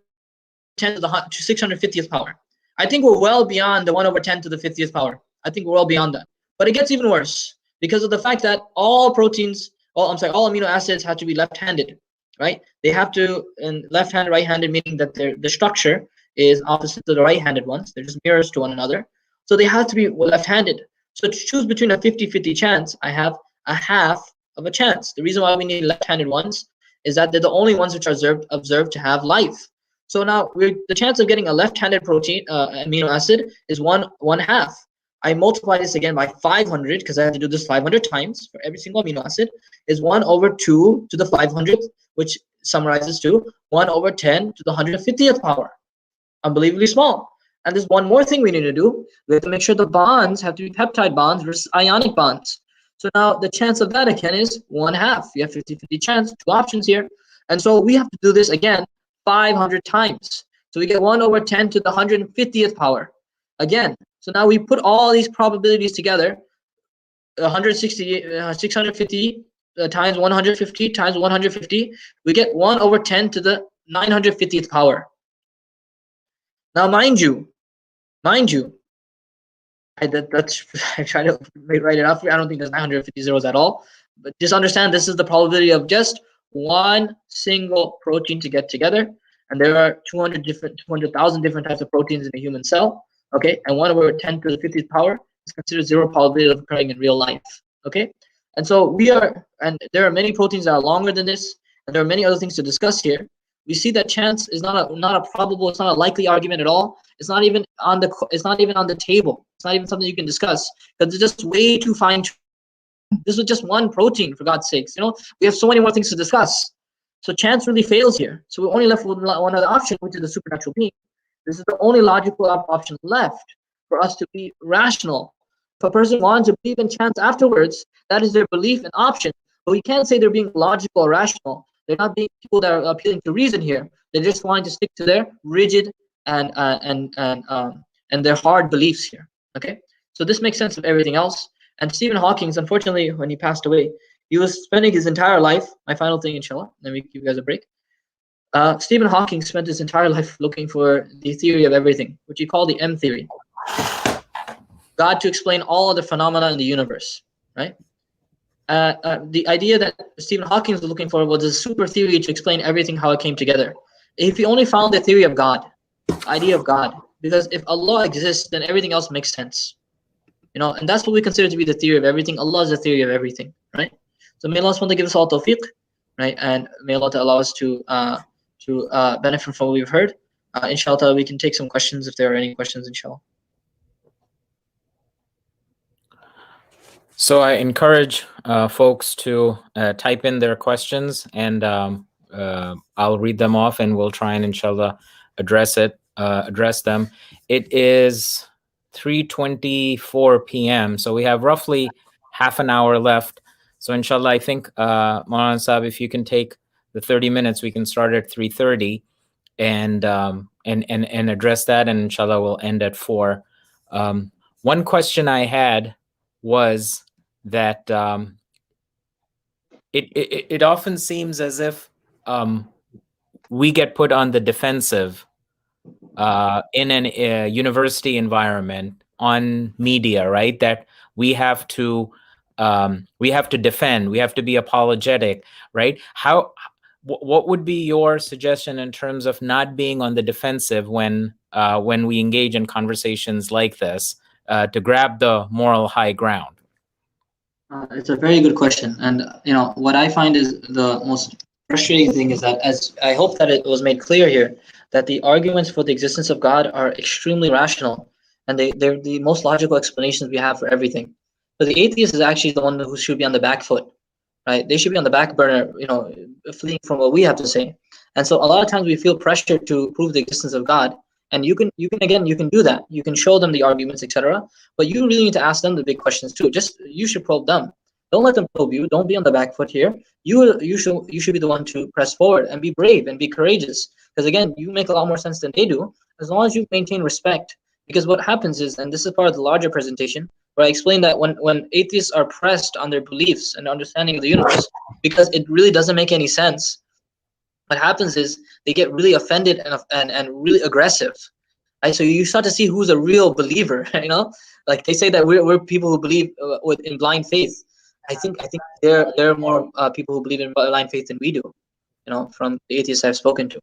10 to the 650th power. I think we're well beyond the 1 over 10 to the 50th power. I think we're well beyond that. But it gets even worse because of the fact that all amino acids have to be left-handed, right? They have to, and left-handed, right-handed, meaning that the structure is opposite to the right-handed ones. They're just mirrors to one another. So they have to be left-handed. So to choose between a 50-50 chance, I have a half of a chance. The reason why we need left-handed ones is that they're the only ones which are observed to have life. So now the chance of getting a left-handed protein amino acid is one half. I multiply this again by 500 because I have to do this 500 times for every single amino acid is 1 over 2 to the 500th, which summarizes to 1 over 10 to the 150th power. Unbelievably small. And there's one more thing we need to do. We have to make sure the bonds have to be peptide bonds versus ionic bonds. So now the chance of that again is 1/2. You have 50-50 chance, 2 options here. And so we have to do this again 500 times. So we get 1 over 10 to the 150th power. Again, so now we put all these probabilities together, 650 times 150 times 150, we get 1 over 10 to the 950th power. Now, mind you, that's I try to write it out for you. I don't think there's 950 zeros at all, but just understand this is the probability of just one single protein to get together, and there are 200,000 different types of proteins in a human cell. Okay, and 1 over 10 to the 50th power is considered zero probability of occurring in real life. Okay, and so and there are many proteins that are longer than this, and there are many other things to discuss here. We see that chance is not a probable, it's not a likely argument at all. It's not even on the table. It's not even something you can discuss because it's just way too fine. This was just one protein, for God's sakes. We have so many more things to discuss. So chance really fails here. So we're only left with one other option, which is the supernatural being. This is the only logical option left for us to be rational. If a person wants to believe in chance afterwards, that is their belief and option. But we can't say they're being logical or rational. They're not being people that are appealing to reason here. They're just wanting to stick to their rigid and their hard beliefs here. Okay, so this makes sense of everything else. And Stephen Hawking, unfortunately, when he passed away, he was spending his entire life. My final thing, inshallah, then we give you guys a break. Stephen Hawking spent his entire life looking for the theory of everything, which he called the M theory. God to explain all of the phenomena in the universe, right? The idea that Stephen Hawking was looking for was a super theory to explain everything, how it came together. If he only found the theory of God, idea of God, because if Allah exists, then everything else makes sense. And that's what we consider to be the theory of everything. Allah is the theory of everything, right? So may Allah SWT give us all tawfiq, right? And may Allah allow us to benefit from what we've heard. Inshallah, we can take some questions if there are any questions, inshallah. So I encourage folks to type in their questions, and I'll read them off, and we'll try and inshallah address them. It is 3:24 p.m. So we have roughly half an hour left. So inshallah, I think Maulana Sahib, if you can take the 30 minutes, we can start at 3:30 and address that, and inshallah we'll end at 4. One question I had was that it often seems as if we get put on the defensive in a university environment on media, right? That we have to defend, we have to be apologetic, right? What would be your suggestion in terms of not being on the defensive when we engage in conversations like this, to grab the moral high ground? It's a very good question, and what I find is the most frustrating thing is that, as I hope that it was made clear here, that the arguments for the existence of God are extremely rational, and they're the most logical explanations we have for everything. But the atheist is actually the one who should be on the back foot, right? They should be on the back burner, fleeing from what we have to say. And so a lot of times we feel pressured to prove the existence of God. And you can do that. You can show them the arguments, etc. But you really need to ask them the big questions too. You should probe them. Don't let them probe you. Don't be on the back foot here. You should be the one to press forward and be brave and be courageous. Because again, you make a lot more sense than they do, as long as you maintain respect. Because what happens is, and this is part of the larger presentation, where I explain that when atheists are pressed on their beliefs and understanding of the universe, because it really doesn't make any sense, what happens is they get really offended and really aggressive, right? So you start to see who's a real believer. Like they say that we're people who believe in blind faith. I think there are more people who believe in blind faith than we do, from the atheists I've spoken to.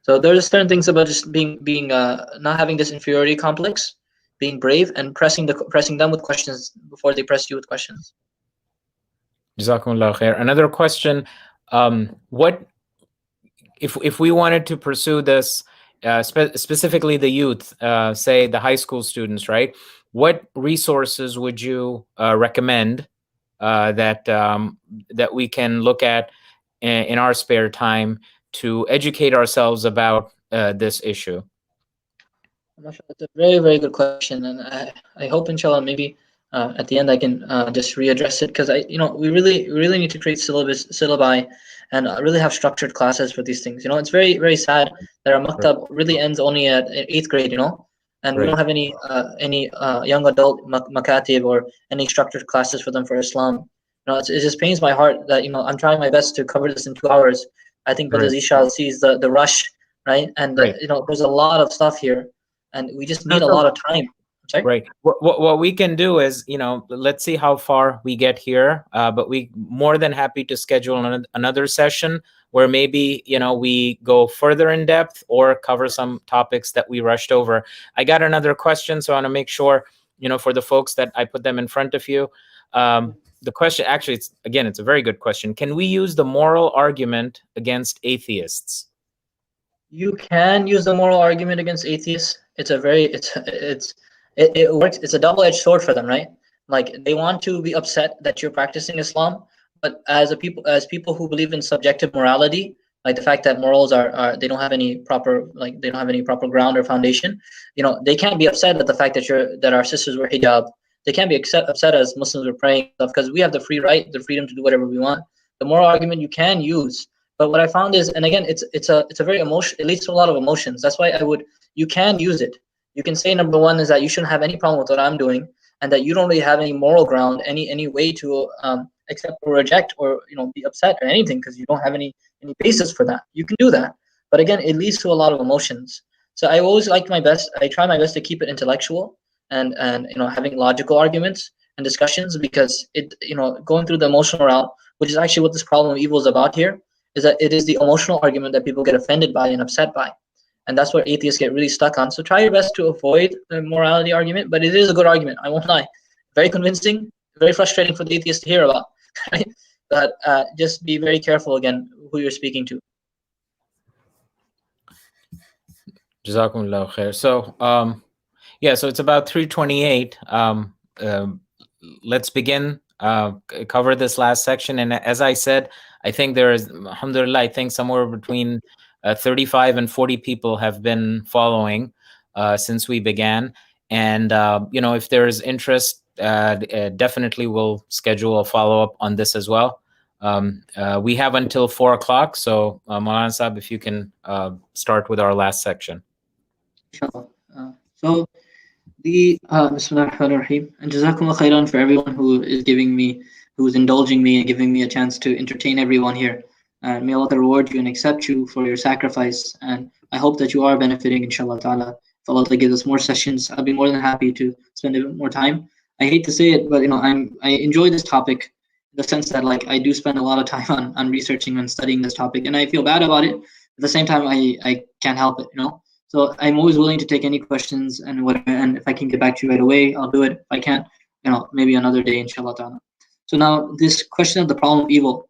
So there's certain things about just being not having this inferiority complex, being brave, and pressing them with questions before they press you with questions. Jazakumullah khair. Another question: what if we wanted to pursue this, specifically the youth, say the high school students, right? What resources would you recommend that we can look at in our spare time to educate ourselves about this issue? That's a very, very good question, and I hope, inshallah, maybe at the end I can just readdress it, because we really need to create syllabi and really have structured classes for these things. It's very, very sad that our maktab really ends only at 8th grade, and right. We don't have any young adult makatib or any structured classes for them for Islam. it just pains my heart that I'm trying my best to cover this in 2 hours. I think Brother Right. Zisha sees the rush, right? And Right. there's a lot of stuff here, and we just need a So, lot of time. I'm sorry. right. What we can do is, let's see how far we get here. But we more than happy to schedule another session where maybe, we go further in depth or cover some topics that we rushed over. I got another question, so I want to make sure, for the folks that I put them in front of you. The question, actually, it's a very good question. Can we use the moral argument against atheists? You can use the moral argument against atheists. It works. It's a double-edged sword for them, right? Like they want to be upset that you're practicing Islam, but as people who believe in subjective morality, like the fact that morals are they don't have any proper ground or foundation, they can't be upset at the fact that our sisters wear hijab. They can't be upset as Muslims were praying stuff because we have the free right, the freedom to do whatever we want. The moral argument you can use, but what I found is, and again, it's a very emotion. It leads to a lot of emotions. That's why you can use it. You can say number one is that you shouldn't have any problem with what I'm doing, and that you don't really have any moral ground, any way to accept or reject or be upset or anything because you don't have any basis for that. You can do that, but again, it leads to a lot of emotions. So I always like my best. I try my best to keep it intellectual and having logical arguments and discussions because going through the emotional route, which is actually what this problem of evil is about here, is that it is the emotional argument that people get offended by and upset by. And that's where atheists get really stuck on. So try your best to avoid the morality argument, but it is a good argument. I won't lie. Very convincing, very frustrating for the atheist to hear about. Right? But just be very careful again who you're speaking to. Jazakumullah khair. So, so it's about 3:28. Let's begin, cover this last section. And as I said, I think there is, alhamdulillah, I think somewhere between 35 and 40 people have been following since we began. And, if there is interest, definitely we'll schedule a follow-up on this as well. We have until 4 o'clock. So, Maulana Sahib, if you can start with our last section. Inshallah. So the Bismillah ar-Rahman ar-Rahim, and Jazakumullah khairan for everyone who is indulging me and giving me a chance to entertain everyone here. And may Allah reward you and accept you for your sacrifice. And I hope that you are benefiting, inshallah ta'ala. If Allah gives us more sessions, I'll be more than happy to spend a bit more time. I hate to say it, but I enjoy this topic in the sense that I do spend a lot of time on researching and studying this topic, and I feel bad about it. At the same time, I can't help it, So I'm always willing to take any questions and whatever, and if I can get back to you right away, I'll do it. If I can't, maybe another day, inshallah ta'ala. So now this question of the problem of evil,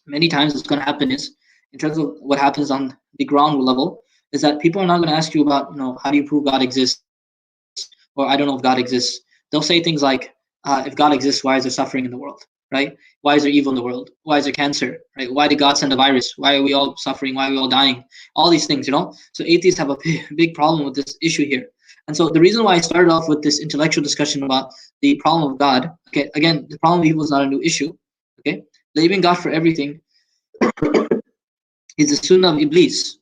many times what's going to happen is, in terms of what happens on the ground level, is that people are not going to ask you about, how do you prove God exists? Or I don't know if God exists. They'll say things like, if God exists, why is there suffering in the world? Right? Why is there evil in the world? Why is there cancer? Right? Why did God send a virus? Why are we all suffering? Why are we all dying? All these things, So atheists have a big problem with this issue here. And so the reason why I started off with this intellectual discussion about the problem of God, okay, again, the problem of evil is not a new issue, okay? Blaming God for everything is the sunnah of Iblis.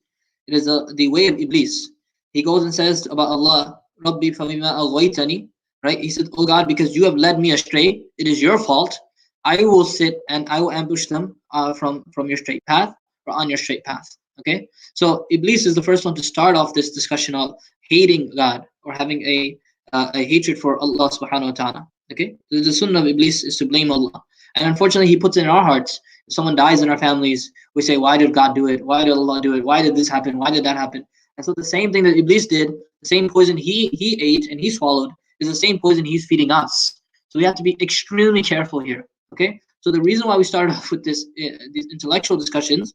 It is the way of Iblis. He goes and says about Allah, Rabbi famima aghwaytani, right? He said, oh God, because you have led me astray, it is your fault. I will sit and I will ambush them from your straight path or on your straight path. Okay, so Iblis is the first one to start off this discussion of hating God or having a hatred for Allah subhanahu wa ta'ala. Okay, the sunnah of Iblis is to blame Allah, and unfortunately he puts it in our hearts. If someone dies in our families, we say, why did God do it? Why did Allah do it? Why did this happen? Why did that happen? And so the same thing that Iblis did, the same poison he ate and he swallowed, is the same poison he's feeding us. So we have to be extremely careful here. Okay, so the reason why we started off with these intellectual discussions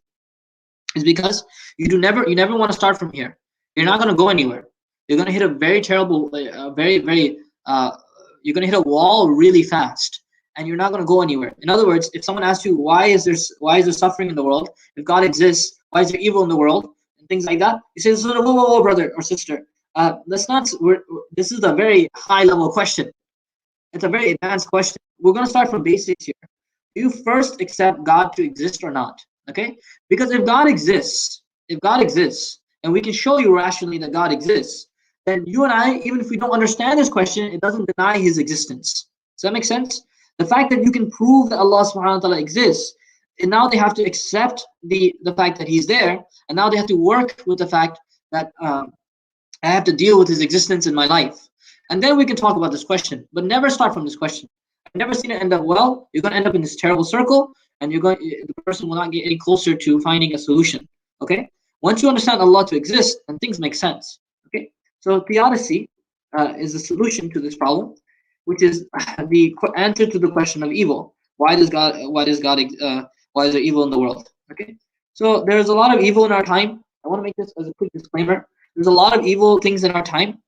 is because you never want to start from here. You're not going to go anywhere. You're going to hit a very terrible, you're going to hit a wall really fast, and you're not going to go anywhere. In other words, if someone asks you why is there suffering in the world, if God exists, why is there evil in the world, and things like that, you say, whoa, brother or sister, this is a very high level question. It's a very advanced question. We're going to start from basics here. Do you first accept God to exist or not? Okay? Because if God exists, and we can show you rationally that God exists, then you and I, even if we don't understand this question, it doesn't deny his existence. Does that make sense? The fact that you can prove that Allah subhanahu wa ta'ala exists, and now they have to accept the fact that He's there, and now they have to work with the fact that I have to deal with His existence in my life. And then we can talk about this question, but never start from this question. I've never seen it end up well. You're going to end up in this terrible circle, and the person will not get any closer to finding a solution. Okay? Once you understand Allah to exist, then things make sense. Okay? So theodicy is the solution to this problem, which is the answer to the question of evil. Why is there evil in the world? Okay? So there's a lot of evil in our time. I want to make this as a quick disclaimer. There's a lot of evil things in our time.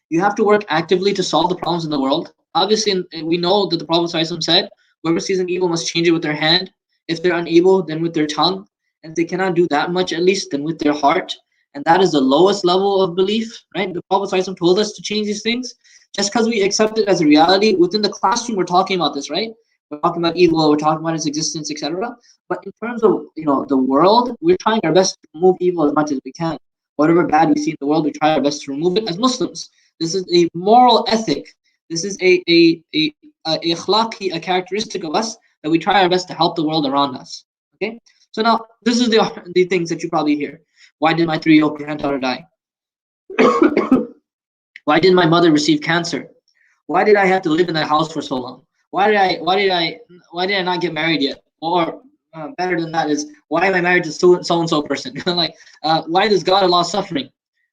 You have to work actively to solve the problems in the world. Obviously, we know that the Prophet ﷺ said, whoever sees an evil must change it with their hand. If they're unable, then with their tongue. And if they cannot do that much at least, then with their heart. And that is the lowest level of belief, right? The Prophet ﷺ told us to change these things. Just because we accept it as a reality, within the classroom we're talking about this, right? We're talking about evil, we're talking about its existence, etc. But in terms of the world, we're trying our best to remove evil as much as we can. Whatever bad we see in the world, we try our best to remove it as Muslims. This is a moral ethic. This is a akhlaqi, a characteristic of us that we try our best to help the world around us. Okay? So now, this is the things that you probably hear. Why did my 3-year-old granddaughter die? Why did my mother receive cancer? Why did I have to live in that house for so long? Why did I not get married yet? Or better than that is, why am I married to so and so person? Why does God allow suffering?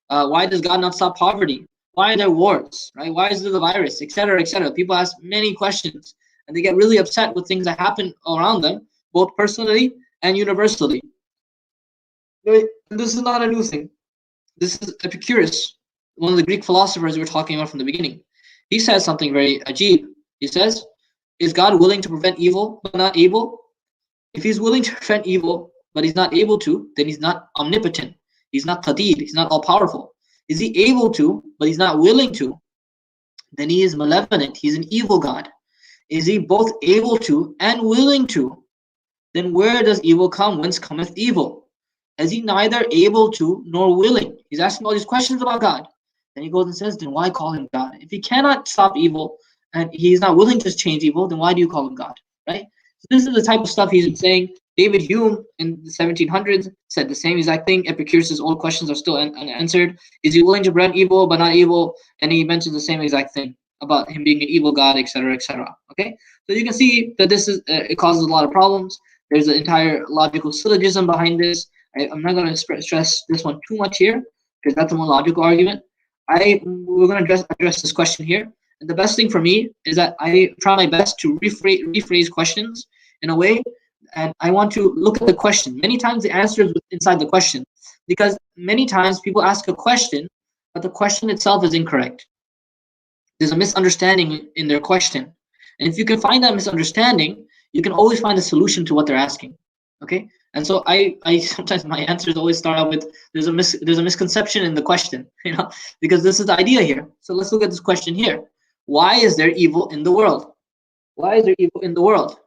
Why does God not stop poverty? Why are there wars? Right? Why is there the virus? Etc. Etc. People ask many questions, and they get really upset with things that happen around them, both personally and universally. Right? This is not a new thing. This is Epicurus, one of the Greek philosophers we were talking about from the beginning. He says something very ajib. He says, is God willing to prevent evil but not able? If He's willing to prevent evil but He's not able to, then He's not omnipotent. He's not qadir. He's not all-powerful. Is He able to, but He's not willing to? Then He is malevolent. He's an evil God. Is He both able to and willing to? Then where does evil come? Whence cometh evil? Is He neither able to nor willing? He's asking all these questions about God. Then he goes and says, then why call Him God? If He cannot stop evil and He's not willing to change evil, then why do you call Him God? Right? So this is the type of stuff he's saying. David Hume in the 1700s said the same exact thing. Epicurus' old questions are still unanswered. Is He willing to prevent evil but not evil? And he mentions the same exact thing about Him being an evil God, etc., etc. Okay, so you can see that this is it causes a lot of problems. There's an entire logical syllogism behind this. I'm not going to stress this one too much here because that's a more logical argument. We're going to address this question here. And the best thing for me is that I try my best to rephrase questions in a way. And I want to look at the question. Many times the answer is inside the question, because many times people ask a question, but the question itself is incorrect. There's a misunderstanding in their question. And if you can find that misunderstanding, you can always find a solution to what they're asking. Okay? And so I sometimes my answers always start out with there's a misconception in the question, because this is the idea here. So let's look at this question here. Why is there evil in the world? Why is there evil in the world?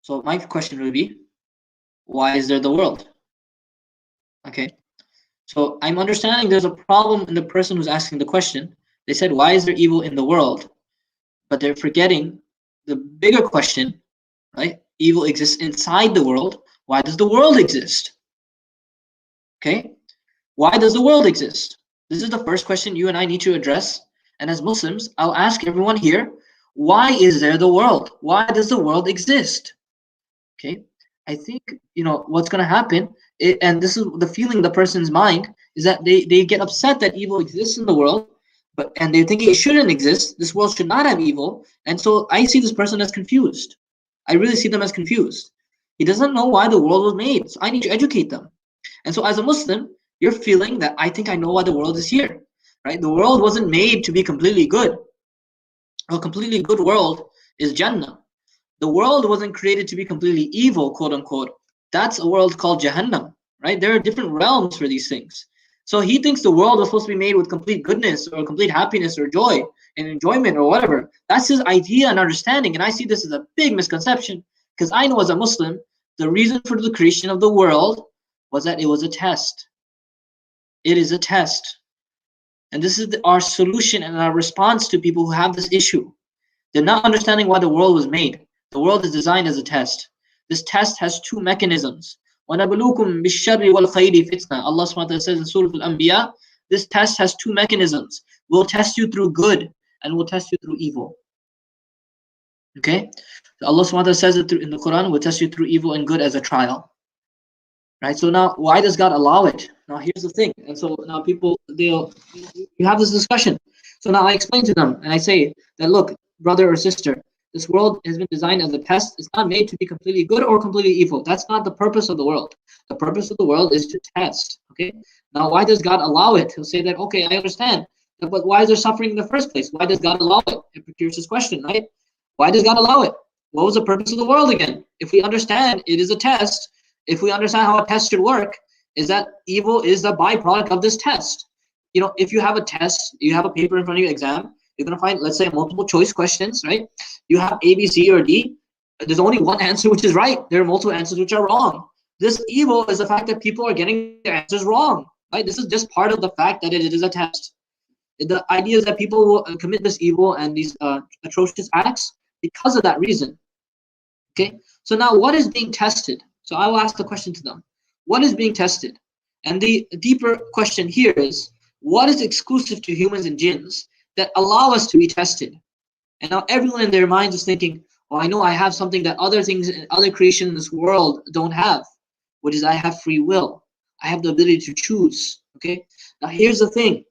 So my question would be, why is there the world? Okay. So I'm understanding there's a problem in the person who's asking the question. They said, why is there evil in the world? But they're forgetting the bigger question, right? Evil exists inside the world. Why does the world exist? Okay. Why does the world exist? This is the first question you and I need to address. And as Muslims, I'll ask everyone here, why is there the world? Why does the world exist? Okay, I think what's going to happen, and this is the feeling in the person's mind, is that they get upset that evil exists in the world, and they're thinking it shouldn't exist. This world should not have evil, and so I see this person as confused. I really see them as confused. He doesn't know why the world was made, so I need to educate them. And so as a Muslim, you're feeling that I think I know why the world is here, right? The world wasn't made to be completely good. A completely good world is Jannah. The world wasn't created to be completely evil, quote unquote. That's a world called Jahannam, right? There are different realms for these things. So he thinks the world was supposed to be made with complete goodness or complete happiness or joy and enjoyment or whatever. That's his idea and understanding. And I see this as a big misconception because I know as a Muslim, the reason for the creation of the world was that it was a test. It is a test. And this is our solution and our response to people who have this issue. They're not understanding why the world was made. The world is designed as a test. This test has two mechanisms. وَنَبْلُوكُمْ بِالشَّرِّ وَالْخَيْرِ فِتْنَةً. Allah subhanahu wa ta'ala says in Surah Al-Anbiya, this test has two mechanisms. We'll test you through good and we'll test you through evil. Okay? Allah subhanahu wa ta'ala says it in the Quran, we'll test you through evil and good as a trial. Right? So now, why does God allow it? Now, here's the thing. And so now people, you have this discussion. So now I explain to them and I say that, look, brother or sister, this world has been designed as a test. It's not made to be completely good or completely evil. That's not the purpose of the world. The purpose of the world is to test. Okay? Now, why does God allow it? He'll say that, okay, I understand. But why is there suffering in the first place? Why does God allow it? It procures this question, right? Why does God allow it? What was the purpose of the world again? If we understand it is a test, if we understand how a test should work, is that evil is the byproduct of this test. You know, if you have a test, you have a paper in front of you, exam, you're going to find, let's say, multiple choice questions, right? You have A, B, C, or D. There's only one answer which is right. There are multiple answers which are wrong. This evil is the fact that people are getting their answers wrong, right? This is just part of the fact that it is a test. The idea is that people will commit this evil and these atrocious acts because of that reason. Okay, so now what is being tested? So I will ask the question to them. What is being tested? And the deeper question here is, what is exclusive to humans and jinns that allow us to be tested? And now everyone in their minds is thinking, oh, I know I have something that other things, other creation in this world don't have, which is I have free will. I have the ability to choose. Okay, now here's the thing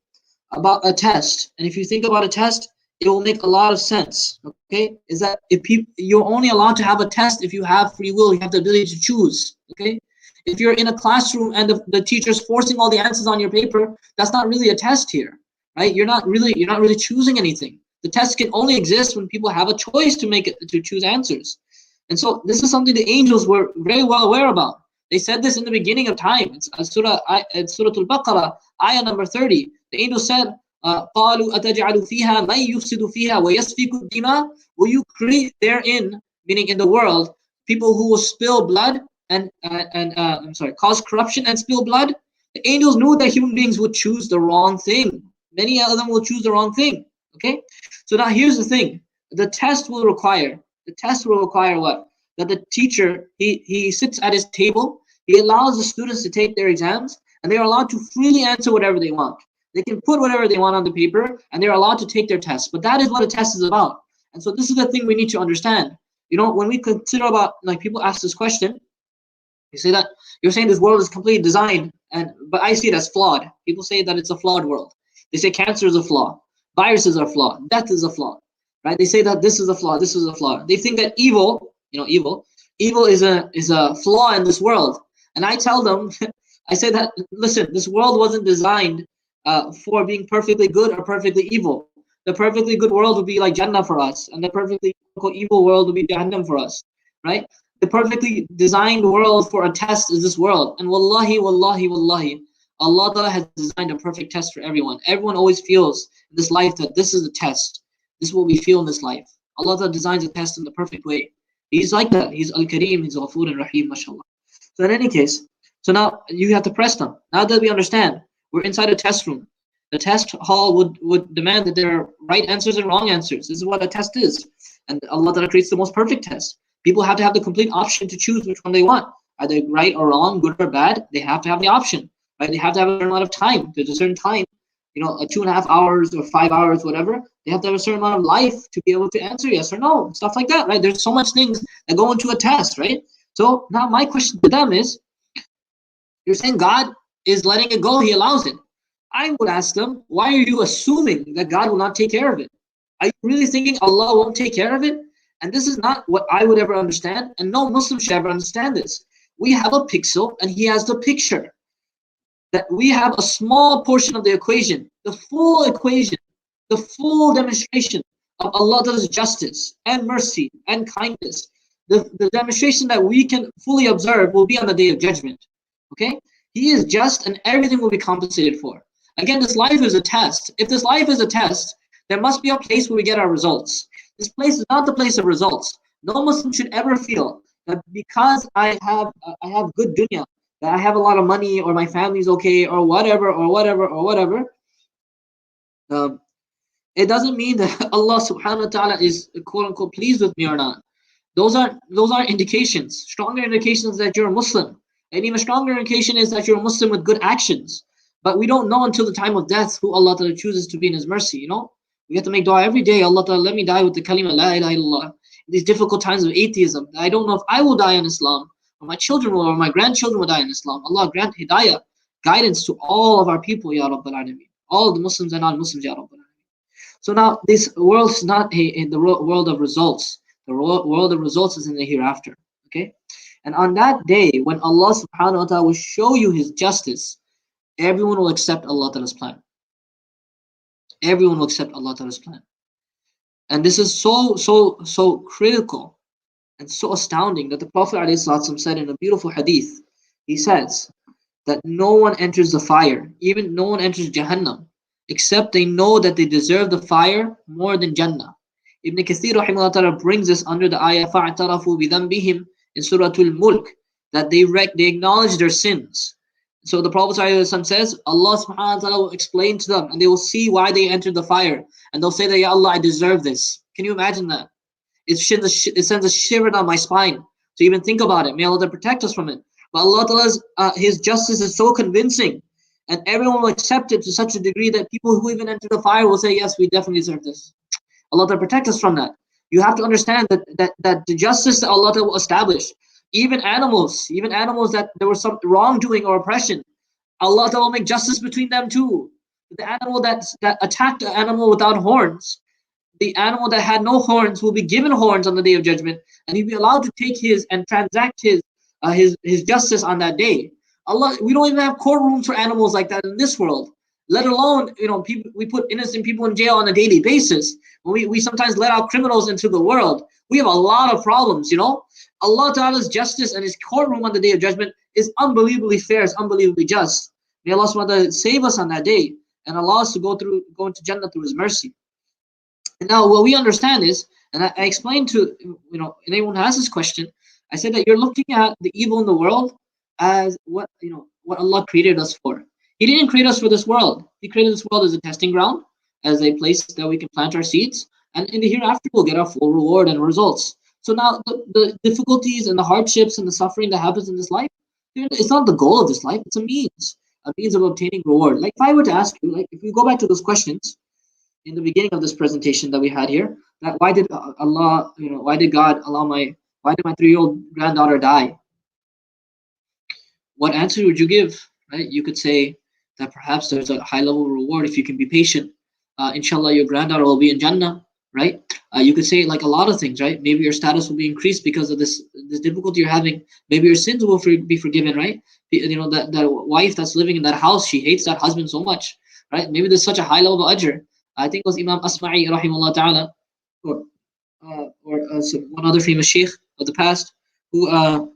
about a test. And if you think about a test, it will make a lot of sense. Okay, is that if you're only allowed to have a test if you have free will, you have the ability to choose. Okay, if you're in a classroom and the teacher's forcing all the answers on your paper, that's not really a test here, right? You're not really choosing anything. The test can only exist when people have a choice to choose answers. And so this is something the angels were very well aware about. They said this in the beginning of time. It's Surah Al-Baqarah, ayah number 30. The angel said, قالوا أتجعل فيها من يفسد فيها ويسفك الدماء. Will you create therein, meaning in the world, people who will spill blood and cause corruption and spill blood? The angels knew that human beings would choose the wrong thing. Many of them will choose the wrong thing. Okay, so now here's the thing: the test will require what? That the teacher he sits at his table, he allows the students to take their exams, and they are allowed to freely answer whatever they want. They can put whatever they want on the paper, and they're allowed to take their test. But that is what a test is about. And so this is the thing we need to understand. You know, when we consider about, like, people ask this question, you say that you're saying this world is completely designed, but I see it as flawed. People say that it's a flawed world. They say cancer is a flaw, viruses are flawed, death is a flaw, right? They say that this is a flaw, this is a flaw. They think that evil is a flaw in this world. And I tell them, I say that, listen, this world wasn't designed for being perfectly good or perfectly evil. The perfectly good world would be like Jannah for us, and the perfectly evil world would be Jahannam for us, right? The perfectly designed world for a test is this world. And wallahi, Allah Ta'ala has designed a perfect test for everyone. Everyone always feels in this life that this is a test. This is what we feel in this life. Allah Ta'ala designs a test in the perfect way. He's like that. He's Al-Kareem, He's Ghafoor and Rahim, mashallah. So in any case, so now you have to press them. Now that we understand, we're inside a test room. The test hall would demand that there are right answers and wrong answers. This is what a test is. And Allah Ta'ala creates the most perfect test. People have to have the complete option to choose which one they want. Either right or wrong, good or bad, they have to have the option. Right? They have to have a certain amount of time. There's a certain time, 2.5 hours or 5 hours, whatever. They have to have a certain amount of life to be able to answer yes or no, stuff like that, right? There's so much things that go into a test, right? So now my question to them is, you're saying God is letting it go, He allows it. I would ask them, why are you assuming that God will not take care of it? Are you really thinking Allah won't take care of it? And this is not what I would ever understand, and no Muslim should ever understand this. We have a pixel, and He has the picture. That we have a small portion of the equation, the full equation, the full demonstration of Allah's justice and mercy and kindness. The demonstration that we can fully observe will be on the Day of Judgment. Okay? He is just, and everything will be compensated for. Again, this life is a test. If this life is a test, there must be a place where we get our results. This place is not the place of results. No Muslim should ever feel that because I have good dunya, that I have a lot of money, or my family's okay, or whatever, Um, it doesn't mean that Allah subhanahu wa ta'ala is quote unquote pleased with me or not. Those are indications, stronger indications that you're a Muslim. And even stronger indication is that you're a Muslim with good actions. But we don't know until the time of death who Allah Ta'ala chooses to be in His mercy, you know? We have to make dua every day. Allah Ta'ala, let me die with the kalima La ilaha illallah. These difficult times of atheism. I don't know if I will die in Islam, or my children will, or my grandchildren will die in Islam. Allah grant hidayah, guidance to all of our people, Ya Rabbal Alameen. All of the Muslims and non-Muslims, Ya Rabbal Alameen. So now this world is not the world of results. The world of results is in the hereafter. Okay? And on that day, when Allah subhanahu wa ta'ala will show you His justice, everyone will accept Allah Ta'ala's plan. Everyone will accept Allah Ta'ala's plan. And this is so critical and so astounding that the Prophet ﷺ said in a beautiful hadith, he says that no one enters the fire, even no one enters Jahannam, except they know that they deserve the fire more than Jannah. Ibn Kathir rahimahullah ta'ala brings this under the ayah فَاعْتَرَفُوا بِذَنْبِهِمْ in Surah Al-Mulk, that they acknowledge their sins. So the Prophet ﷺ says, Allah subhanahu wa ta'ala will explain to them and they will see why they entered the fire. And they'll say that, Ya Allah, I deserve this. Can you imagine that? It sends a shiver down my spine to even think about it. May Allah protect us from it. But Allah Ta'ala's His justice is so convincing, and everyone will accept it to such a degree that people who even enter the fire will say, yes, we definitely deserve this. Allah Ta'ala protect us from that. You have to understand that the justice that Allah Ta'ala will establish, even animals that there was some wrongdoing or oppression, Allah Ta'ala will make justice between them too. The animal that attacked the animal without horns, the animal that had no horns will be given horns on the day of judgment, and he'll be allowed to take his and transact his justice on that day. Allah, we don't even have courtrooms for animals like that in this world. Let alone, people, we put innocent people in jail on a daily basis. We sometimes let out criminals into the world. We have a lot of problems, Allah Ta'ala's justice and His courtroom on the day of judgment is unbelievably fair, it's unbelievably just. May Allah subhanahu wa ta'ala save us on that day and allow us to go into Jannah through His mercy. And now what we understand is, and I explained to, anyone who has this question, I said that you're looking at the evil in the world as what Allah created us for. He didn't create us for this world. He created this world as a testing ground, as a place that we can plant our seeds, and in the hereafter we'll get our full reward and results. So now the difficulties and the hardships and the suffering that happens in this life, it's not the goal of this life, it's a means of obtaining reward. Like if I were to ask you, like if you go back to those questions in the beginning of this presentation that we had here, that why did God allow why did my 3-year-old granddaughter die? What answer would you give? Right? You could say that perhaps there's a high level reward if you can be patient. Inshallah, your granddaughter will be in Jannah, right? You could say like a lot of things, right? Maybe your status will be increased because of this difficulty you're having. Maybe your sins will be forgiven, right? That wife that's living in that house, she hates that husband so much, right? Maybe there's such a high level of ajr. I think it was Imam Asma'i rahimahullah ta'ala, or one other famous sheikh of the past, who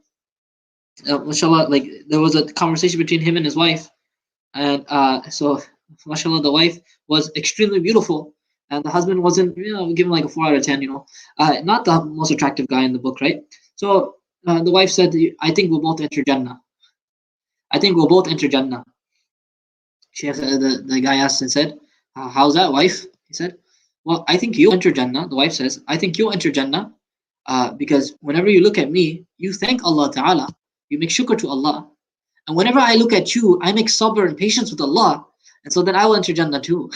mashallah, like there was a conversation between him and his wife, and so mashallah, the wife was extremely beautiful, and the husband wasn't, given like a 4 out of 10, not the most attractive guy in the book, right? So the wife said, I think we'll both enter Jannah. I think we'll both enter Jannah. Sheikh, the guy asked and said, how's that, wife? He said, well, I think you'll enter Jannah. The wife says, I think you'll enter Jannah because whenever you look at me, you thank Allah Ta'ala. You make shukr to Allah. And whenever I look at you, I make sabr and patience with Allah. And so then I will enter Jannah too.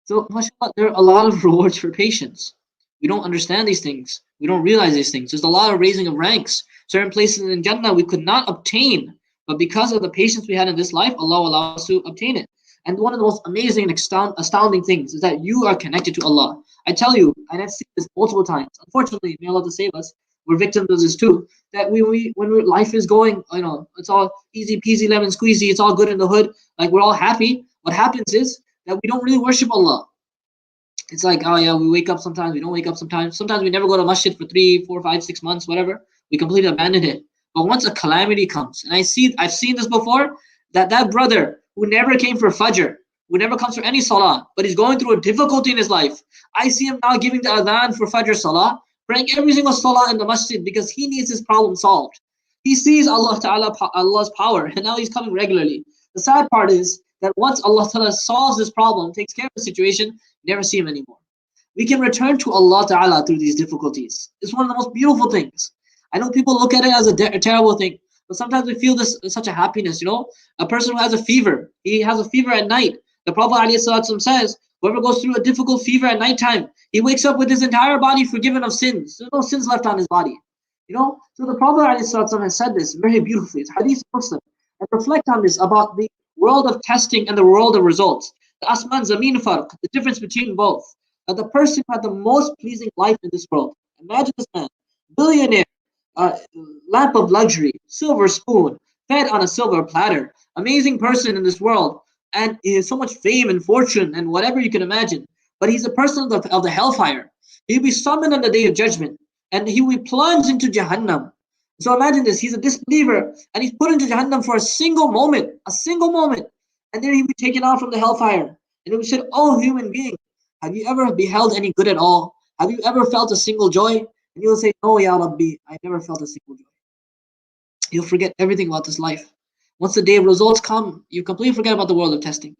So, mashallah, there are a lot of rewards for patience. We don't understand these things. We don't realize these things. There's a lot of raising of ranks. Certain places in Jannah we could not obtain, but because of the patience we had in this life, Allah will allow us to obtain it. And one of the most amazing and astounding things is that you are connected to Allah. I tell you, and I've seen this multiple times. Unfortunately, may Allah save us, we're victims of this too. That when life is going, it's all easy peasy lemon squeezy, it's all good in the hood, like we're all happy. What happens is that we don't really worship Allah. It's like, oh yeah, we wake up sometimes, we don't wake up sometimes. Sometimes we never go to masjid for 3, 4, 5, 6 months, whatever. We completely abandon it. But once a calamity comes, and I've seen this before, that brother who never came for Fajr, who never comes for any salah, but he's going through a difficulty in his life. I see him now giving the adhan for Fajr salah, praying every single salah in the masjid because he needs his problem solved. He sees Allah's power, and now he's coming regularly. The sad part is that once Allah Ta'ala solves this problem, takes care of the situation, never see him anymore. We can return to Allah Ta'ala through these difficulties. It's one of the most beautiful things. I know people look at it as a terrible thing, but sometimes we feel this such a happiness. A person who has a fever, he has a fever at night. The Prophet ﷺ says, whoever goes through a difficult fever at nighttime, he wakes up with his entire body forgiven of sins. There's no sins left on his body. So the Prophet ﷺ has said this very beautifully. It's Hadith Muslim. And reflect on this about the world of testing and the world of results. The Asman Zameen Farq, the difference between both. That the person who had the most pleasing life in this world. Imagine this man, billionaire, lamp of luxury, silver spoon, fed on a silver platter, amazing person in this world, and he has so much fame and fortune and whatever you can imagine. But he's a person of the hellfire. He'll be summoned on the day of judgment, and he will be plunged into Jahannam. So imagine this, he's a disbeliever, and he's put into Jahannam for a single moment, and then he'll be taken out from the hellfire. And he'll be said, oh human being, have you ever beheld any good at all? Have you ever felt a single joy? And you'll say, no, Ya Rabbi, I never felt a single joy. You'll forget everything about this life. Once the day of results come, you completely forget about the world of testing.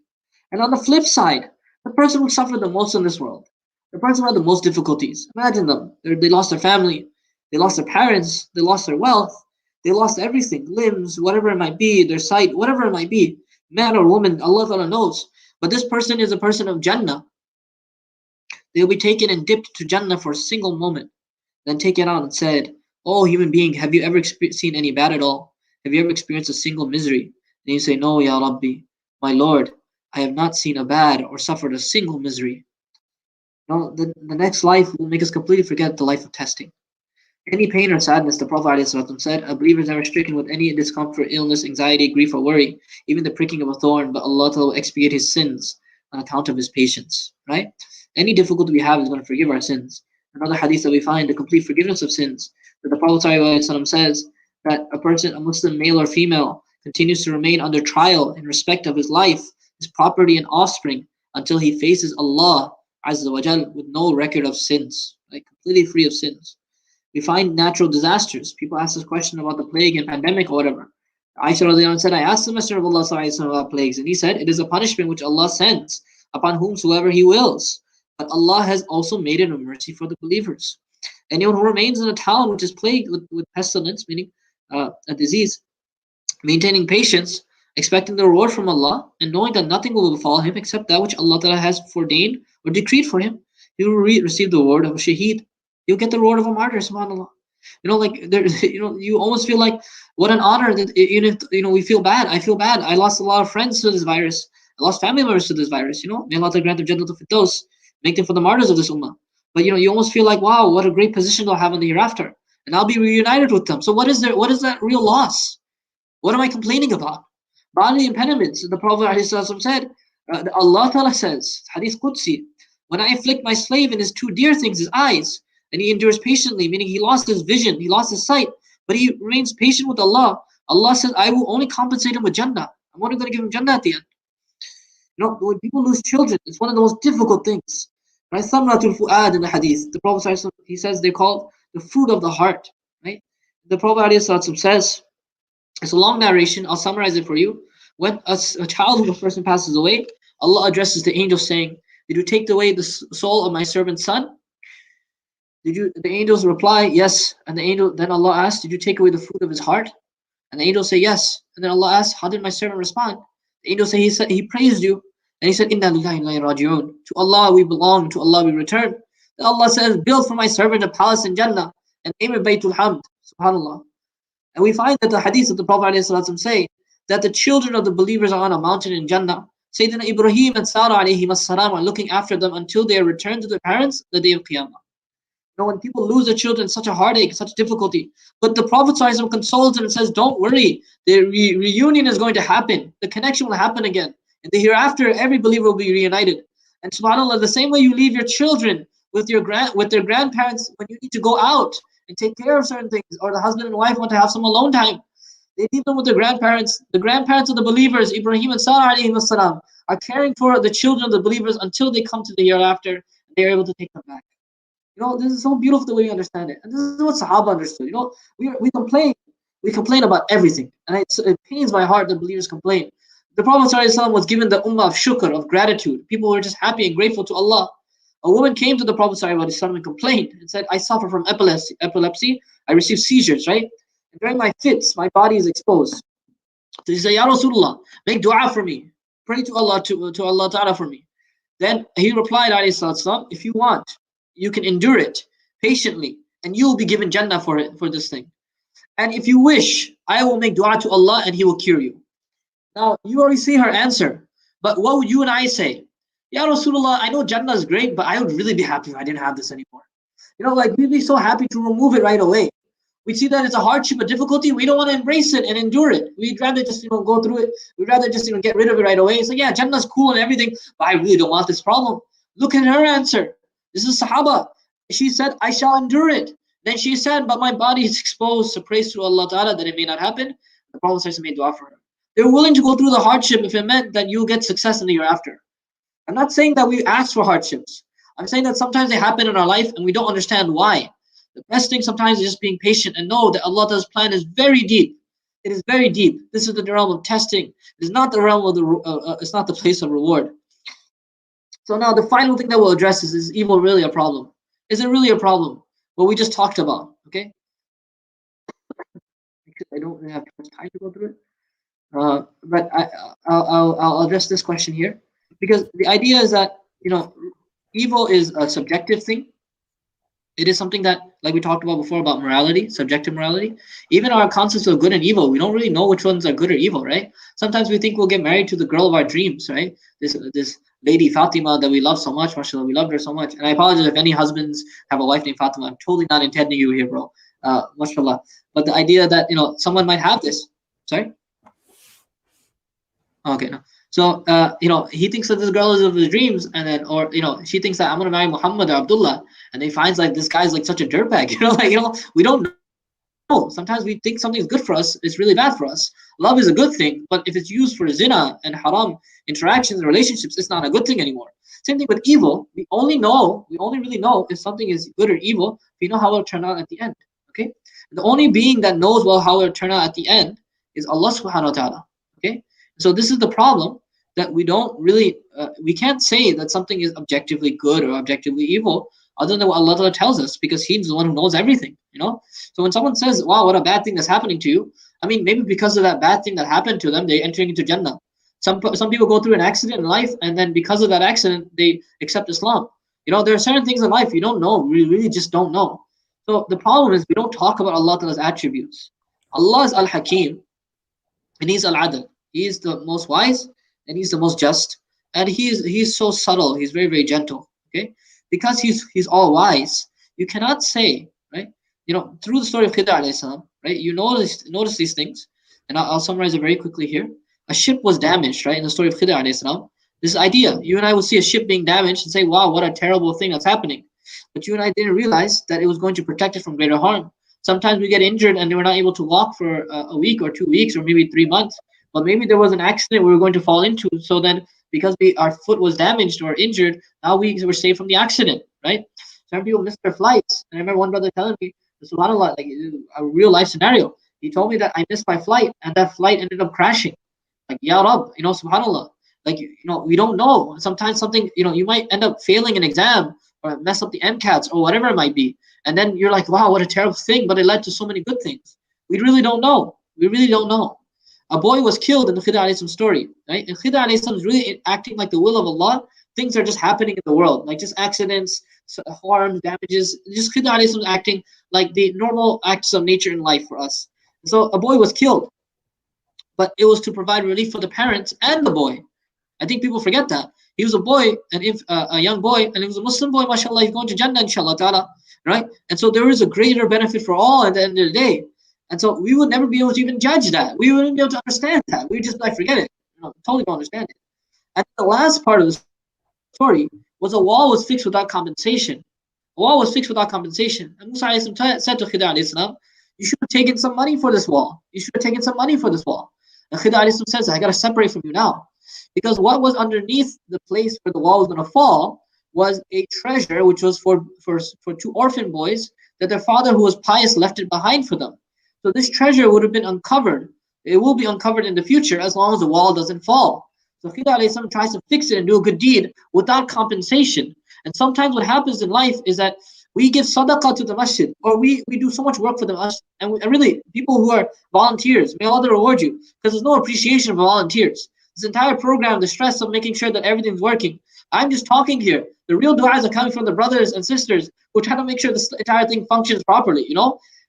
And on the flip side, the person who suffered the most in this world, the person who had the most difficulties, imagine them. They lost their family, they lost their parents, they lost their wealth, they lost everything, limbs, whatever it might be, their sight, whatever it might be, man or woman, Allah Ta'ala knows. But this person is a person of Jannah. They'll be taken and dipped to Jannah for a single moment, then taken out and said, oh human being, have you ever seen any bad at all? Have you ever experienced a single misery? And you say, no, Ya Rabbi, my Lord, I have not seen a bad or suffered a single misery. No, the next life will make us completely forget the life of testing. Any pain or sadness, the Prophet ﷺ said, a believer is never stricken with any discomfort, illness, anxiety, grief, or worry, even the pricking of a thorn, but Allah will expiate his sins on account of his patience. Right? Any difficulty we have is going to forgive our sins. Another hadith that we find, the complete forgiveness of sins, that the Prophet ﷺ says that a person, a Muslim male or female, continues to remain under trial in respect of his life, his property and offspring, until he faces Allah Azza wa Jal with no record of sins, like completely free of sins. We find natural disasters. People ask this question about the plague and pandemic or whatever. Aisha radiallahu anha said, I asked the Messenger of Allah sallallahu about plagues, and he said, it is a punishment which Allah sends upon whomsoever he wills. But Allah has also made it a mercy for the believers. Anyone who remains in a town which is plagued with pestilence, meaning a disease, maintaining patience, expecting the reward from Allah, and knowing that nothing will befall him except that which Allah Ta'ala has foreordained or decreed for him, he will receive the reward of a shaheed. You'll get the reward of a martyr, subhanAllah. Like there, you almost feel like what an honor that even if we feel bad. I feel bad. I lost a lot of friends to this virus. I lost family members to this virus. May Allah grant them Jannatul Firdaus, make them for the martyrs of this ummah. But you almost feel like, wow, what a great position they'll have in the hereafter, and I'll be reunited with them. So what is that real loss? What am I complaining about? Bodily impediments. The Prophet ﷺ said, Allah Ta'ala says, Hadith Qudsi, when I afflict my slave in his two dear things, his eyes, and he endures patiently, meaning he lost his vision, he lost his sight, but he remains patient with Allah. Allah says, I will only compensate him with Jannah. I'm only going to give him Jannah at the end. When people lose children, it's one of the most difficult things. Right? Thamratul Fu'ad in the Hadith. The Prophet he says they're called the fruit of the heart. Right? The Prophet says, it's a long narration, I'll summarize it for you. When a child of a person passes away, Allah addresses the angel saying, did you take away the soul of my servant's son? The angels reply, yes. And then Allah asks, did you take away the fruit of his heart? And the angels say, yes. And then Allah asks, how did my servant respond? The angel said, he praised you. And he said, Inna lillahi wa inna ilayhi raji'un. To Allah we belong, to Allah we return. Then Allah says, build for my servant a palace in Jannah and name it Baytul Hamd. SubhanAllah. And we find that the hadith of the Prophet ﷺ say that the children of the believers are on a mountain in Jannah. Sayyidina Ibrahim and Sarah alayhim as-salam are looking after them until they are returned to their parents the day of Qiyamah. When people lose their children, such a heartache, such difficulty. But the Prophet ﷺ consoles them and says, don't worry, the reunion is going to happen. The connection will happen again. In the hereafter, every believer will be reunited. And subhanAllah, the same way you leave your children with their grandparents when you need to go out and take care of certain things, or the husband and wife want to have some alone time, they leave them with their grandparents. The grandparents of the believers, Ibrahim and Sarah alayhim as-salam, are caring for the children of the believers until they come to the hereafter and they are able to take them back. This is so beautiful the way we understand it. And this is what Sahaba understood. We complain about everything. And it pains my heart that believers complain. The Prophet ﷺ was given the ummah of shukr, of gratitude. People were just happy and grateful to Allah. A woman came to the Prophet ﷺ and complained and said, I suffer from epilepsy. I receive seizures, right? And during my fits, my body is exposed. So he said, Ya Rasulullah, make dua for me. Pray to Allah Ta'ala for me. Then he replied, if you want, you can endure it patiently, and you will be given Jannah for this thing. And if you wish, I will make dua to Allah and He will cure you. Now, you already see her answer. But what would you and I say? Ya Rasulullah, I know Jannah is great, but I would really be happy if I didn't have this anymore. Like we'd be so happy to remove it right away. We see that it's a hardship, a difficulty. We don't want to embrace it and endure it. We'd rather just, go through it. We'd rather just, get rid of it right away. It's like, yeah, Jannah's cool and everything, but I really don't want this problem. Look at her answer. This is Sahaba. She said, I shall endure it. Then she said, but my body is exposed, so praise to Allah Ta'ala that it may not happen. The Prophet made dua for her. They're willing to go through the hardship if it meant that you'll get success in the hereafter. I'm not saying that we ask for hardships. I'm saying that sometimes they happen in our life and we don't understand why. The best thing sometimes is just being patient and know that Allah's plan is very deep. It is very deep. This is the realm of testing. It is not the realm of it's not the place of reward. So now the final thing that we'll address is evil really a problem? Is it really a problem? What we just talked about, okay? Because I don't really have too much time to go through it. But I'll address this question here, because the idea is that evil is a subjective thing. It is something that, like we talked about before about morality, subjective morality. Even our concepts of good and evil, we don't really know which ones are good or evil, right? Sometimes we think we'll get married to the girl of our dreams, right? This lady Fatima that we love so much, mashallah, we loved her so much. And I apologize if any husbands have a wife named Fatima. I'm totally not intending you here, bro. Mashallah. But the idea that someone might have this. Sorry. Okay, no. So he thinks that this girl is of his dreams, and then she thinks that I'm gonna marry Muhammad or Abdullah, and he finds like this guy's like such a dirtbag. We don't know. Sometimes we think something's good for us, it's really bad for us. Love is a good thing, but if it's used for zina and haram interactions and relationships, it's not a good thing anymore. Same thing with evil. We only really know if something is good or evil if we know how it'll turn out at the end. Okay? The only being that knows well how it'll turn out at the end is Allah subhanahu wa ta'ala. Okay? So this is the problem, that we don't really, we can't say that something is objectively good or objectively evil other than what Allah tells us, because He's the one who knows everything, So when someone says, wow, what a bad thing that's happening to you, I mean, maybe because of that bad thing that happened to them, they're entering into Jannah. Some people go through an accident in life, and then because of that accident, they accept Islam. There are certain things in life you don't know, we really just don't know. So the problem is we don't talk about Allah's attributes. Allah is Al-Hakim, and He's Al-Adl. He is the most wise, and He's the most just, and he's so subtle. He's very, very gentle. Okay, because he's all wise. You cannot say, right? Through the story of Khidr alayhi salam, right? You notice these things, and I'll summarize it very quickly here. A ship was damaged, right? In the story of Khidr alayhi salam, this idea, you and I will see a ship being damaged and say, wow, what a terrible thing that's happening. But you and I didn't realize that it was going to protect it from greater harm. Sometimes we get injured and we're not able to walk for a week or 2 weeks or maybe 3 months. But maybe there was an accident we were going to fall into. So then, because our foot was damaged or injured, now we were saved from the accident, right? Some people miss their flights. And I remember one brother telling me, subhanAllah, like a real life scenario. He told me that I missed my flight, and that flight ended up crashing. Like, Ya Rab, subhanAllah. Like, we don't know. Sometimes something, you might end up failing an exam or mess up the MCATs or whatever it might be. And then you're like, wow, what a terrible thing. But it led to so many good things. We really don't know. We really don't know. A boy was killed in the Khidr alayhi salam story, right? And Khidr alayhi salam is really acting like the will of Allah. Things are just happening in the world, like just accidents, harm, damages. Just Khidr alayhi salam is acting like the normal acts of nature in life for us. So a boy was killed, but it was to provide relief for the parents and the boy. I think people forget that. He was a boy, a young boy, and he was a Muslim boy, mashallah, he's going to Jannah, inshallah ta'ala, right? And so there is a greater benefit for all at the end of the day. And so we would never be able to even judge that. We wouldn't be able to understand that. We would just forget it. Totally don't understand it. And the last part of the story was a wall was fixed without compensation. A wall was fixed without compensation. And Musa said to Khidr alayhi salam, you should have taken some money for this wall. You should have taken some money for this wall. And Khidr alayhi salam says, I got to separate from you now. Because what was underneath the place where the wall was going to fall was a treasure which was for 2 orphan boys that their father, who was pious, left it behind for them. So this treasure would have been uncovered It will be uncovered in the future as long as the wall doesn't fall. So Khidr alayhi salam tries to fix it and do a good deed without compensation. And sometimes what happens in life is that we give sadaqah to the masjid, or we do so much work for the masjid. And really, people who are volunteers, may Allah reward you, because there's no appreciation for volunteers. This entire program, the stress of making sure that everything's working. I'm just talking here. The real du'as are coming from the brothers and sisters who try to make sure this entire thing functions properly,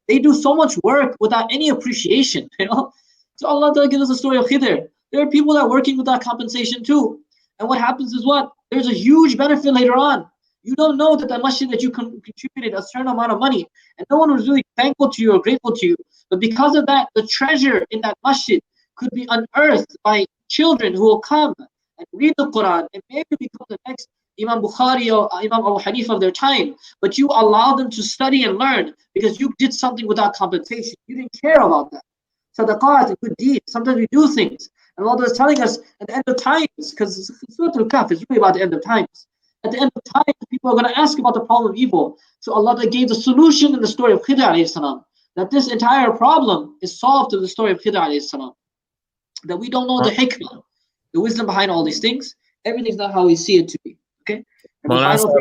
They do so much work without any appreciation, So Allah gives us a story of Khidr. There are people that are working without compensation too. And what happens is what? There's a huge benefit later on. You don't know that the masjid that you contributed a certain amount of money, and no one was really thankful to you or grateful to you. But because of that, the treasure in that masjid could be unearthed by children who will come and read the Quran and maybe become the next Imam Bukhari or Imam Abu Hanifa of their time. But you allow them to study and learn because you did something without compensation. You didn't care about that. Sadaqah is a good deed. Sometimes we do things. And Allah is telling us at the end of times, because Surah Al-Kahf is really about the end of times. At the end of time, people are going to ask about the problem of evil. So Allah gave the solution in the story of Khidr alayhi salam, that this entire problem is solved through the story of Khidr alayhi salam. That we don't know the hikmah, the wisdom behind all these things. Everything's not how we see it to be. Okay? And the final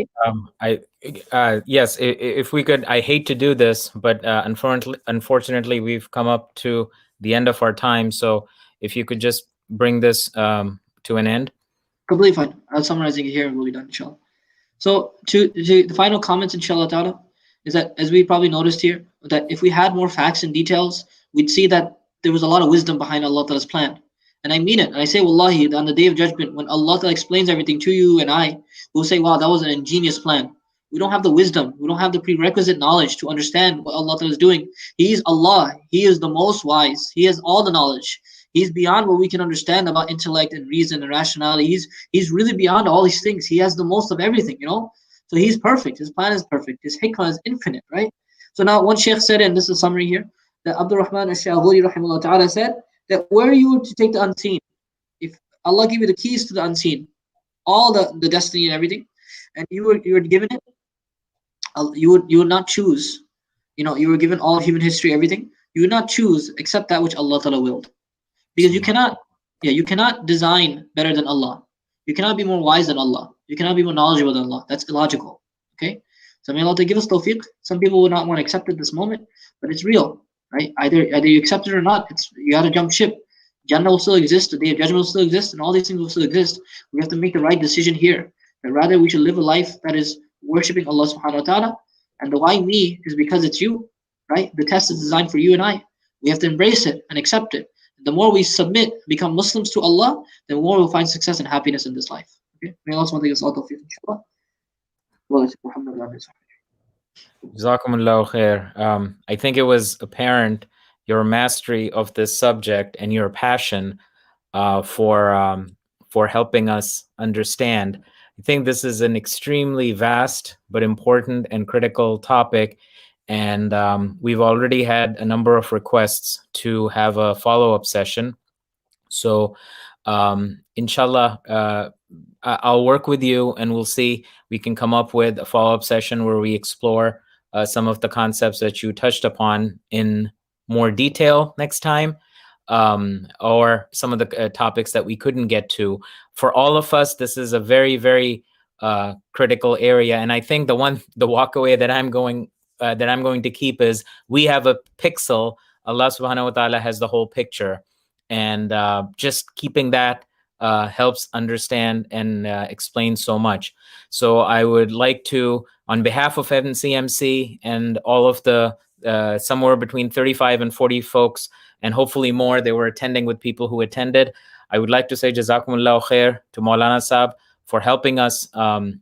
thing, yes, if we could, I hate to do this, but unfortunately, we've come up to the end of our time. So if you could just bring this to an end. Completely fine. I'm summarizing it here and we'll be done, inshallah. So to the final comments, inshallah ta'ala, is that as we probably noticed here, that if we had more facts and details, we'd see that there was a lot of wisdom behind Allah Ta'ala's plan. And I mean it. And I say, wallahi, on the day of judgment, when Allah Ta'ala explains everything to you and I, we'll say, wow, that was an ingenious plan. We don't have the wisdom. We don't have the prerequisite knowledge to understand what Allah Ta'ala is doing. He is Allah. He is the most wise. He has all the knowledge. He's beyond what we can understand about intellect and reason and rationality. He's really beyond all these things. He has the most of everything, So he's perfect. His plan is perfect. His hikmah is infinite, right? So now one sheikh said, and this is a summary here, that Abdul Rahman al-Shaghuri rahimahullah ta'ala said that were you to take the unseen, if Allah gave you the keys to the unseen, all the destiny and everything, and you were given it, you would not choose, you were given all of human history, everything, you would not choose except that which Allah Ta'ala willed. Because you cannot design better than Allah. You cannot be more wise than Allah. You cannot be more knowledgeable than Allah. That's illogical. Okay? So may Allah give us tawfiq. Some people will not want to accept it this moment, but it's real, right? Either you accept it or not. You gotta jump ship. Jannah will still exist, the day of judgment will still exist, and all these things will still exist. We have to make the right decision here. That rather we should live a life that is worshipping Allah subhanahu wa ta'ala. And the why me is because it's you, right? The test is designed for you and I. We have to embrace it and accept it. The more we submit, become Muslims to Allah, the more we'll find success and happiness in this life. Okay? May Allah subhanahu wa ta'ala give us all tawfiq, inshallah. Jazakumullahu khair. I think it was apparent your mastery of this subject and your passion for helping us understand. I think this is an extremely vast but important and critical topic. And we've already had a number of requests to have a follow-up session. So inshallah, I'll work with you and we'll see. We can come up with a follow-up session where we explore some of the concepts that you touched upon in more detail next time, or some of the topics that we couldn't get to. For all of us, this is a very, very critical area. And I think the walkaway that I'm going to keep is we have a pixel. Allah subhanahu wa ta'ala has the whole picture. And just keeping that helps understand and explain so much. So I would like to, on behalf of NCMC and all of the somewhere between 35 and 40 folks, and hopefully more, they were attending with people who attended, I would like to say Jazakumullahu khair to Maulana Sahab for helping us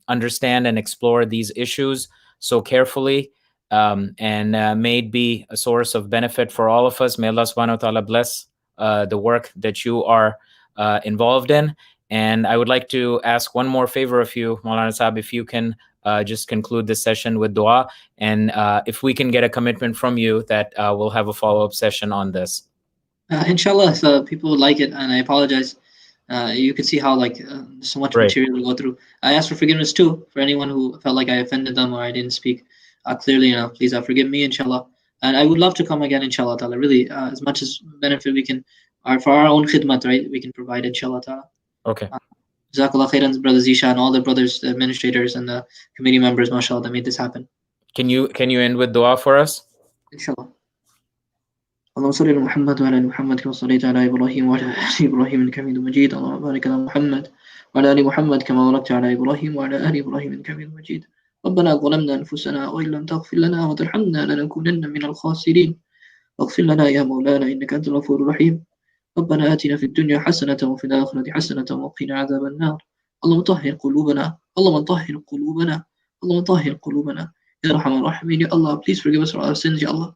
understand and explore these issues so carefully. And may it be a source of benefit for all of us. May Allah subhanahu wa ta'ala bless the work that you are involved in. And I would like to ask one more favor of you, Maulana Sahab, if you can just conclude this session with dua. And if we can get a commitment from you that we'll have a follow-up session on this. Inshallah, if people would like it, and I apologize. You can see how so much material to go through. I ask for forgiveness too for anyone who felt like I offended them or I didn't speak clearly enough. Please forgive me, inshallah. And I would love to come again, inshallah ta'ala. Really, as much as benefit we can for our own khidmat, right? We can provide, inshallah ta'ala. Okay. Jazakallah khairan, Brother Zisha, and all the brothers, the administrators, and the committee members, mashallah, that made this happen. Can you end with dua for us? Inshallah. اللهم صل على محمد وعلى ال محمد كما صليت على ابراهيم وعلى ال ابراهيم انك حميد مجيد اللهم بارك على محمد وعلى ال محمد كما باركت على ابراهيم وعلى ال ابراهيم انك حميد مجيد ربنا ظلمنا انفسنا وان لم تغفر لنا وترحمنا لنكونن من الخاسرين اغفر لنا يا مولانا انك انت الغفور الرحيم ربنا آتنا في الدنيا حسنة وفي الآخرة حسنة وقنا عذاب النار اللهم طهر قلوبنا اللهم طهر قلوبنا اللهم طهر قلوبنا يا أرحم الراحمين. Ya Allah, please forgive us for our sins, Ya Allah.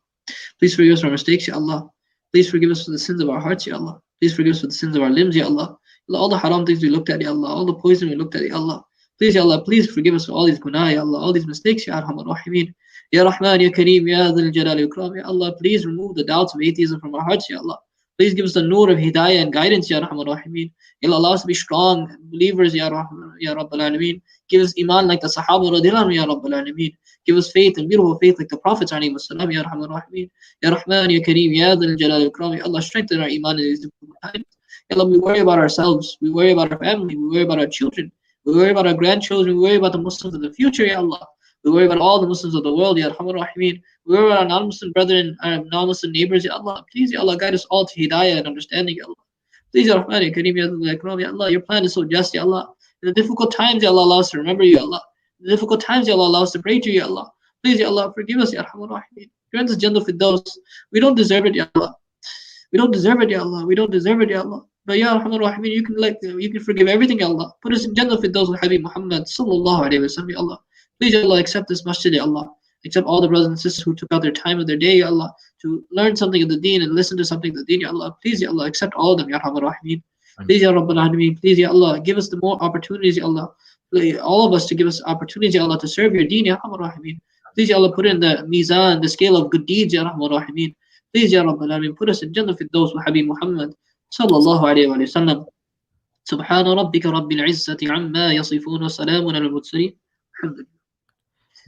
Please forgive us for our mistakes, Ya Allah. Please forgive us for the sins of our hearts, Ya Allah. Please forgive us for the sins of our limbs, Ya Allah. All the haram things we looked at, Ya Allah. All the poison we looked at, Ya Allah. Please, Ya Allah, please forgive us for all these gunah, Ya Allah. All these mistakes, Ya Arhamar Rahimeen. Ya Rahman, Ya Kareem, Ya Dhul Jalal Ikram, Ya Allah. Please remove the doubts of atheism from our hearts, Ya Allah. Please give us the nur of hidayah and guidance, Ya Rahman Rahimeen. Ya Allah, allow us to be strong believers, Ya Rahman, Ya Rabbal Alameen. Give us iman like the Sahaba radiallahu anhum, Ya Rabbal Alameen. Give us faith and beautiful faith like the Prophets alayhi wassalam, Ya Rahman Rahimeen. Ya Rahman, Ya Kareem, Ya Dhul Jalal Ikram. Ya Allah, strengthen our iman in these difficult times. Ya Allah, we worry about ourselves, we worry about our family, we worry about our children, we worry about our grandchildren, we worry about the Muslims of the future, Ya Allah. We worry about all the Muslims of the world, Ya Rahman Rahimeen. We worry about our non-Muslim brethren, our non-Muslim neighbors, Ya Allah. Please, Ya Allah, guide us all to hidayah and understanding, Ya Allah. Please, Ya Rahman, Ya Kareem, Ya Dhul Ikram, Ya Allah, your plan is so just, Ya Allah. In the difficult times, Ya Allah, allow us to remember you, Ya Allah. In the difficult times, Ya Allah, allow us to pray to you, Ya Allah. Please, Ya Allah, forgive us, Ya Rahman Rahimeen. Grant us Jannah Firdaus. We don't deserve it, Ya Allah. We don't deserve it, Ya Allah. We don't deserve it, Ya Allah. But Ya Rahman Rahimeen, you can forgive everything, Ya Allah. Put us in Jannah Firdaus with Habib Muhammad sallallahu alayhi wa sallam, Ya Allah. Please, Ya Allah, accept this masjid, Ya Allah. Accept all the brothers and sisters who took out their time of their day, Ya Allah, to learn something of the deen and listen to something of the deen, Ya Allah. Please, Ya Allah, accept all of them, Ya Rahman Rahimeen. Please, Ya Rabbal Alameen. Please, Ya Allah, give us the more opportunities, Ya Allah. All of us to give us opportunities, Ya Allah, to serve your deen, Ya Rahman Rahimeen. Please, Ya Allah, put in the mizan, the scale of good deeds, Ya Rahman Rahimeen. Please, Ya Rabbal Alameen, put us in Jannah Firdaus with Habib Muhammad sallallahu alayhi wa sallam. سبحان ربك رب العزة عما يصفون وسلام على المرسلين. الحمد لله.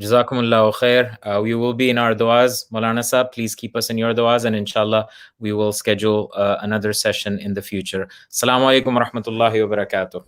Jazakumullahu khair. We will be in our du'as. Maulana Sahab, please keep us in your du'as, and inshallah, we will schedule another session in the future. Assalamu alaikum wa rahmatullahi wa barakatuh.